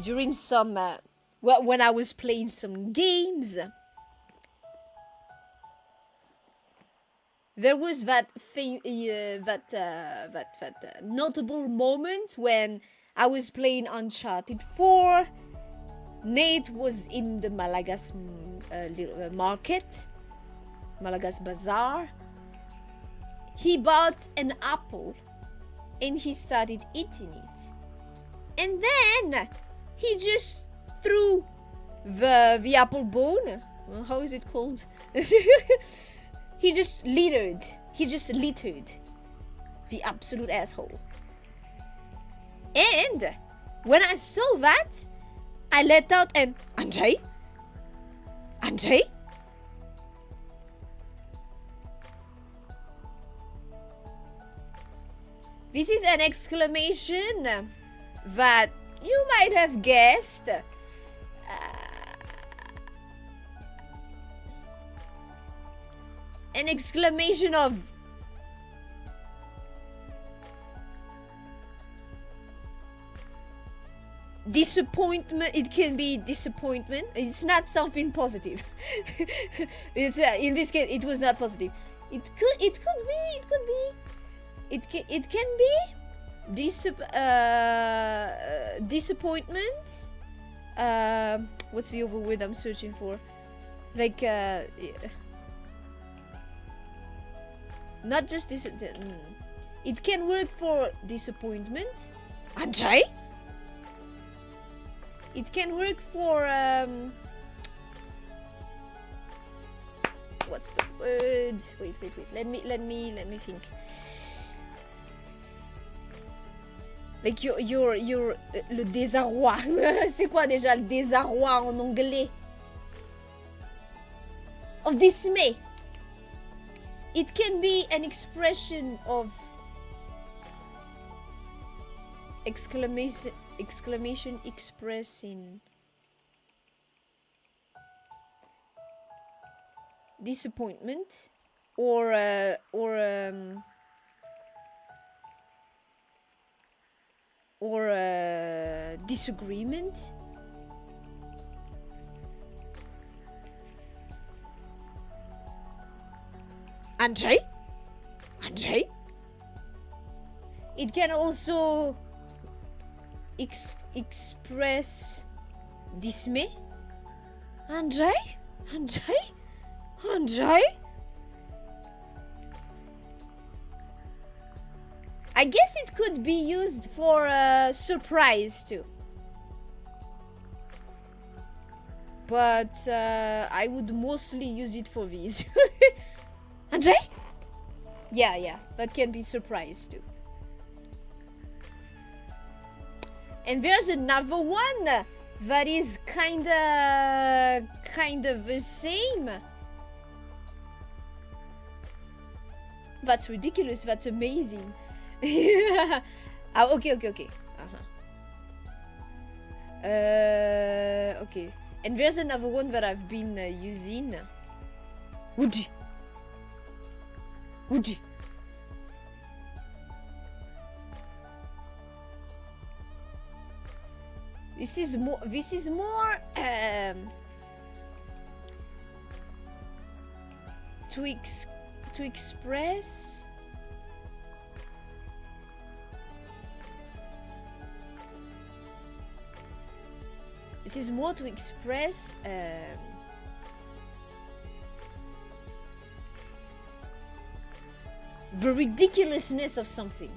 during some when I was playing some games. There was that notable moment when I was playing Uncharted 4. Nate was in the Malagasy market, Malagasy bazaar. He bought an apple and he started eating it. And then he just threw the apple bone. How is it called? He just littered the absolute asshole. And when I saw that, I let out an Andrzej? Andrzej? This is an exclamation that you might have guessed. An exclamation of disappointment. It can be disappointment. It's not something positive. It's in this case, it was not positive. It can be disappointment. What's the other word I'm searching for? Like not just this. It can work for disappointment. Andrzej? It can work for what's the word? Wait. Let me think. Like your le désarroi. C'est quoi déjà le désarroi en anglais? Of dismay. It can be an expression of exclamation expressing disappointment or disagreement. Andrzej? It can also express dismay. Andrzej? I guess it could be used for surprise too. But I would mostly use it for these. Andrzej? Yeah, that can be surprise too. And there's another one that is kinda the same. That's ridiculous, that's amazing. Okay. Okay. And there's another one that I've been using. Woody. This is more to express the ridiculousness of something.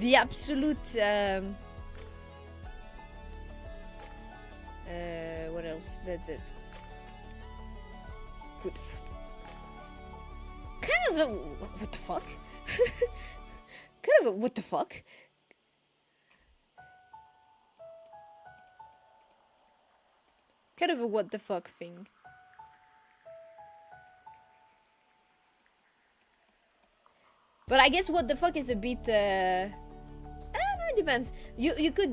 The absolute what else? Kind of a what the fuck? Kind of a what the fuck? Kind of a what the fuck thing. But I guess what the fuck is a bit I don't know, it depends. You could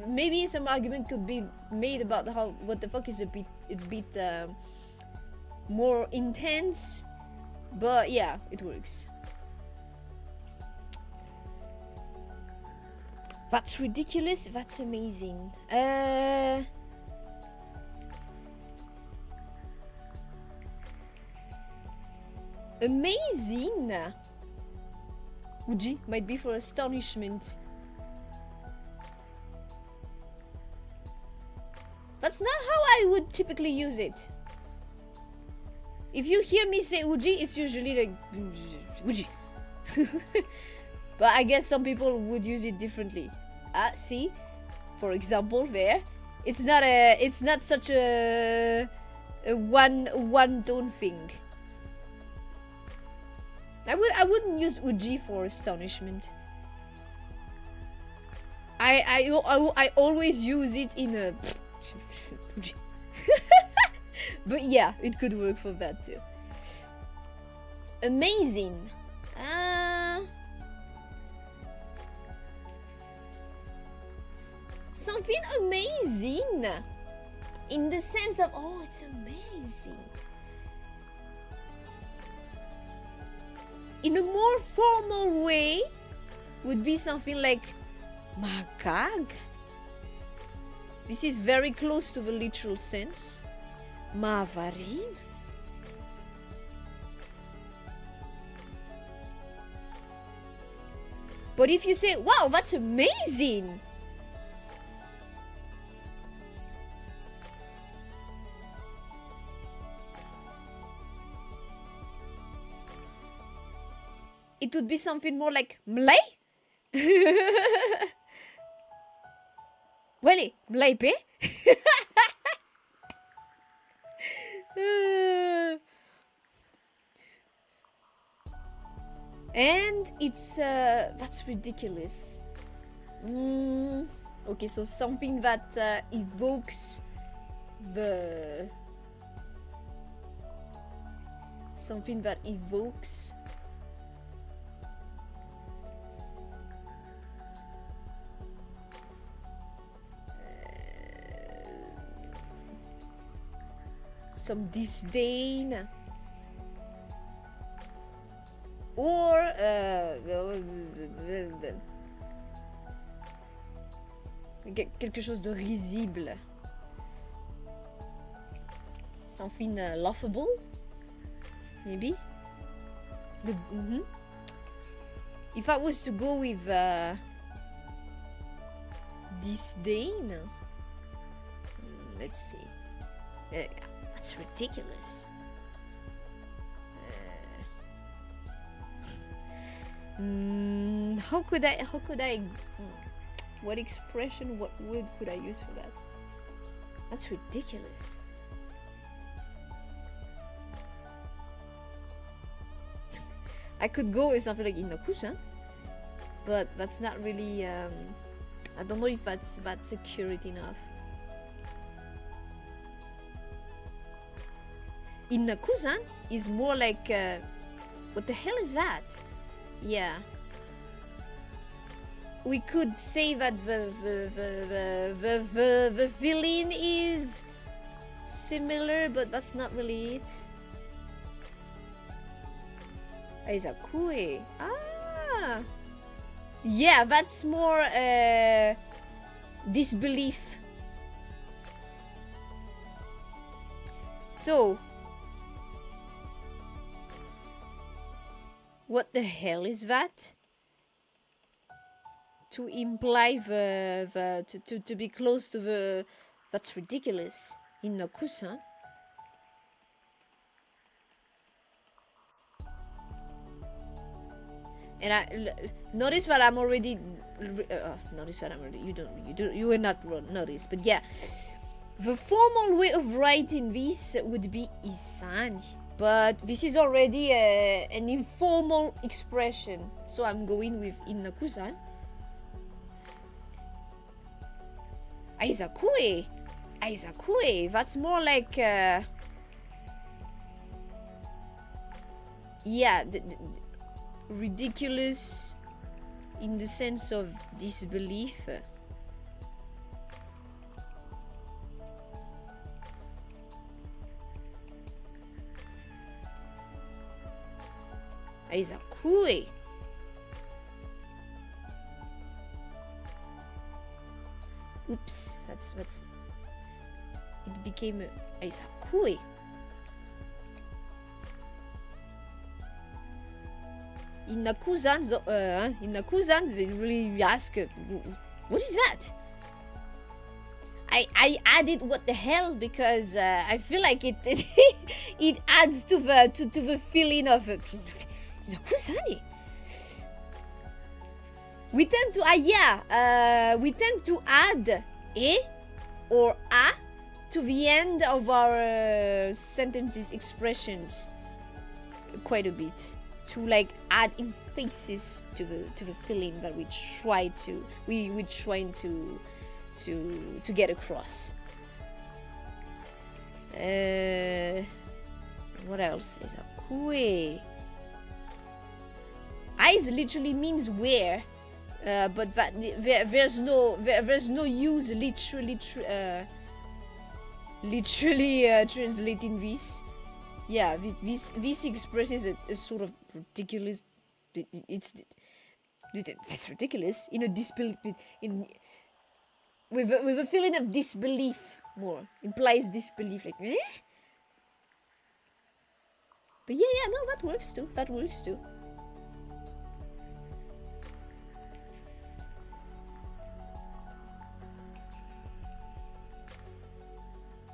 maybe some argument could be made about how what the fuck is a bit more intense, but yeah, it works. That's ridiculous, that's amazing. Amazing. Uji might be for astonishment. That's not how I would typically use it. If you hear me say Uji, it's usually like Uji. But I guess some people would use it differently. See, for example, there, it's not such a one tone thing. I wouldn't use Uji for astonishment. I always use it in a Uji. But yeah, it could work for that too. Amazing. Something amazing in the sense of, oh, it's amazing. In a more formal way would be something like magag. This is very close to the literal sense. Mavarin. But if you say, wow, that's amazing, it would be something more like Mlay? Wale, Mlay pe? And it's that's ridiculous. Okay, so something that evokes the some disdain, or quelque chose de risible, something laughable, maybe. If I was to go with disdain, let's see. That's ridiculous. How could I what expression, what word could I use for that? That's ridiculous. I could go with something like Inokusan, but that's not really I don't know if that's accurate enough. Inakusan is more like what the hell is that? Yeah, we could say that the villain is similar, but that's not really it. Aizakue. Ah, yeah, that's more disbelief. So, what the hell is that? To imply to be close to the, that's ridiculous. In Nokusan. And I notice that I'm already you will not notice, but yeah, the formal way of writing this would be isan, but this is already an informal expression, so I'm going with inakusan. Aizakue, that's more like yeah, ridiculous in the sense of disbelief. Aizakue. Oops, that's it became Aizakue. in accusant, they really ask, what is that? I added what the hell because I feel like it adds to the feeling of Nakuzani. We tend to add e or a to the end of our sentences, expressions quite a bit to like add emphasis to the feeling that we're trying to get across. What else is a kue? Eyes literally means where, but that there's no use literally translating this. Yeah, this expresses a sort of ridiculous. That's ridiculous in a disbelief with a feeling of disbelief. More implies disbelief, like eh? But yeah, no, that works too.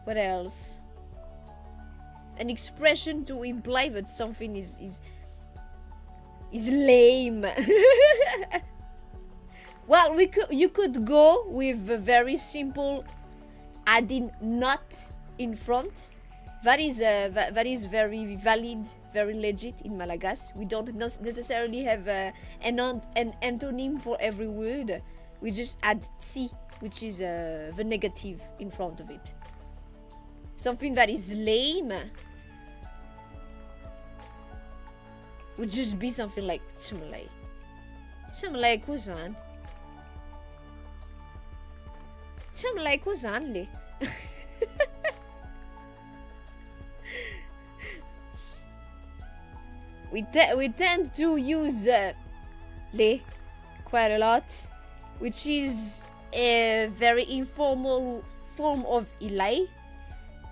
What else? An expression to imply that something is lame. Well, you could go with a very simple adding not in front. That is very valid, very legit in Malagasy. We don't necessarily have an antonym for every word. We just add tsi, which is the negative in front of it. Something that is lame would just be something like Tumlay Kuzan. Tumlay Kuzan. We tend to use le quite a lot, which is a very informal form of ilai.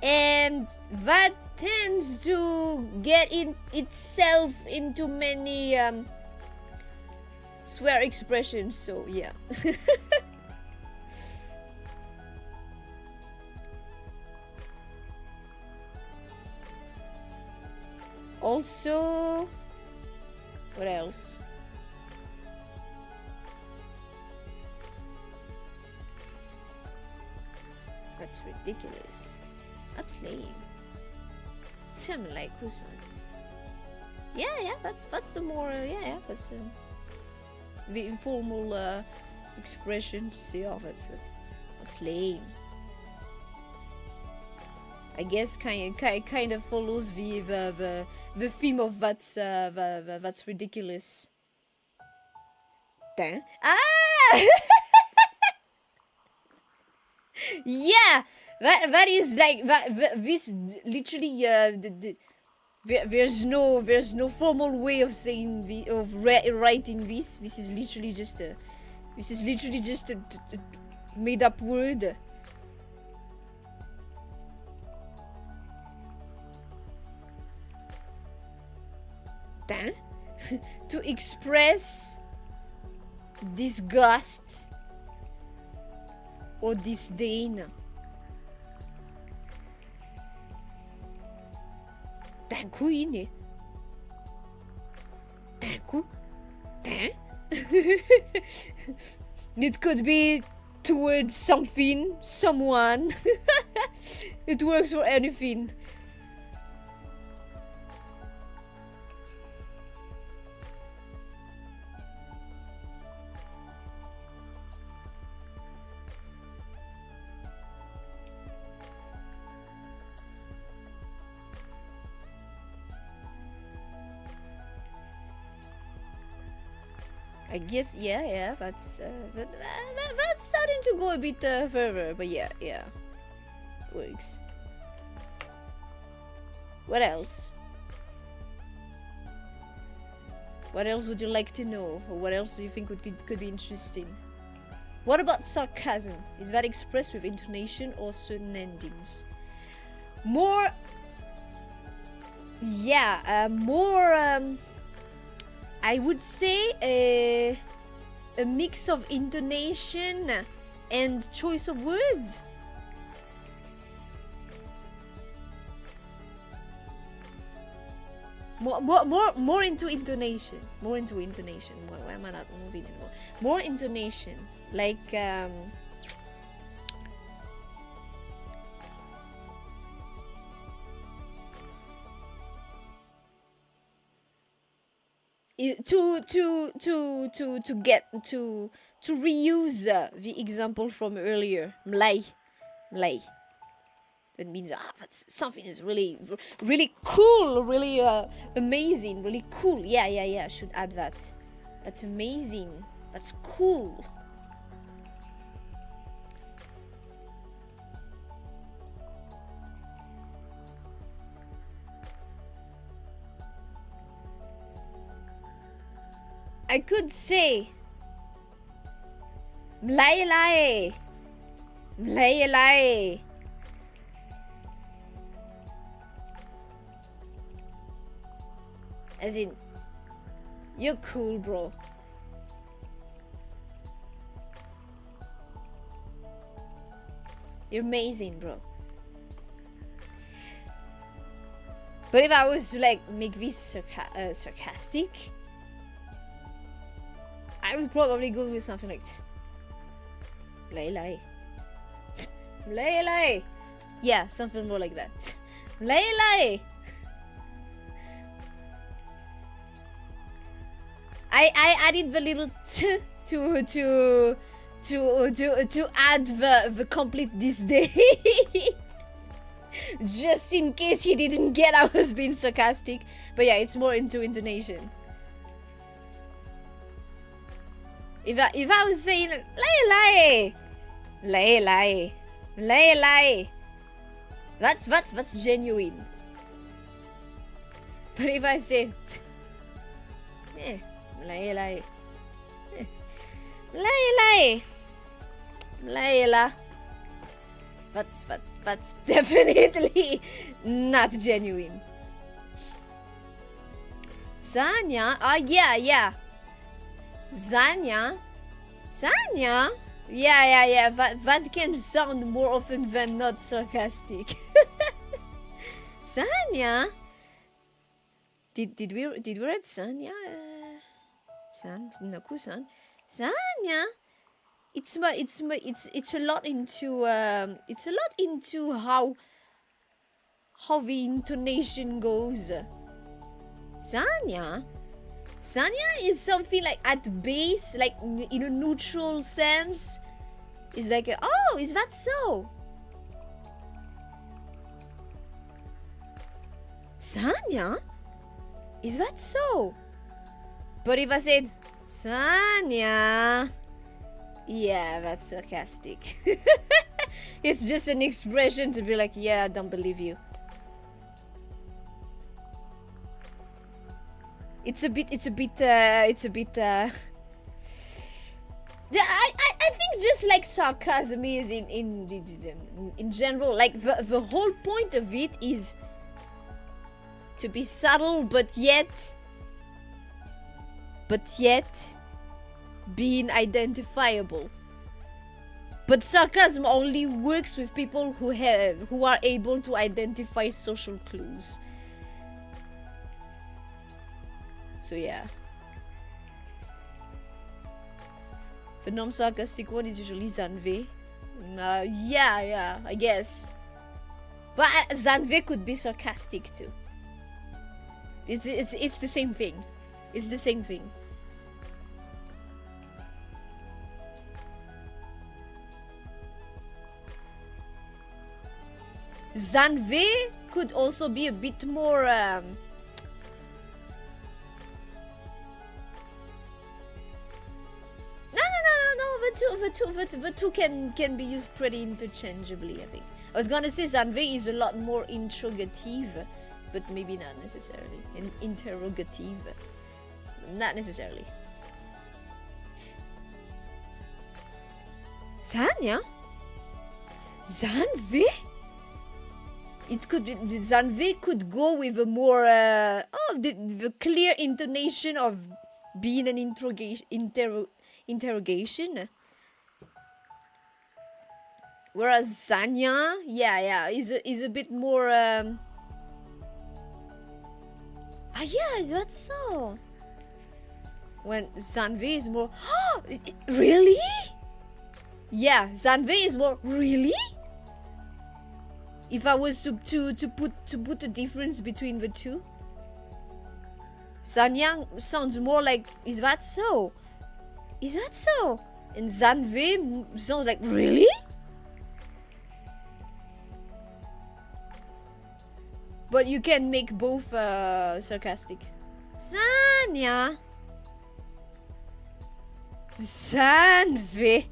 And that tends to get itself into many swear expressions, so yeah. Also, what else? That's ridiculous. That's lame. Like Kusan. Yeah, that's the more that's the informal expression to say, oh, that's lame. I guess kind of follows the theme of that's ridiculous. Damn. Ah. Yeah. That is like that. This literally there's no formal way of saying writing this. This is literally just a made up word. Damn. To express disgust or disdain. Danku ini. Danku. Dan. It could be towards something, someone. It works for anything. I guess, yeah, that's starting to go a bit further, but yeah, works. What else? What else would you like to know, or what else do you think could be interesting? What about sarcasm? Is that expressed with intonation or certain endings? More, I would say a mix of intonation and choice of words. More into intonation. More into intonation. Why am I not moving anymore? More intonation. Like to reuse the example from earlier. Mlai. That means that's something is really cool, really amazing, really cool. Yeah. I should add that. That's amazing. That's cool. I could say Mlai. As in, you're cool, bro. You're amazing, bro. But if I was to like make this sarcastic, I would probably go with something like Lay. Yeah, something more like that. Lay. I added the little t to add the complete this day. Just in case he didn't get I was being sarcastic. But yeah, it's more into intonation. If I was saying lay, that's genuine. But if I say lay, that's definitely not genuine. Sanya, yeah. Sanya, yeah. That can sound more often than not sarcastic. Sanya, did we read Sanya? San. Sanya. It's a lot into how the intonation goes. Sanya is something like at base, like in a neutral sense. It's like, oh, is that so? Sanya? Is that so? But if I said, Sanya, yeah, that's sarcastic. It's just an expression to be like, yeah, I don't believe you. It's a bit yeah, I think just like sarcasm is in general, like the whole point of it is to be subtle but yet being identifiable. But sarcasm only works with people who are able to identify social clues. So yeah. The non-sarcastic one is usually Zanve. Yeah, I guess. But Zanve could be sarcastic too. It's the same thing. It's the same thing. Zanve could also be a bit more The two can be used pretty interchangeably, I think. I was gonna say Zanve is a lot more interrogative, but maybe not necessarily. Interrogative. Not necessarily. Sanya? Zanve? Zanve could go with a more the clear intonation of being an interrogation. Whereas Zanya, yeah, is a bit more. Yeah, is that so? When Zanve is more. Really? Yeah, Zanve is more. Really? If I was to put the difference between the two, Zanyang sounds more like, is that so? Is that so? And Zanve sounds like, really? But you can make both sarcastic. Zanya. Zanve.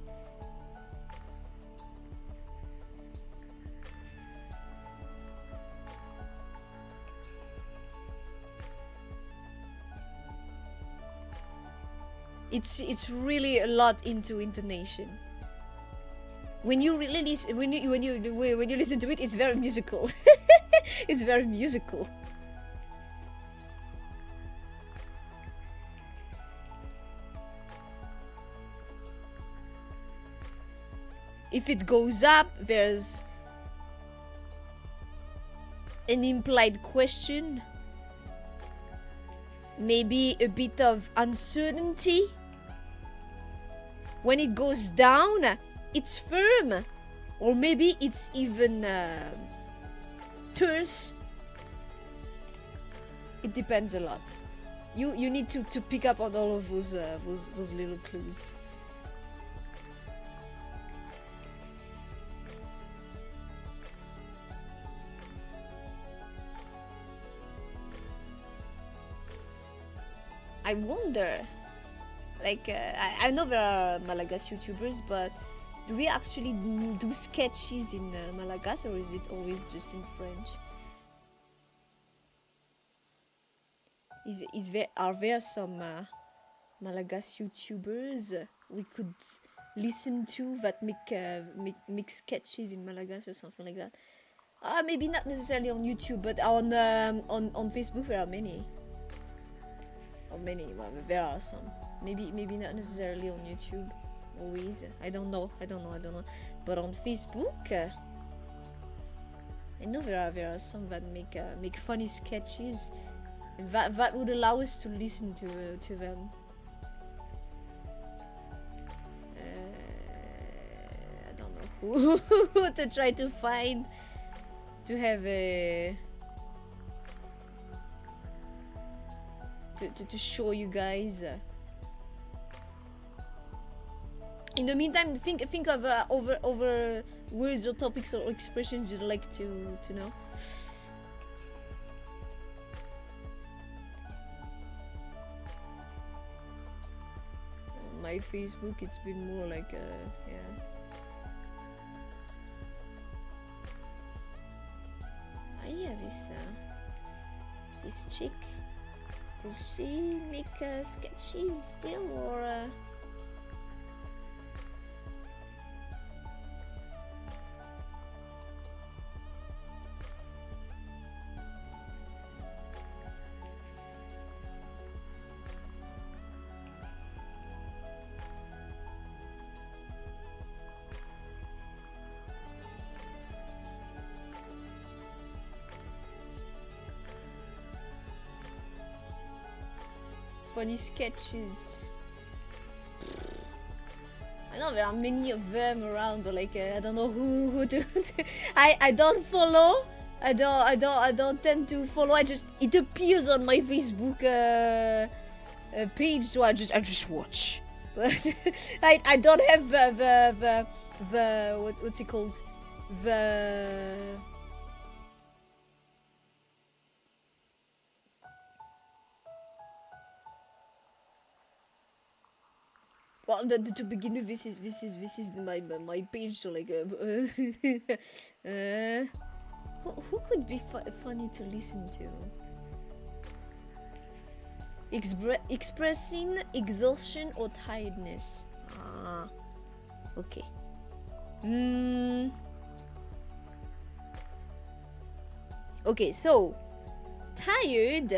It's really a lot into intonation. When you really listen, when you listen to it, it's very musical. It's very musical. If it goes up, there's an implied question, maybe a bit of uncertainty. When it goes down, it's firm, or maybe it's even terse. It depends a lot. You need to pick up on all of those little clues. I wonder, like, I know there are Malagasy YouTubers, but do we actually do sketches in Malagasy, or is it always just in French? Are there some Malagasy YouTubers we could listen to that make sketches in Malagasy or something like that? Maybe not necessarily on YouTube, but on Facebook there are many. Or many, well, there are some. Maybe not necessarily on YouTube. Always, I don't know. But on Facebook, I know there are some that make funny sketches, and that would allow us to listen to them. I don't know who to try to find to have a. To show you guys. In the meantime, think of over words or topics or expressions you'd like to know. On my Facebook, it's been more like yeah. Yeah, this chick. Does she make sketches still, or funny sketches? I know there are many of them around, but like I don't know who to. I don't follow. I don't tend to follow. It appears on my Facebook page, so I just watch. But I don't have the what's it called, the. Well, to begin with, this is my page. So like, who could be funny to listen to? Expressing exhaustion or tiredness. Okay. Okay, so tired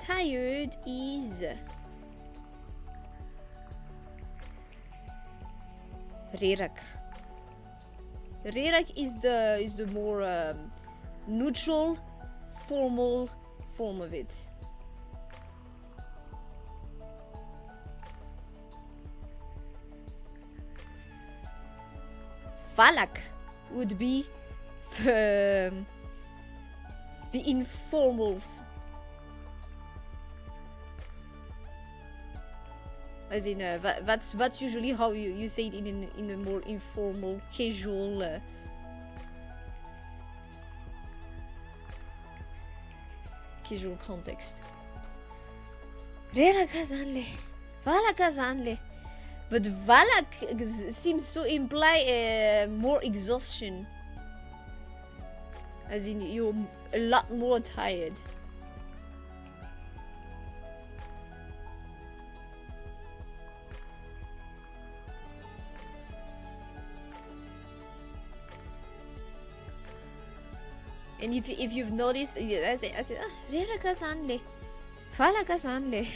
tired is rerak. Rerak is the more neutral, formal form of it. Falak would be the informal, as in that's usually how you say it in a more informal, casual context. But Valak seems to imply more exhaustion, as in you're a lot more tired. And if you've noticed, I said, Rera kasanle, Fala kasanle.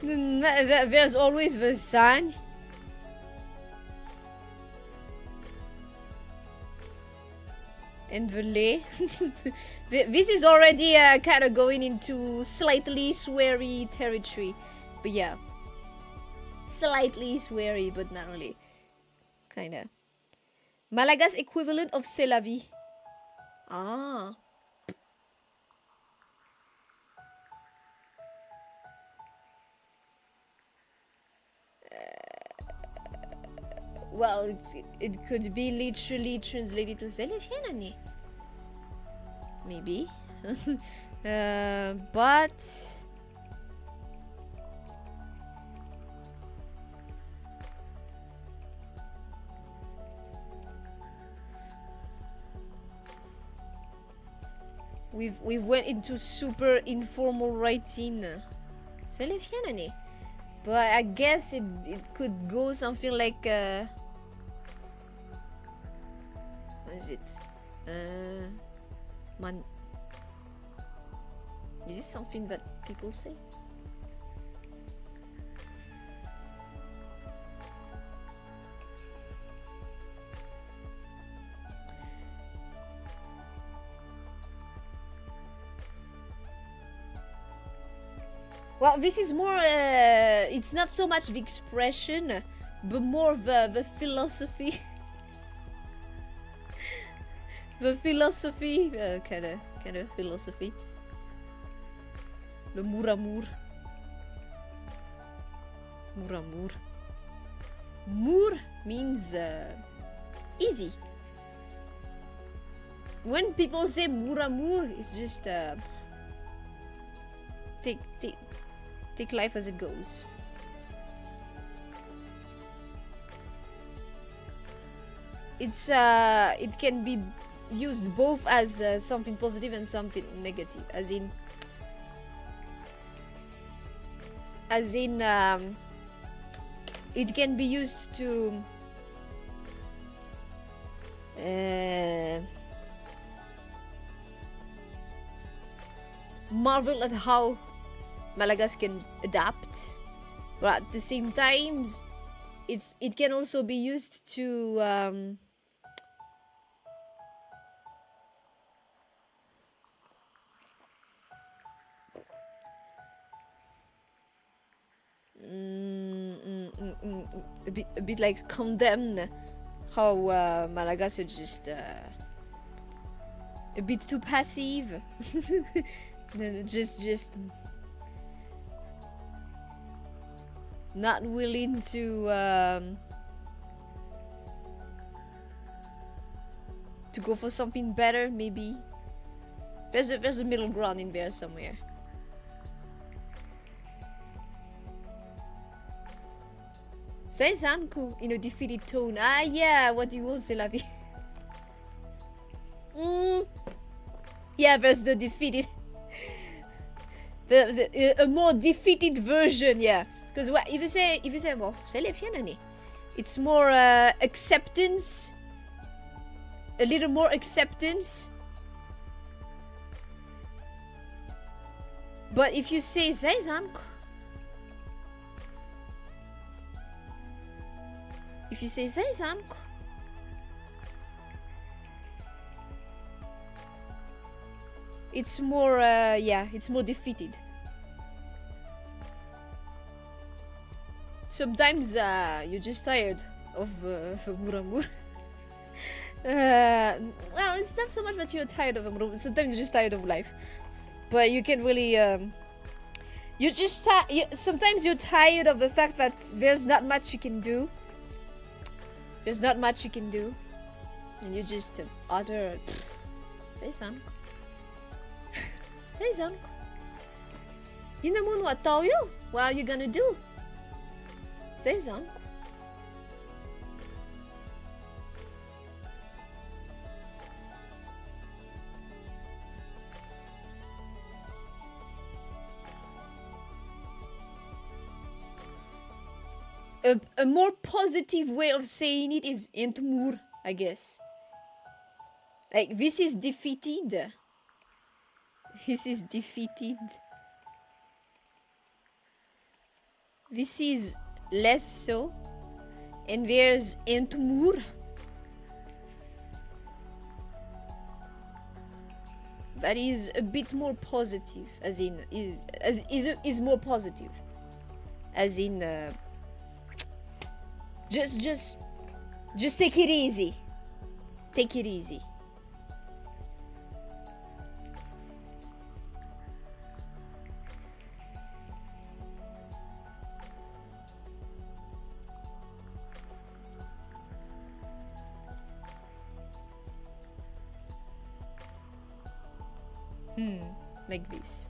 There's always the sun. And the lay. This is already kind of going into slightly sweary territory. But yeah. Slightly sweary, but not really. Kinda. Malagasy equivalent of c'est la vie. Ah. Well, it could be literally translated to c'est la vie. Maybe. But we've went into super informal writing. C'est la vie. But I guess it could go something like what is it? Man. Is this something that people say? Well, this is more, it's not so much the expression, but more the philosophy. The philosophy, kind of philosophy. Le mouramour. Mouramour. Mour means easy. When people say mouramour, it's just take life as it goes. It's it can be used both as something positive and something negative, as in it can be used to marvel at how Malagasy can adapt, but at the same time it can also be used to a bit like condemn how Malagasy just a bit too passive. just not willing to go for something better. Maybe there's a middle ground in there somewhere. Say Sanku in a defeated tone. Ah yeah, what do you want, c'est la vie? Yeah, there's the defeated a more defeated version, yeah. Because if you say well, c'est la vie, it's more acceptance, a little more acceptance, But if you say zeizanko, it's more, yeah, it's more defeated. Sometimes you're just tired of muramur. Well, it's not so much that you're tired of muramur. Sometimes you're just tired of life, but you can't really. You're just sometimes you're tired of the fact that there's not much you can do. There's not much you can do, and you just utter. Say something. Say something. You know what tell you? What are you gonna do? Say something. A more positive way of saying it is entmur, I guess. Like, this is defeated. This is defeated. This is less so. And there's entmur. That is a bit more positive, as in is more positive, as in just take it easy. Take it easy. Like this.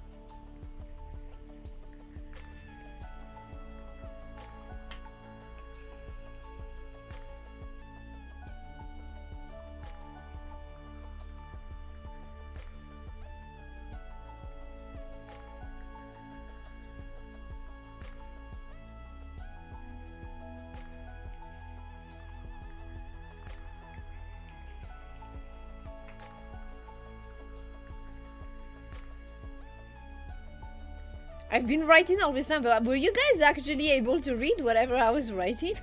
I've been writing all this time, but were you guys actually able to read whatever I was writing?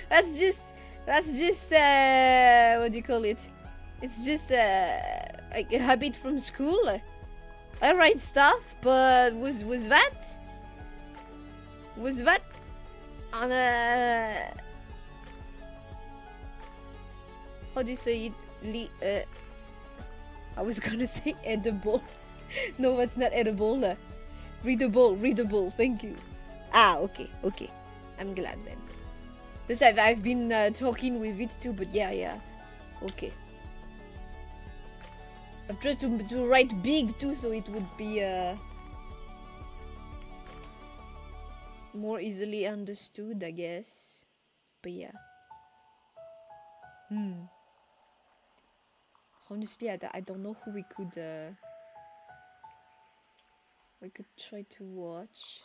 That's just what do you call it? It's just like a habit from school. I write stuff, but was that on a, how do you say it? I was gonna say edible. No, that's not edible. Readable. Thank you. Ah, okay. I'm glad then. This I've been talking with it too, but yeah. Okay. I've tried to write big too, so it would be more easily understood, I guess. But yeah. Honestly, I don't know who we could try to watch.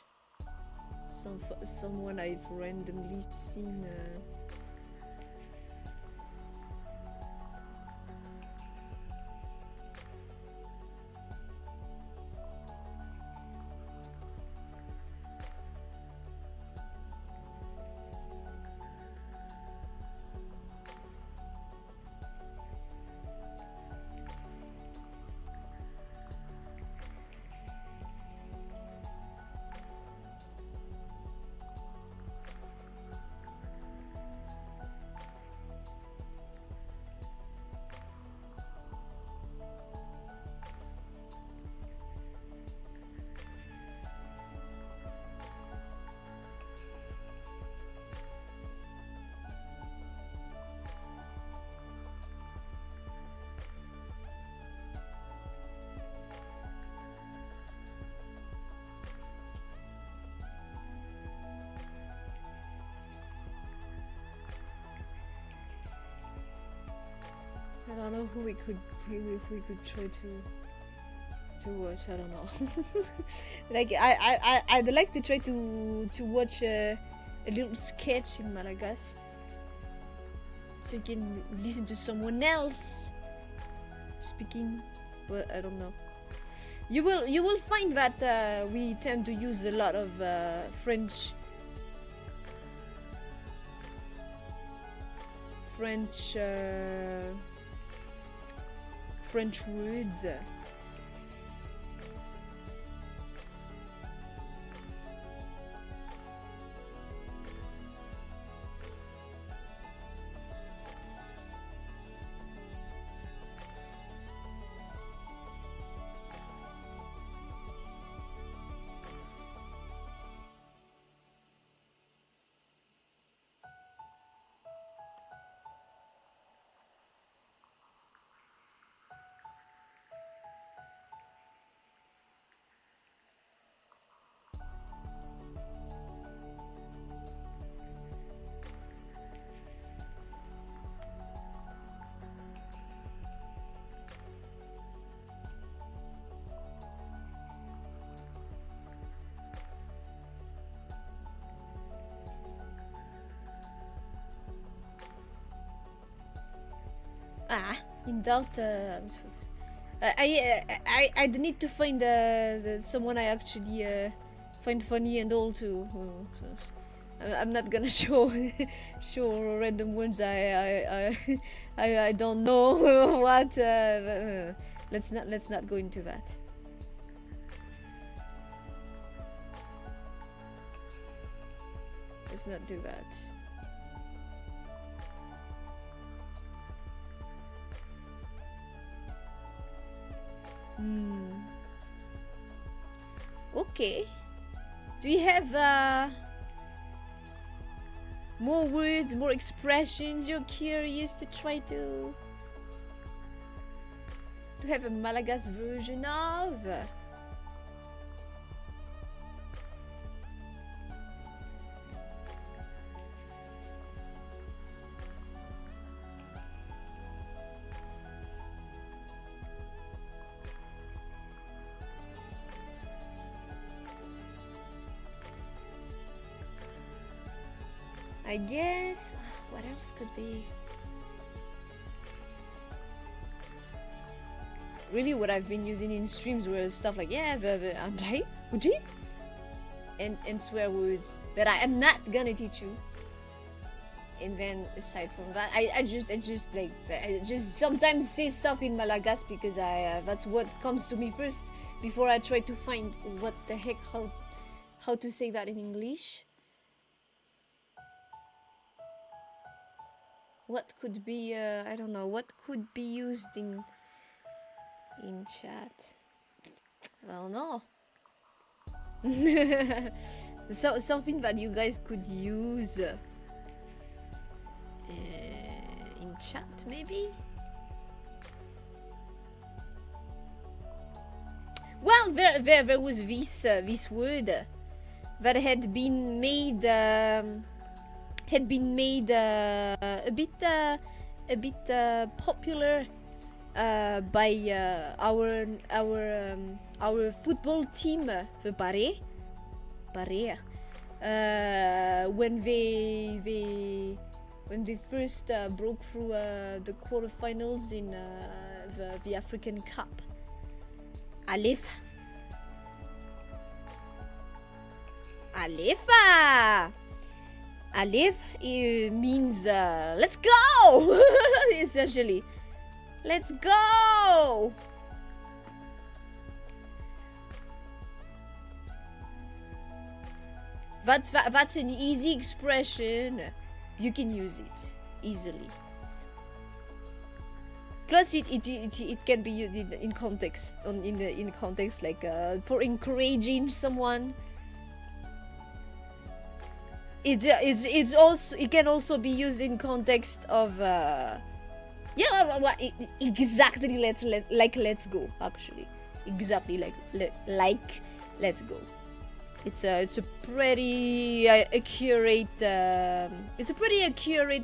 Someone I've randomly seen. I don't know who we could try to watch. I don't know. Like I'd like to try to watch a little sketch in Malagasy, so you can listen to someone else speaking. But I don't know. You will find that we tend to use a lot of French words. In doubt, I need to find someone I actually find funny and all too. I'm not gonna show random words I don't know what. Let's not go into that. Let's not do that. Okay. Do we have more words, more expressions you're curious to try to have a Malagasy version of? I guess, what else could be? Really what I've been using in streams were stuff like, yeah, uji, and swear words that I am not gonna teach you. And then aside from that, I just sometimes say stuff in Malagasy because that's what comes to me first before I try to find what the heck, how to say that in English. What could be, I don't know, what could be used in chat? I don't know. So, something that you guys could use in chat, maybe? Well, there was this word that had been made a bit popular by our football team, the Baré, when they first broke through the quarterfinals in the African Cup. Alefa. Alef means let's go, essentially. Let's go. That's an easy expression. You can use it easily. Plus, it can be used in context, in context like for encouraging someone. It can also be used in context of exactly let's go, actually, exactly like let's go. It's a pretty accurate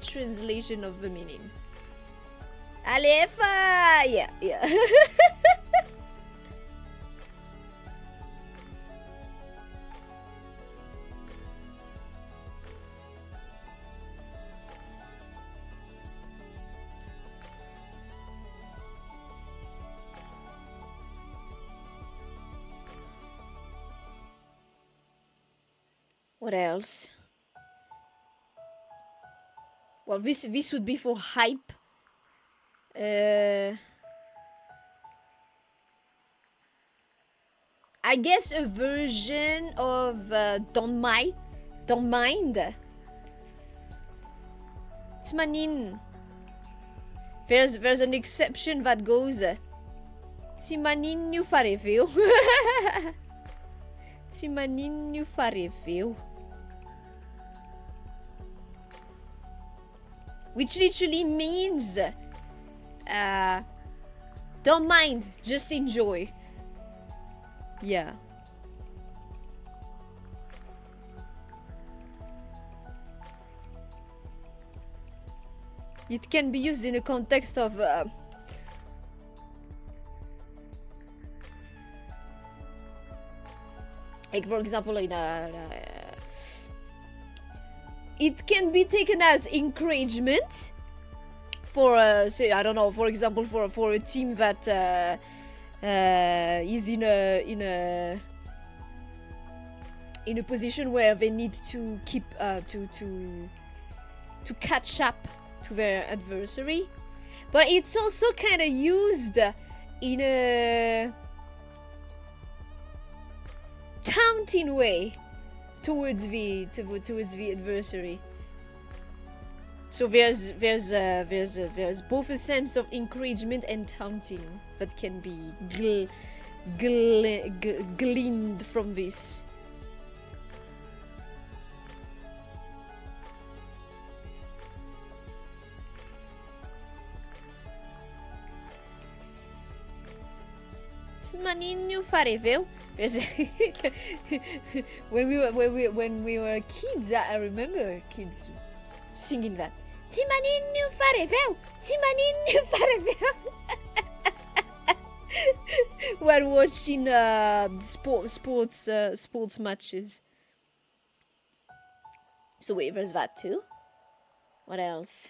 translation of the meaning. Alefa, yeah. What else? Well, this would be for hype. I guess a version of don't mind. Tsmanin. There's an exception that goes. Tsimaninho fareveu. Tsimaninho fareveu. Which literally means don't mind, just enjoy. Yeah. It can be used in a context of like, for example, in it can be taken as encouragement for say, I don't know, for example, for a team that is in a position where they need to keep to catch up to their adversary, but it's also kind of used in a taunting way towards the adversary. So there's both a sense of encouragement and taunting that can be gleaned from this. Maninho fareveu. when we were kids, I remember kids singing that. Timaninho fareveu, Timaninho fareveu. When watching sports matches. So wait, there's that too. What else?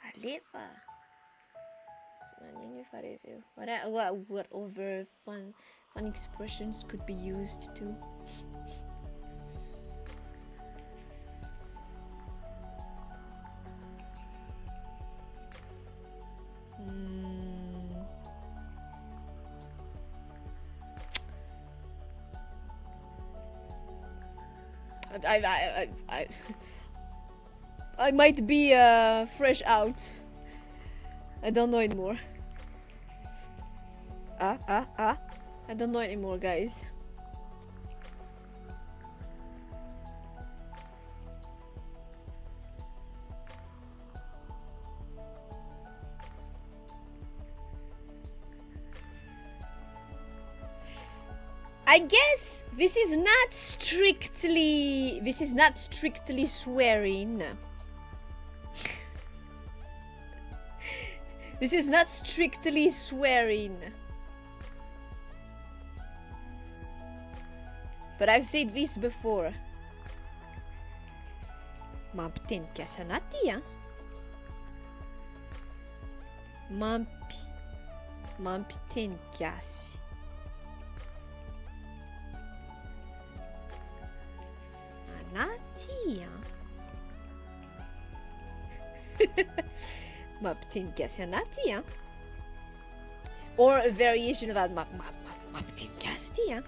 Arlefa. What other fun expressions could be used too? I might be fresh out. I don't know anymore. I don't know anymore, guys. I guess this is not strictly swearing. This is not strictly swearing. But I've said this before. Mampiteny gasy anaty, hein? Mampiteny gasy. Anaty, hein? Mampiteny gasy anaty, hein? Or a variation of that. Mampiteny gasy, hein?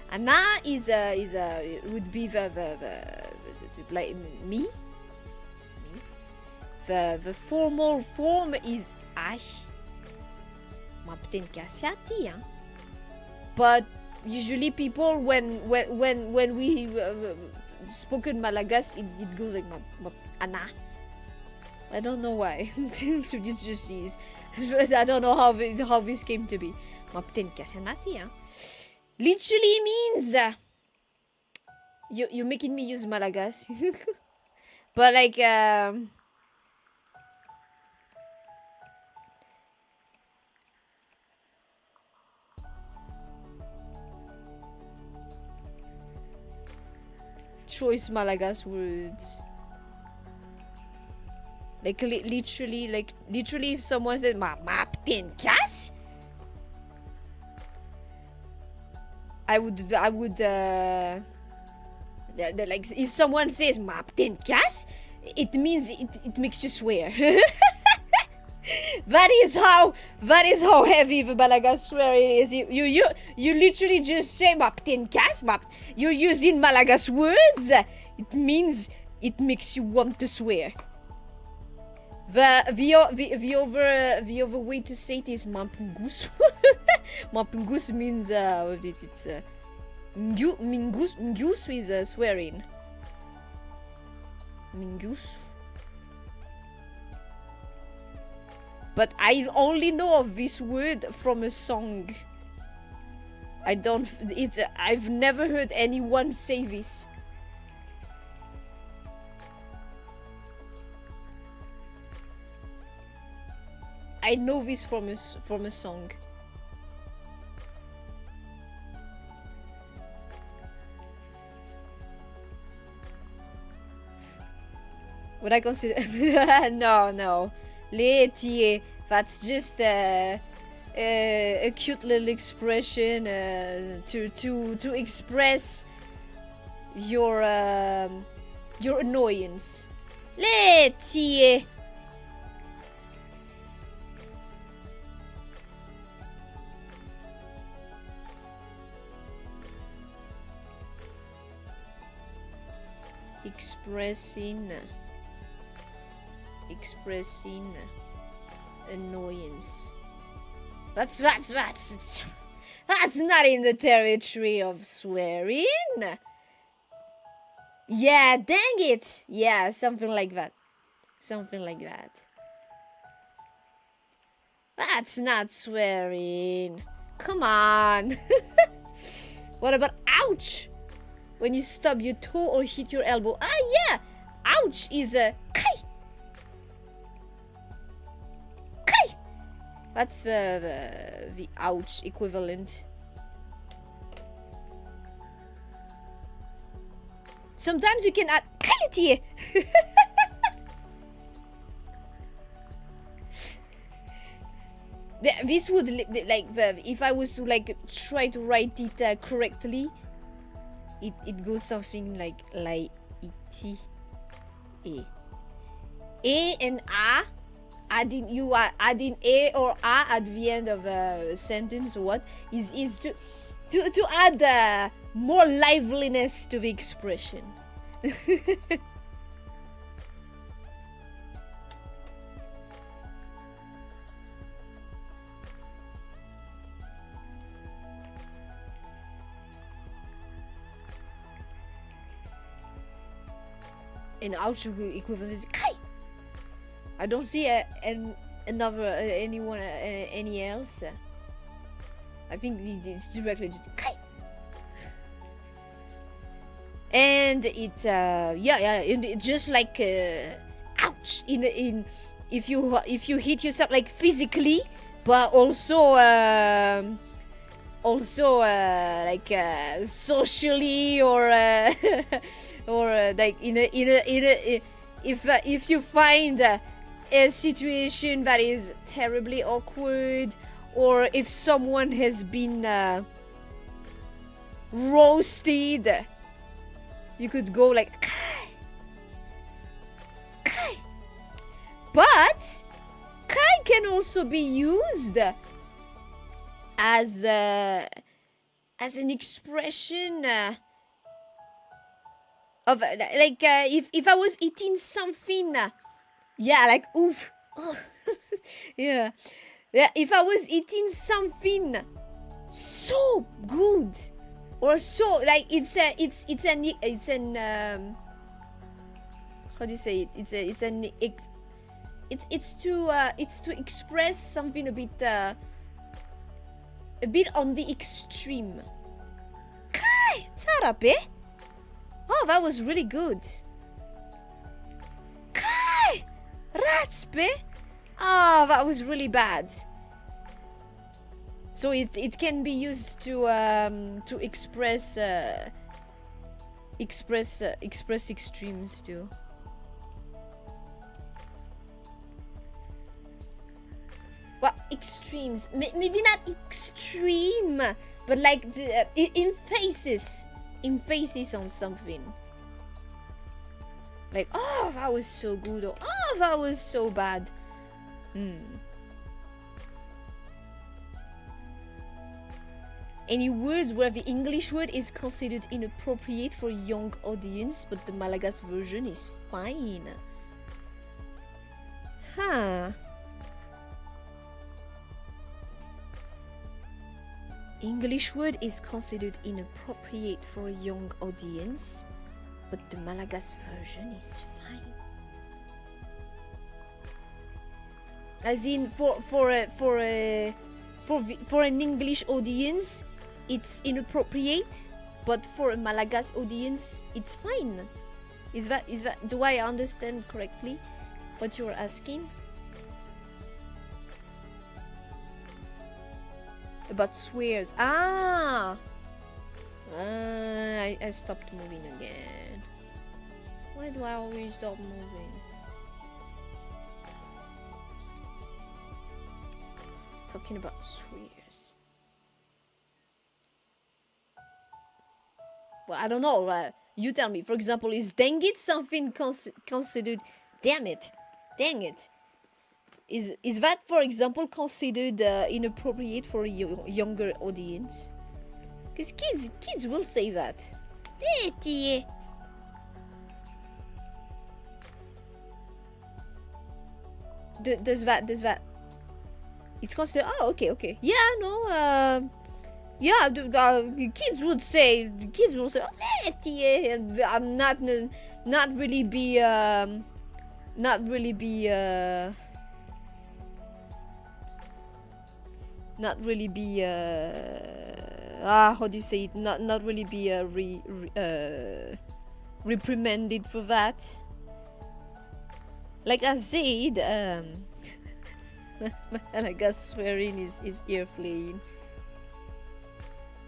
Ana would be the like me. The formal form is ai. Mampiteny gasy aty, hein? But usually people when we spoken Malagasy, it goes like ana. I don't know why. It just is. I don't know how this came to be. Mampiteny gasy anaty, hein? Literally means you're making me use Malagasy. But like choice Malagasy words. Like literally if someone said mampiteny gasy, I would Like if someone says "Mapten kas," it means it makes you swear. That is how heavy the Malagasy swearing is. You literally just say "Mapten kas," you're using Malagasy words. It means it makes you want to swear. The other way to say it is "Mampungus." Mampungus means it's Mingus is swearing. Mingus. But I only know of this word from a song. I've never heard anyone say this. I know this from a song. Would I consider? No. Laitier. That's just a cute little expression to express your annoyance. Laitier. Expressing annoyance. That's not in the territory of swearing. Yeah, dang it. Yeah, something like that. That's not swearing. Come on. What about ouch? When you stub your toe or hit your elbow. Ah, yeah. Ouch is a kai. That's the ouch equivalent. Sometimes you can add quality. This would like if I was to like try to write it correctly, it goes something like iti a and a. You are adding a or a at the end of a sentence or what is to add more liveliness to the expression. An ouch equivalent is kai. I don't see anyone any else. I think it's directly just kai. And it just like ouch in if you hit yourself like physically, but also like socially or or like in a if you find a situation that is terribly awkward, or if someone has been roasted, you could go like kai. But kai can also be used as an expression of like if I was eating something. Yeah, like oof. Oh. Yeah. If I was eating something so good, or so like it's an how do you say it? It's to express something a bit on the extreme. Kai, tsarape. Oh, that was really good. Kai, ratspe. Ah, that was really bad. So it can be used to express extremes too. Well, extremes, maybe not extreme, but like emphasis on something. Like, oh, that was so good, or oh, that was so bad. Any words where the English word is considered inappropriate for a young audience, but the Malagasy version is fine. Huh. English word is considered inappropriate for a young audience, but the Malagasy version is fine. As in, for an English audience, it's inappropriate, but for a Malagasy audience, it's fine. Is that do I understand correctly what you're asking? About swears. I stopped moving again. Why do I always stop moving? Talking about swears. Well, I don't know. You tell me. For example, is dang it something considered? Damn it. Dang it. Is that, for example, considered inappropriate for a younger audience? Because kids will say that. Does that? It's considered. Oh, okay. Yeah, no. Yeah, kids will say. Oh, I'm not really be. Not really be. Not really be how do you say it? Not really be reprimanded for that. Like I said, Malagasy swearing is ear-flaying.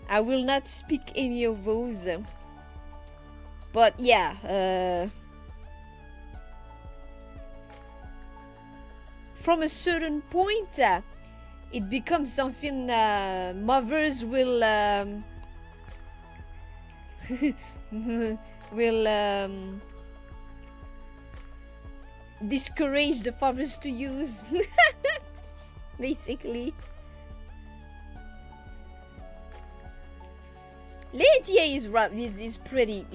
I will not speak any of those, but yeah, from a certain point. It becomes something mothers will discourage the fathers to use. Basically. Laitier is pretty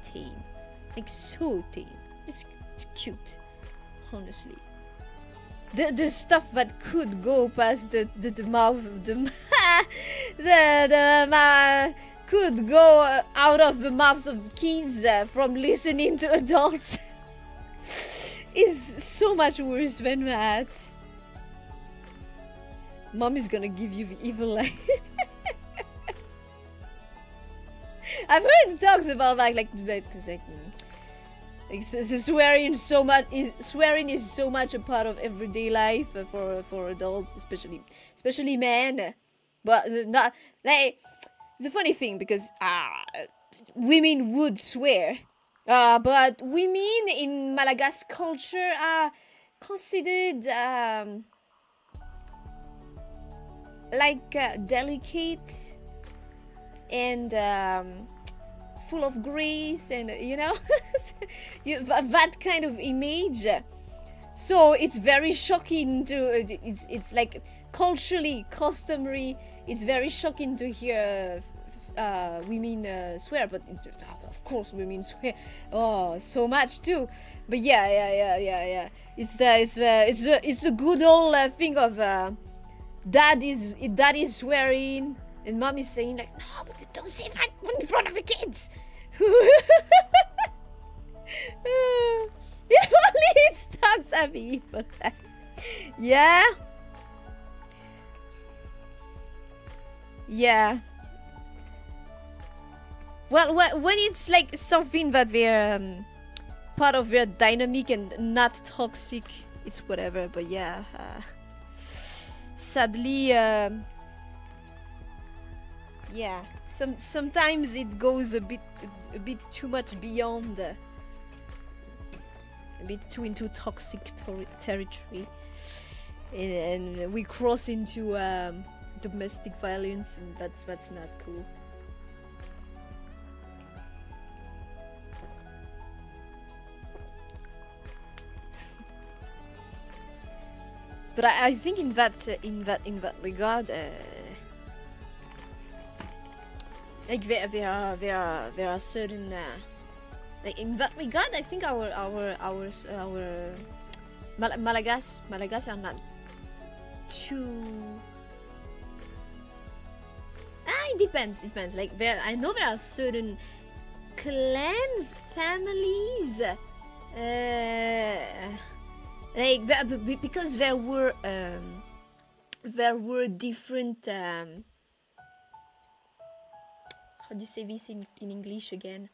tame. Like so tame. It's cute. Honestly. The stuff that could go past the mouth of could go out of the mouths of kids from listening to adults is so much worse than that. Mom is gonna give you the evil eye. I've heard talks about like swearing swearing is so much a part of everyday life for adults, especially men. But not like it's a funny thing because women would swear, but women in Malagasy culture are considered delicate and full of grace, and that kind of image. So it's very shocking to it's like culturally customary. It's very shocking to hear women swear, but of course women swear so much too. But yeah. It's the good old thing of dad is swearing and mom is saying like, no, but don't say that in front of the kids. It only stops at me. Yeah. Well, when it's like something that they're part of their dynamic and not toxic, it's whatever. But yeah, sadly, yeah, sometimes it goes a bit too much beyond, a bit too into toxic territory, and we cross into domestic violence, and that's not cool. But I think in that regard, like there are certain like in that regard, I think our Malagasy are not too. It depends. Like I know there are certain clans, families, like because there were different. How do you say this in English again?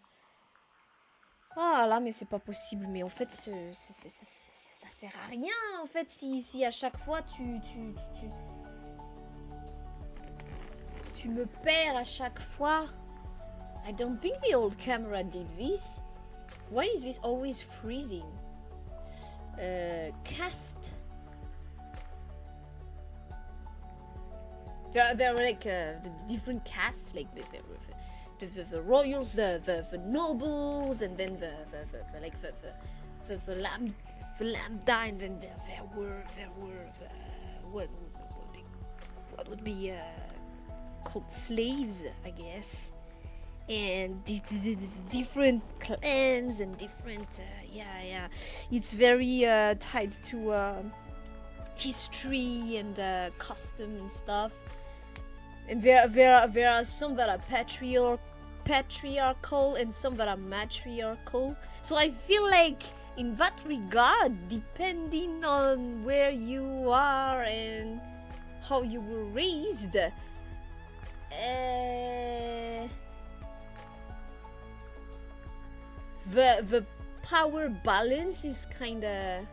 Ah là, mais c'est pas possible. Mais en fait, ça sert à rien. En fait, si à chaque fois tu me perds à chaque fois. I don't think the old camera did this. Why is this always freezing? Cast. There are like the different casts, like the royals, the nobles, and then the lambda, and then there were what would be called slaves, I guess, and different clans and different it's very tied to history and custom and stuff. And there are some that are patriarchal and some that are matriarchal. So I feel like in that regard, depending on where you are and how you were raised, the power balance is kinda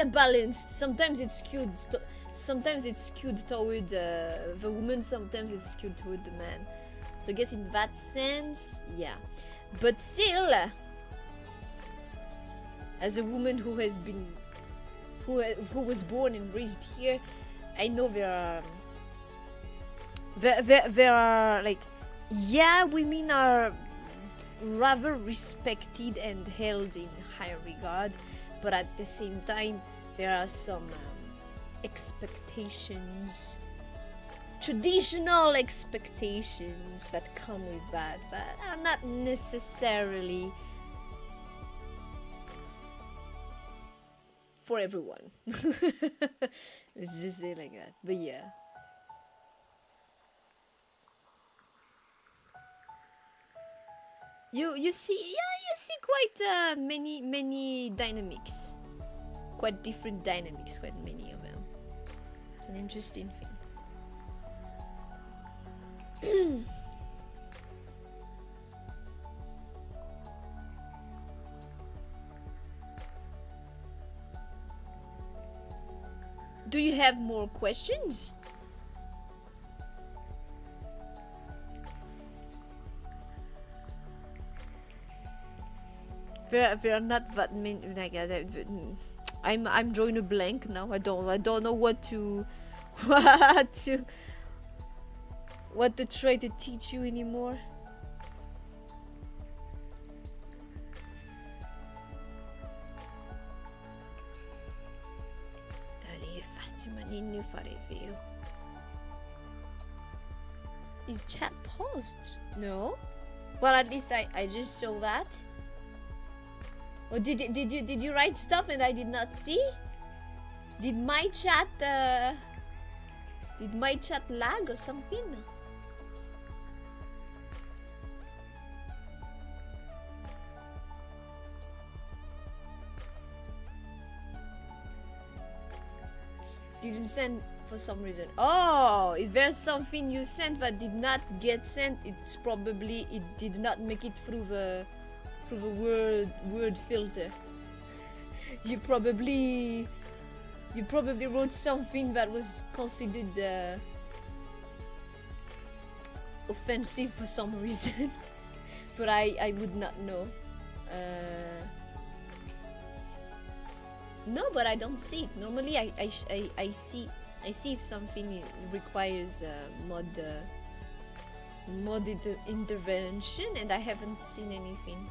balanced. Sometimes it's skewed toward the woman, sometimes it's skewed toward the man. So I guess in that sense, yeah. But still, as a woman who was born and raised here, I know there are like, yeah, women are rather respected and held in high regard, but at the same time there are some expectations, traditional expectations that come with that are not necessarily for everyone. Let's just say like that. But yeah. You see quite many dynamics, quite different dynamics, quite many of them. It's an interesting thing. Do you have more questions? There are not that many. Like, I'm drawing a blank now. I don't know what to try to teach you anymore. Is chat paused? No. Well, at least I just saw that. Or did you write stuff and I did not see? Did my chat lag or something? Didn't send for some reason. Oh, if there's something you sent that did not get sent, it's probably it did not make it through the word filter. You probably wrote something that was considered offensive for some reason, but I would not know. No, but I don't see it. Normally I see if something requires modded intervention, and I haven't seen anything.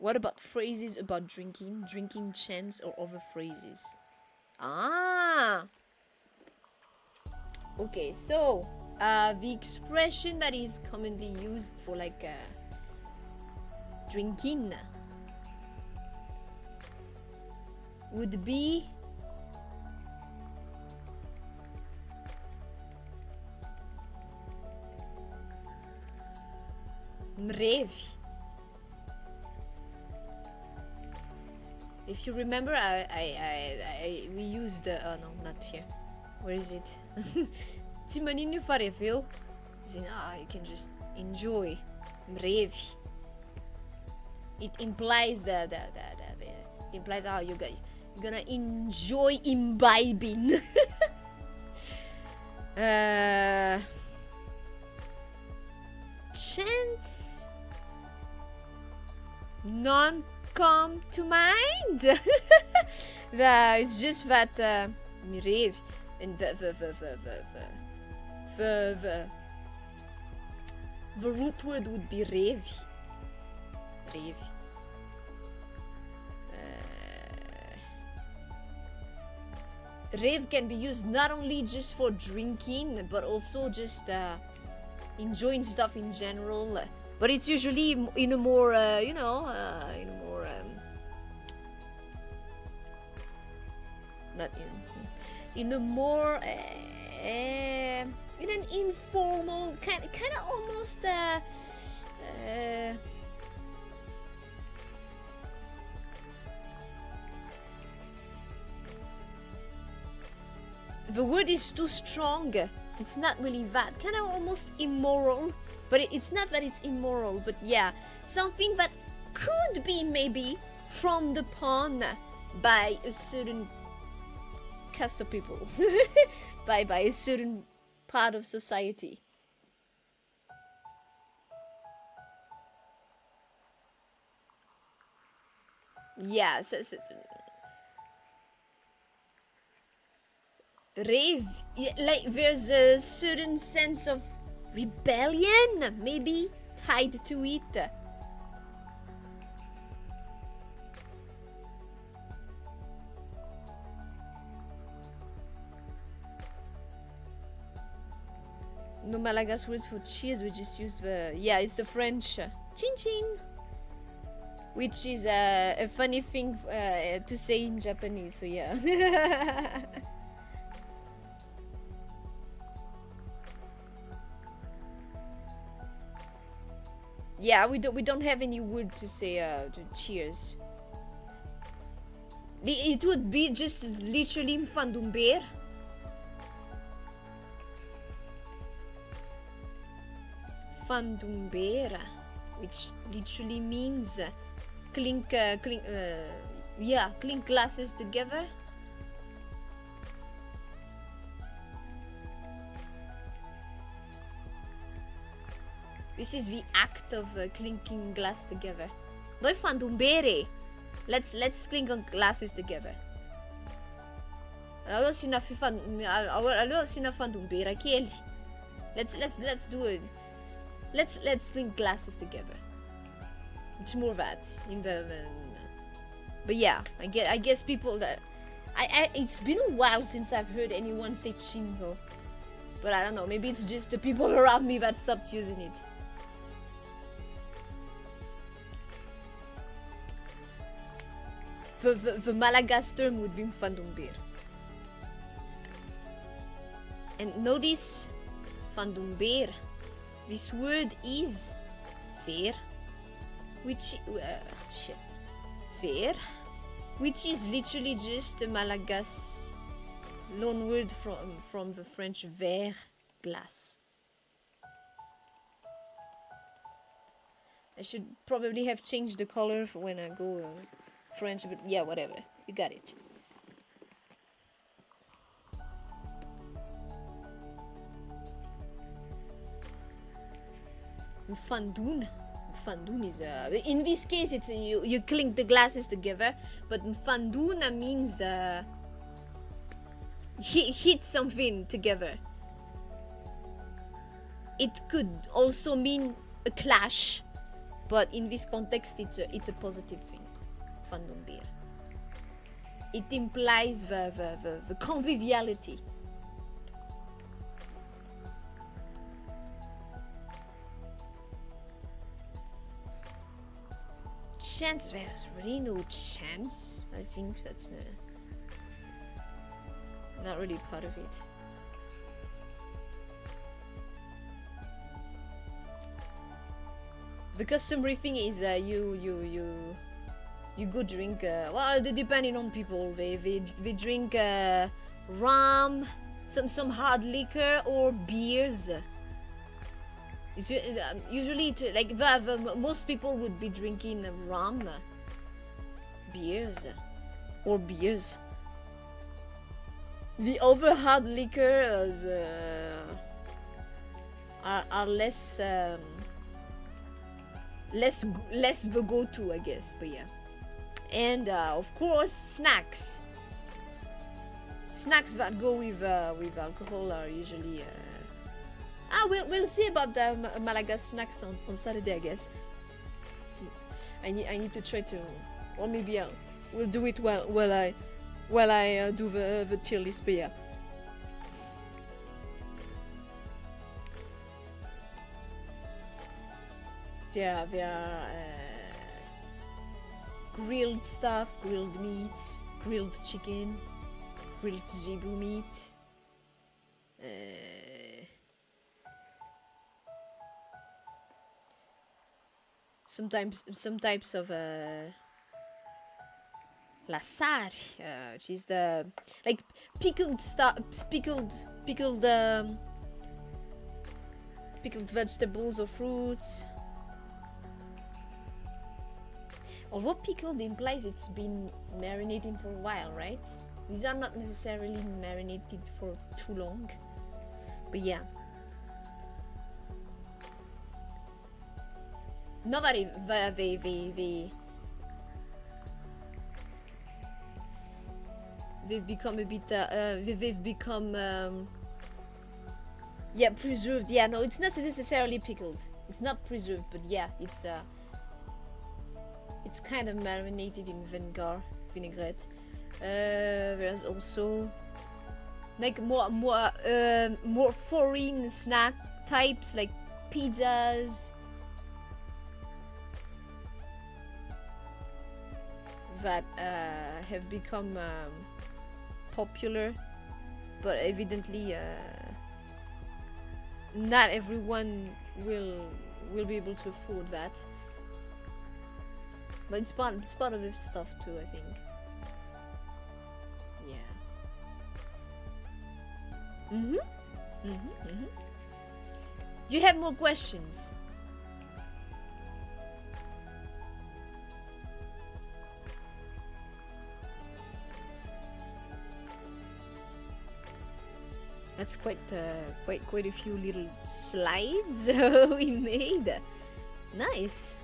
What about phrases about drinking? Drinking chants or other phrases? Ah! Okay, so the expression that is commonly used for like drinking would be mrevi. If you remember, we used no, not here. Where is it? Timanino fareveu. You can just enjoy mrevi. It implies it implies you're gonna enjoy imbibing. Chants none come to mind. It's just that mrevi and the root word would be revi. Rev can be used not only just for drinking, but also just enjoying stuff in general. But it's usually in a more, in a more, not in a more, in an informal kind of almost, the word is too strong. It's not really that. Kind of almost immoral. But it's not that it's immoral. But yeah, something that could be maybe frowned upon by a certain cast of people. by a certain part of society. Yeah, so rave, like there's a certain sense of rebellion maybe tied to it. No Malagasy words for cheers, we just use it's the French chin chin, which is a funny thing to say in Japanese, so yeah. Yeah, we don't have any word to say to cheers. It would be just literally mfandumber. Fandumbera, which literally means clink glasses together. This is the act of clinking glass together. Noi fandumbere. Let's clink glasses together. Allora sina fandumbera keli. Let's do it. Let's clink glasses together. It's more that but yeah, I guess people that it's been a while since I've heard anyone say chingo. But I don't know, maybe it's just the people around me that stopped using it. The Malagasy term would be fandumbir. And notice fandumbir. This word is fair, which fair, which is literally just a Malagasy loan word from the French verre, glass. I should probably have changed the color for when I go French, but yeah, whatever. You got it. Mfandoon is in this case it's you clink the glasses together, but mfandoon means hit something together. It could also mean a clash. but in this context, it's a positive thing. Fandom beer. It implies the conviviality. Chance, there's really no chance. I think that's not really part of it. The customary thing is you go drink. Well, depending on people, they drink rum, some hard liquor or beers. It's usually like most people would be drinking rum, beers, or beers. The other hard liquor are less the go-to, I guess. But yeah, and of course snacks. Snacks that go with alcohol are usually. We'll see about the Malagasy snacks on Saturday, I guess. I need to try to, or maybe we'll do it while I do the tier list. But yeah. There are grilled stuff, grilled meats, grilled chicken, grilled zebu meat. Some types of lasari, which is the like pickled stuff, pickled vegetables or fruits. Although pickled implies it's been marinating for a while, right? These are not necessarily marinated for too long, but yeah. Nobody they've become a bit they've become yeah, preserved. Yeah, no, it's not necessarily pickled. It's not preserved, but yeah, it's kind of marinated in vinaigrette. There's also like more foreign snack types like pizzas that have become popular, but evidently not everyone will be able to afford that. But it's part of this stuff too, I think. Yeah. Do you have more questions? That's quite a few little slides we made. Nice.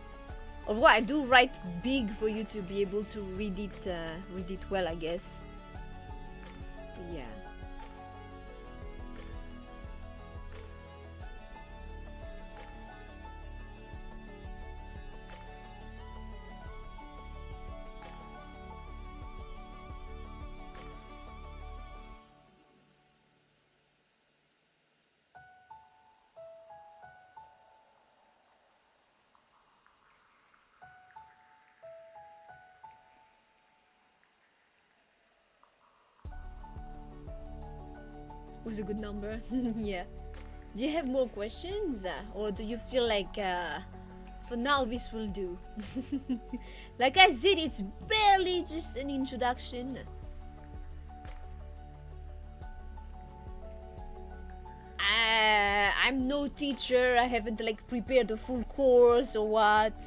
Although I do write big for you to be able to read it well, I guess. Yeah. Was a good number. Yeah. Do you have more questions, or do you feel like for now this will do? Like I said, it's barely just an introduction. I'm no teacher. I haven't like prepared a full course or what.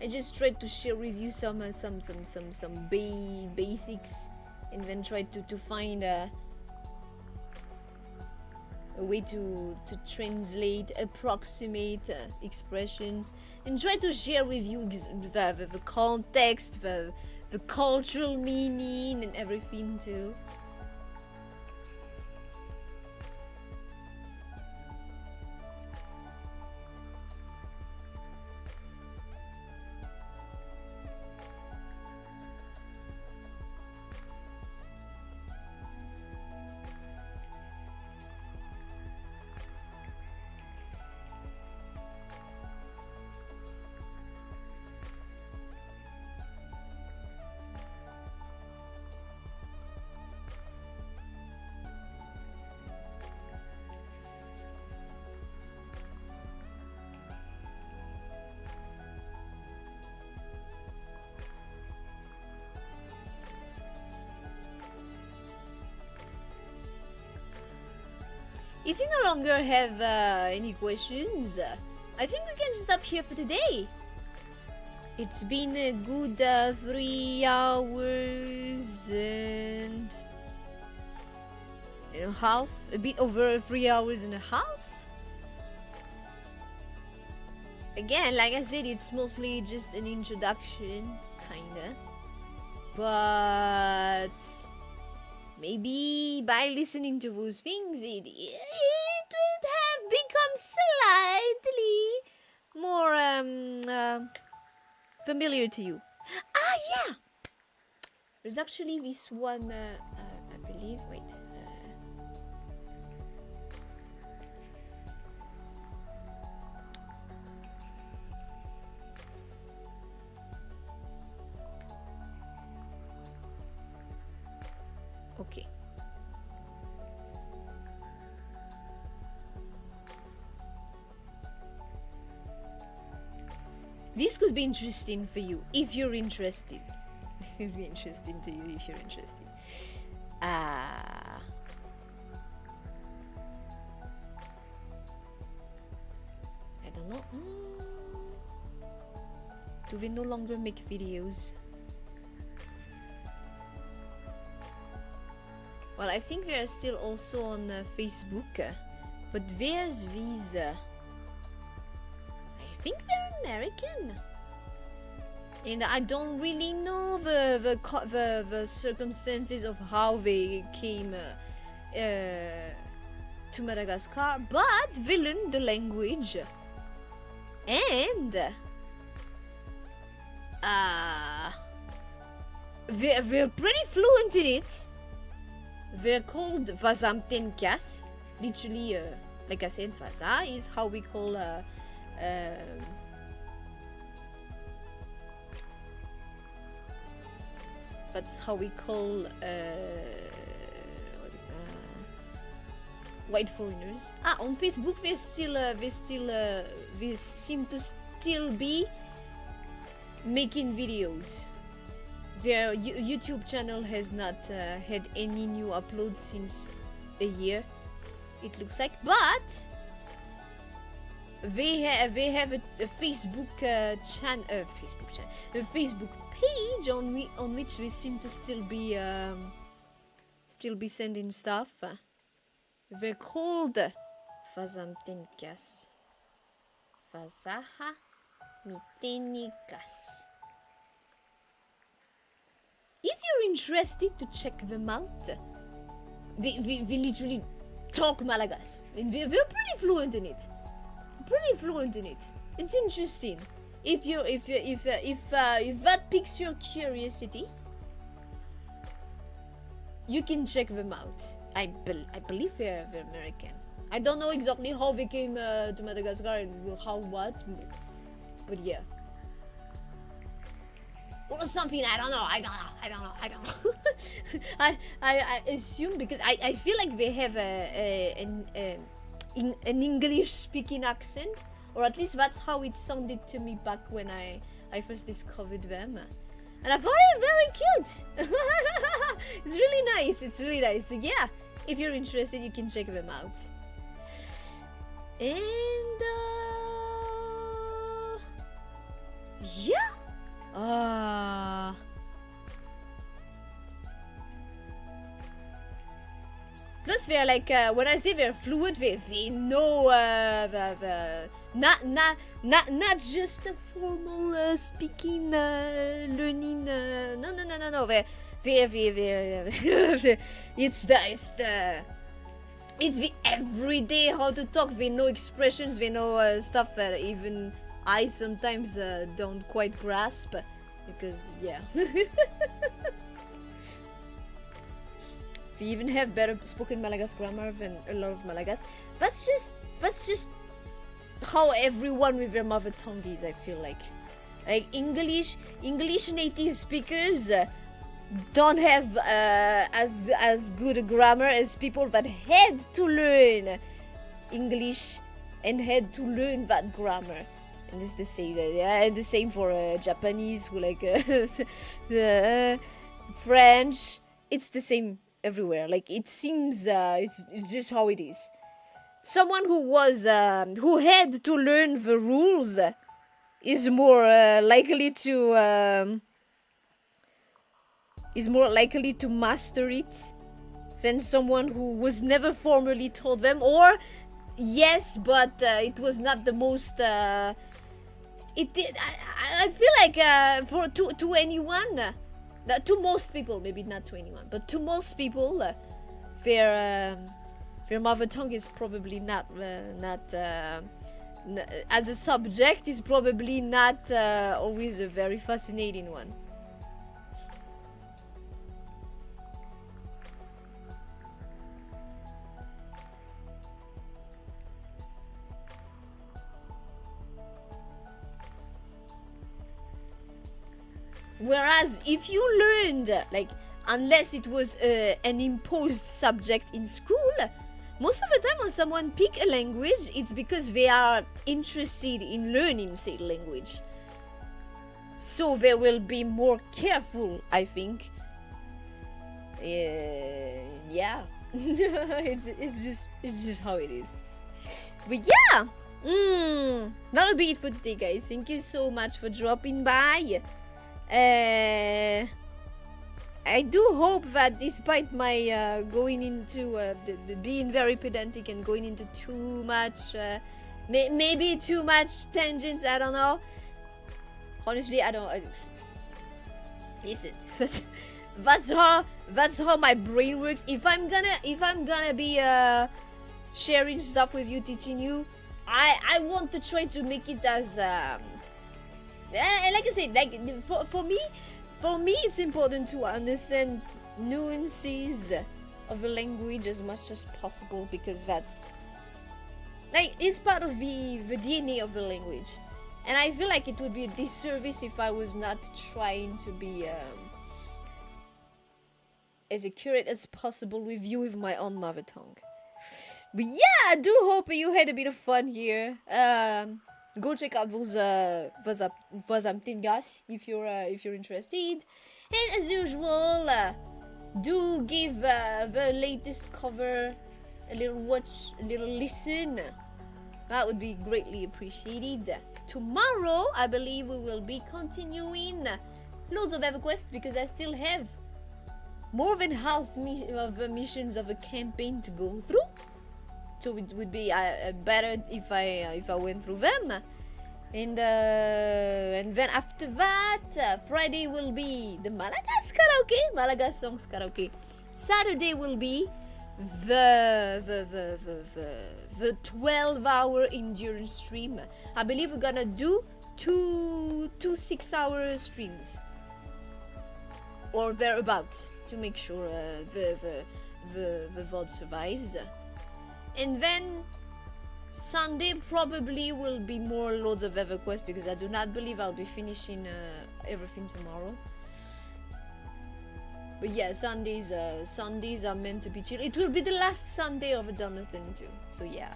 I just tried to share with you some basics, and then tried to find a way to translate, approximate expressions, and try to share with you the context, the cultural meaning, and everything too. if you no longer have any questions, I think we can stop here for today. It's been a good 3 hours and a half, a bit over 3 hours and a half. Again, like I said, it's mostly just an introduction, kinda. But maybe by listening to those things, it would have become slightly more familiar to you. Ah, yeah! There's actually this one, I believe, wait. Okay. This could be interesting for you if you're interested. This would be interesting to you if you're interested. I don't know. Do they no longer make videos? Well, I think they are still also on Facebook, but there's these. I think they're American, and I don't really know the circumstances of how they came to Madagascar, but they learned the language, and they're pretty fluent in it. They're called vazamtenkas. Literally, like I said, vaza is how we call that's how we call white foreigners. On Facebook they seem to still be making videos. Their YouTube channel has not had any new uploads since a year, it looks like, but they have a Facebook channel, a Facebook page on which they seem to still be sending stuff. They're called Vazamtenkas. Vazaha Mitenikas. If you're interested to check them out, they literally talk Malagasy, and they're pretty fluent in it. It's interesting. If that piques your curiosity, you can check them out. I believe they're American. I don't know exactly how they came to Madagascar and how what, but yeah. Or something, I don't know. I assume, because I feel like they have an English speaking accent, or at least that's how it sounded to me back when I first discovered them, and I thought it very cute. It's really nice. So yeah, if you're interested, you can check them out. And yeah. Plus, they're like, when I say they're fluent, they know not just a formal speaking, learning. No. It's the everyday how to talk. They know expressions. They know stuff that even I sometimes don't quite grasp, because yeah. We even have better spoken Malagasy grammar than a lot of Malagasy. That's just how everyone with their mother tongue is, I feel like. Like English native speakers don't have as good a grammar as people that had to learn English and had to learn that grammar. And it's the same, the same for Japanese, who like the French. It's the same everywhere. Like, it seems it's just how it is. someone who had to learn the rules is more likely to master it than someone who was never formally told them, or yes, but it was not the most. I feel like to anyone, to most people, maybe not to anyone, but to most people, their mother tongue is probably not as a subject is probably not always a very fascinating one. Whereas if you learned, like, unless it was an imposed subject in school, most of the time when someone pick a language, it's because they are interested in learning said language. So they will be more careful, I think. Yeah. it's just how it is. But yeah, that'll be it for today, guys. Thank you so much for dropping by. I do hope that despite my going into the being very pedantic and going into too much, maybe too much tangents, I don't know. Honestly, I don't. Listen, that's how my brain works. If I'm gonna be sharing stuff with you, teaching you, I want to try to make it as like I said, like for me, it's important to understand nuances of the language as much as possible, because that's like it's part of the DNA of the language, and I feel like it would be a disservice if I was not trying to be as accurate as possible with you with my own mother tongue. But yeah, I do hope you had a bit of fun here. Go check out those Tingas if you're interested. And as usual, do give the latest cover a little watch, a little listen. That would be greatly appreciated. Tomorrow, I believe we will be continuing loads of EverQuest, because I still have more than half of the missions of a campaign to go through. So it would be better if I went through them, and then after that, Friday will be the Malagasy songs karaoke. Saturday will be the 12-hour endurance stream. I believe we're gonna do two 6-hour streams or thereabouts to make sure the VOD survives. And then Sunday probably will be more loads of EverQuest, because I do not believe I'll be finishing everything tomorrow. But yeah, Sundays are meant to be chill. It will be the last Sunday of Donothon too. So yeah.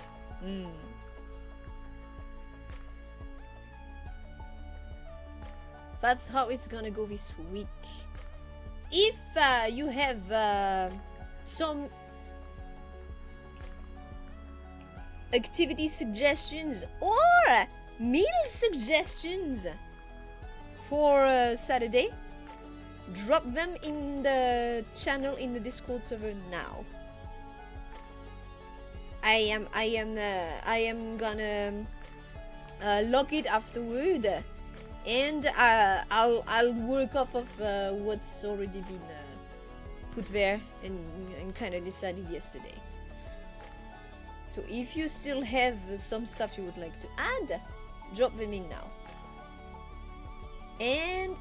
That's how it's gonna go this week. If you have some activity suggestions or meal suggestions for Saturday, drop them in the channel in the Discord server now. I am gonna log it afterward, and I'll work off of what's already been put there and kind of decided yesterday. So if you still have some stuff you would like to add, drop them in now. And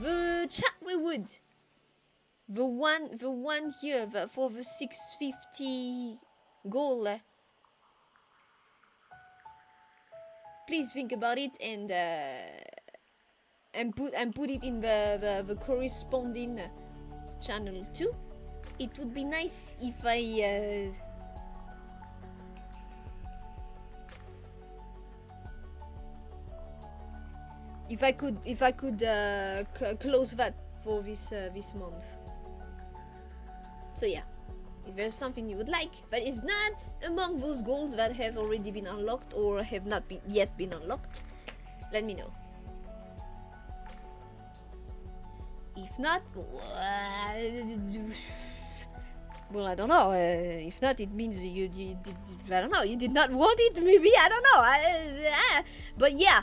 the chat reward, the one here for the 650 goal. Please think about it and put it in the corresponding channel too. It would be nice if I could close that for this month. So yeah, If there's something you would like that is not among those goals that have already been unlocked or have not yet been unlocked, let me know. If not, well, I don't know. If not, it means you did, I don't know, you did not want it, maybe, I don't know. But yeah,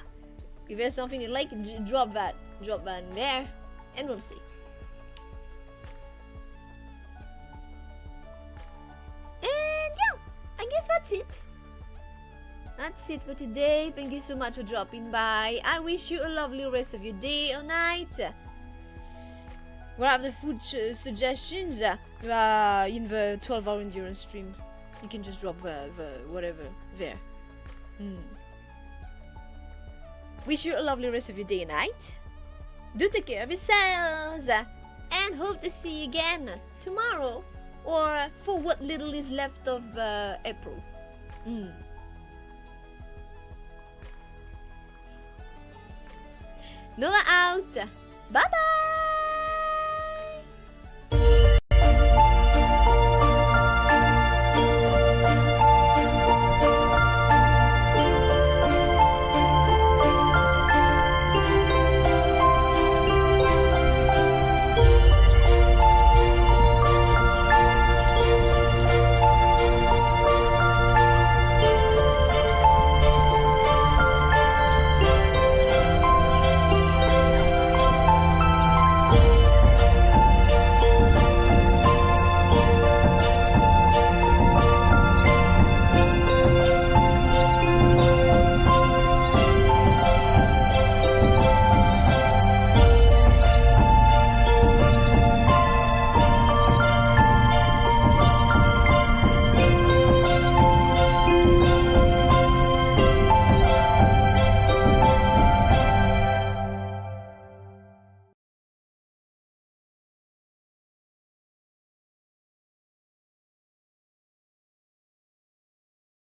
if there's something you like, drop that in there, and we'll see. And yeah, I guess that's it. That's it for today. Thank you so much for dropping by. I wish you a lovely rest of your day or night. We'll have the food suggestions in the 12-hour endurance stream. You can just drop the whatever there. Wish you a lovely rest of your day and night. Do take care of yourselves, and hope to see you again tomorrow, or for what little is left of April. Noah out. Bye bye.